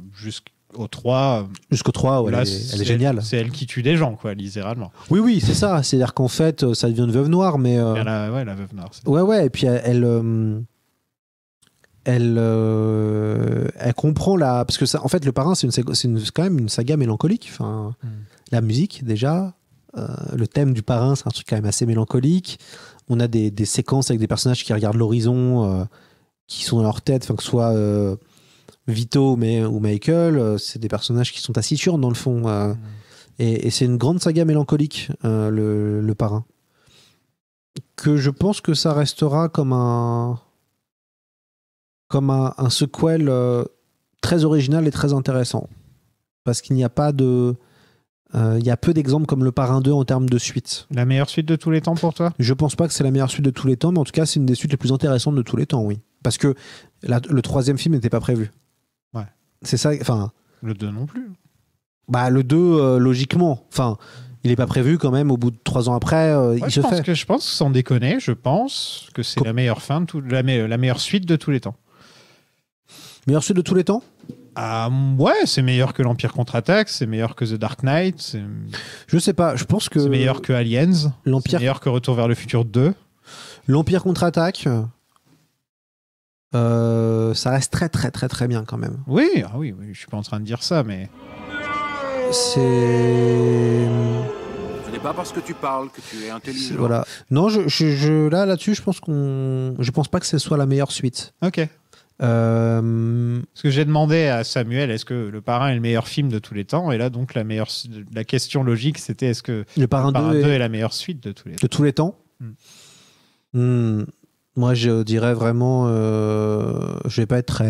3. Jusqu'au 3, elle est géniale. C'est elle qui tue des gens, quoi, littéralement. Oui, c'est ça. C'est-à-dire qu'en fait, ça devient une veuve noire, mais... la veuve noire. Ouais, et puis elle comprend parce que ça, en fait, le Parrain, c'est quand même une saga mélancolique. Enfin, la musique, déjà, le thème du Parrain, c'est un truc quand même assez mélancolique. On a des séquences avec des personnages qui regardent l'horizon, qui sont dans leur tête, que ce soit Vito ou Michael, c'est des personnages qui sont taciturnes dans le fond. Et c'est une grande saga mélancolique, le Parrain. Que je pense que ça restera comme un sequel très original et très intéressant. Parce qu'il n'y a pas de... Il y a peu d'exemples comme le Parrain 2 en termes de suite. La meilleure suite de tous les temps pour toi ? Je pense pas que c'est la meilleure suite de tous les temps, mais en tout cas, c'est une des suites les plus intéressantes de tous les temps, oui. Parce que le troisième film n'était pas prévu. Ouais. C'est ça, enfin... Le 2 non plus. Le 2, logiquement. Enfin, il n'est pas prévu quand même, au bout de 3 ans après, il se fait. Je pense, sans déconner, je pense que c'est la meilleure fin, la meilleure suite de tous les temps. Meilleure suite de tous les temps ? Ouais, c'est meilleur que l'Empire contre-attaque, c'est meilleur que The Dark Knight. Je sais pas, je pense que... C'est meilleur que Aliens, c'est meilleur que Retour vers le futur 2. L'Empire contre-attaque, ça reste très très très très bien quand même. Oui, je suis pas en train de dire ça, mais... Ce n'est pas parce que tu parles que tu es intelligent. Voilà. Non, là-dessus, je pense pas que ce soit la meilleure suite. Ok. Parce que j'ai demandé à Samuel, est-ce que Le Parrain est le meilleur film de tous les temps ? Et là, donc, la question logique, c'était est-ce que Le Parrain 2 est la meilleure suite de tous les temps ? De tous les temps ? Moi, je dirais vraiment... je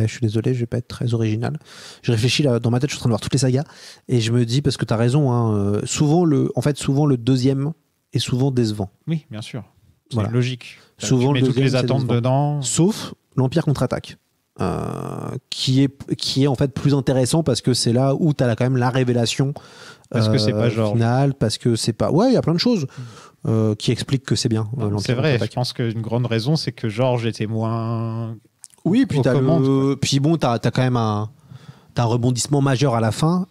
suis désolé, je vais pas être très original. Je réfléchis là, dans ma tête, je suis en train de voir toutes les sagas, et je me dis, parce que tu as raison, souvent le deuxième est souvent décevant. Oui, bien sûr. C'est voilà. logique. Souvent, tu mets toutes les attentes dedans. Sauf l'Empire contre-attaque. qui est en fait plus intéressant parce que c'est là où tu as quand même la révélation parce que c'est pas George. finale, parce que c'est pas... Ouais, il y a plein de choses qui expliquent que c'est bien. C'est vrai, je pense qu'une grande raison, c'est que George était moins... Oui, puis puis bon, t'as quand même un rebondissement majeur à la fin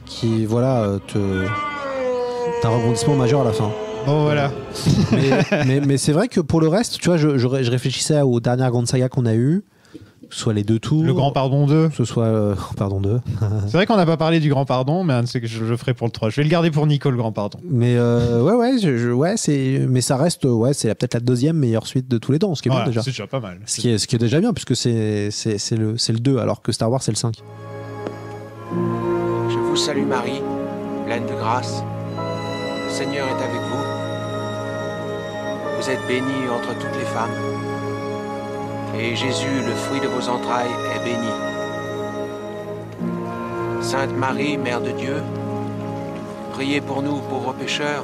qui, voilà, t'as un rebondissement majeur à la fin. Bon, voilà. mais c'est vrai que pour le reste, tu vois, je réfléchissais aux dernières grandes sagas qu'on a eues, que ce soit les 2 tours. Le Grand Pardon 2. Que ce soit Pardon 2. C'est vrai qu'on n'a pas parlé du Grand Pardon, mais c'est que je le ferai pour le 3. Je vais le garder pour Nico, le Grand Pardon. Mais mais ça reste, c'est peut-être la 2e meilleure suite de tous les temps, ce qui est bien déjà. C'est déjà pas mal. Ce qui est déjà bien, puisque c'est le 2, alors que Star Wars, c'est le 5. Je vous salue Marie, pleine de grâce. Le Seigneur est avec vous. Vous êtes bénie entre toutes les femmes. Et Jésus, le fruit de vos entrailles, est béni. Sainte Marie, Mère de Dieu, priez pour nous pauvres pécheurs.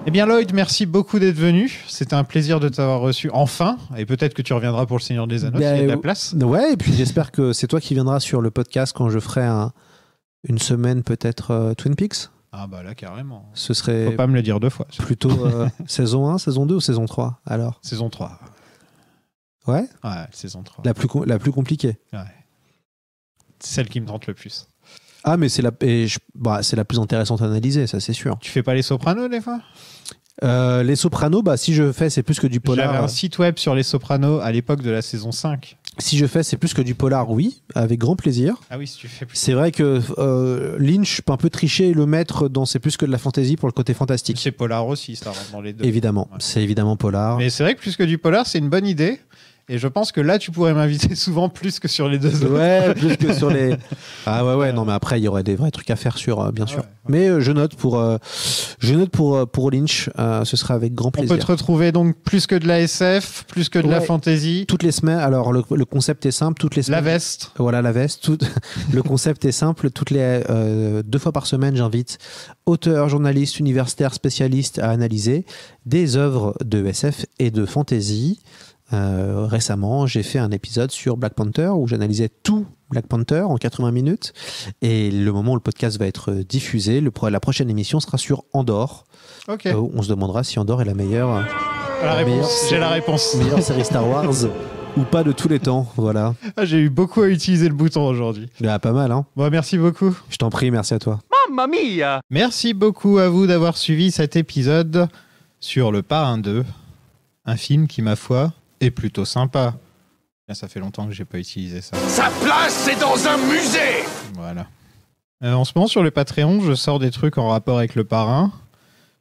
Eh bien Lloyd, merci beaucoup d'être venu. C'était un plaisir de t'avoir reçu enfin. Et peut-être que tu reviendras pour le Seigneur des Anneaux, s'il y a de la place. Ouais, et puis j'espère que c'est toi qui viendras sur le podcast quand je ferai une semaine peut-être Twin Peaks. Ah bah là, carrément. Ce serait... Faut pas me le dire 2 fois. Plutôt saison 1, saison 2 ou saison 3 alors? Saison 3. Ouais? Ouais, saison 3. La plus compliquée. Ouais. C'est celle qui me tente le plus. Ah, mais c'est la plus intéressante à analyser, ça c'est sûr. Tu fais pas les Sopranos des fois? Les Sopranos, si je fais, c'est plus que du polar. J'avais un site web sur les Sopranos à l'époque de la saison 5. Si je fais, c'est plus que du polar, oui, avec grand plaisir. Ah oui, si tu fais plus. C'est vrai que Lynch peut un peu tricher et le mettre dans C'est plus que de la fantasy pour le côté fantastique. C'est polar aussi, ça rentre dans les deux. Évidemment, ouais. C'est évidemment polar. Mais c'est vrai que plus que du polar, c'est une bonne idée. Et je pense que là, tu pourrais m'inviter souvent plus que sur les 2 autres. Ouais, plus que sur les... Ah ouais, non, mais après, il y aurait des vrais trucs à faire sur, bien sûr. Ouais. Mais je note pour Lynch, ce sera avec grand plaisir. On peut te retrouver donc plus que de la SF, plus que de la fantasy. Toutes les semaines, alors le concept est simple, toutes les semaines... La veste. Voilà, la veste. Le concept est simple, 2 fois par semaine, j'invite auteurs, journalistes, universitaires, spécialistes à analyser des œuvres de SF et de fantasy. Récemment, j'ai fait un épisode sur Black Panther où j'analysais tout Black Panther en 80 minutes. Et le moment où le podcast va être diffusé, la prochaine émission sera sur Andor. Okay. On se demandera si Andor est la meilleure. J'ai la réponse. Meilleure série Star Wars ou pas de tous les temps. Voilà. Ah, j'ai eu beaucoup à utiliser le bouton aujourd'hui. Pas mal, hein. Bon, merci beaucoup. Je t'en prie, merci à toi. Mamma mia! Merci beaucoup à vous d'avoir suivi cet épisode sur Le Parrain 2. Un film qui, ma foi, est plutôt sympa. Ça fait longtemps que j'ai pas utilisé ça. Sa place, c'est dans un musée! Voilà. En ce moment, sur le Patreon, je sors des trucs en rapport avec Le Parrain.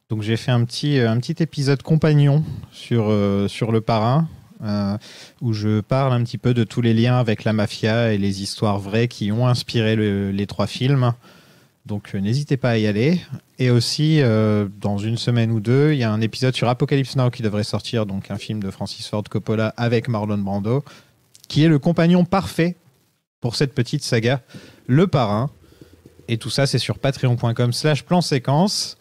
Donc j'ai fait un petit épisode compagnon sur Le Parrain, où je parle un petit peu de tous les liens avec la mafia et les histoires vraies qui ont inspiré les 3 films. Donc n'hésitez pas à y aller. Et aussi, dans une semaine ou 2, il y a un épisode sur Apocalypse Now qui devrait sortir, donc un film de Francis Ford Coppola avec Marlon Brando, qui est le compagnon parfait pour cette petite saga, Le Parrain. Et tout ça, c'est sur patreon.com/plan-séquence,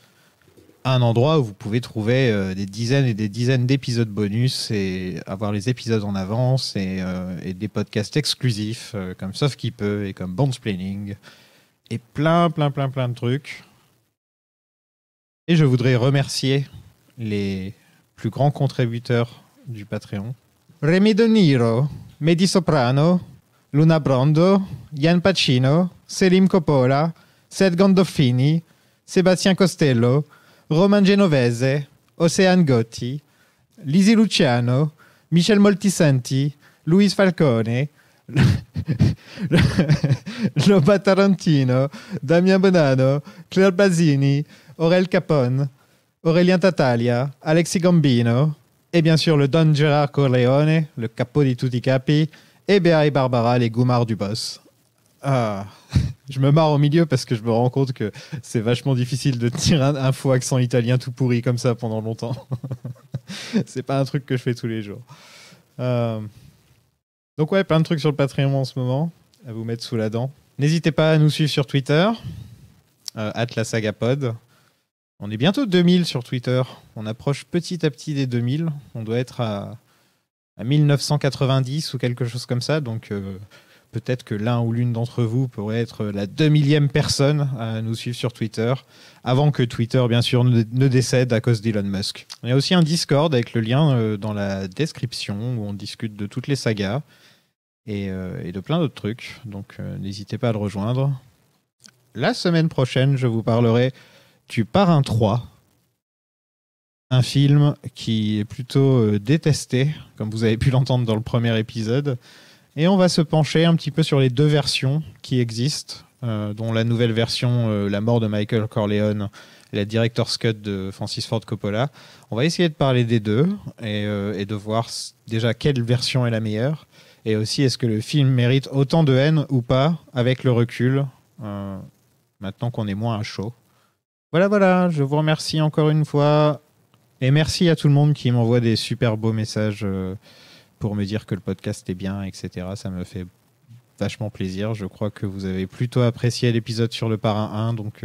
un endroit où vous pouvez trouver des dizaines et des dizaines d'épisodes bonus et avoir les épisodes en avance et des podcasts exclusifs comme Sauf qui peut et comme Bandsplaining et plein de trucs. Et je voudrais remercier les plus grands contributeurs du Patreon. Rémi De Niro, Mehdi Soprano, Luna Brando, Ian Pacino, Selim Coppola, Seth Gandolfini, Sébastien Costello, Roman Genovese, Ocean Gotti, Lisi Luciano, Michel Moltisanti, Luis Falcone, Loba Tarantino, Damien Bonanno, Claire Basini, Aurel Capone, Aurélien Tatalia, Alexis Gambino, et bien sûr le Don Gerard Corleone, le capo di tutti capi, et Béa et Barbara, les goumards du boss. Ah, je me marre au milieu parce que je me rends compte que c'est vachement difficile de tenir un faux accent italien tout pourri comme ça pendant longtemps. C'est pas un truc que je fais tous les jours. Donc ouais, plein de trucs sur le Patreon en ce moment à vous mettre sous la dent. N'hésitez pas à nous suivre sur Twitter, @lasagapod. On est bientôt 2000 sur Twitter. On approche petit à petit des 2000. On doit être à 1990 ou quelque chose comme ça. Donc peut-être que l'un ou l'une d'entre vous pourrait être la 2000e personne à nous suivre sur Twitter, avant que Twitter, bien sûr, ne décède à cause d'Elon Musk. Il y a aussi un Discord avec le lien dans la description où on discute de toutes les sagas et de plein d'autres trucs. Donc n'hésitez pas à le rejoindre. La semaine prochaine, je vous parlerai du Parrain 3. Un film qui est plutôt détesté, comme vous avez pu l'entendre dans le premier épisode. Et on va se pencher un petit peu sur les deux versions qui existent, dont la nouvelle version, La mort de Michael Corleone, et la Director's Cut de Francis Ford Coppola. On va essayer de parler des deux et de voir déjà quelle version est la meilleure. Et aussi, est-ce que le film mérite autant de haine ou pas, avec le recul, maintenant qu'on est moins à chaud. Voilà, je vous remercie encore une fois. Et merci à tout le monde qui m'envoie des super beaux messages pour me dire que le podcast est bien, etc. Ça me fait vachement plaisir. Je crois que vous avez plutôt apprécié l'épisode sur le Parrain 1, donc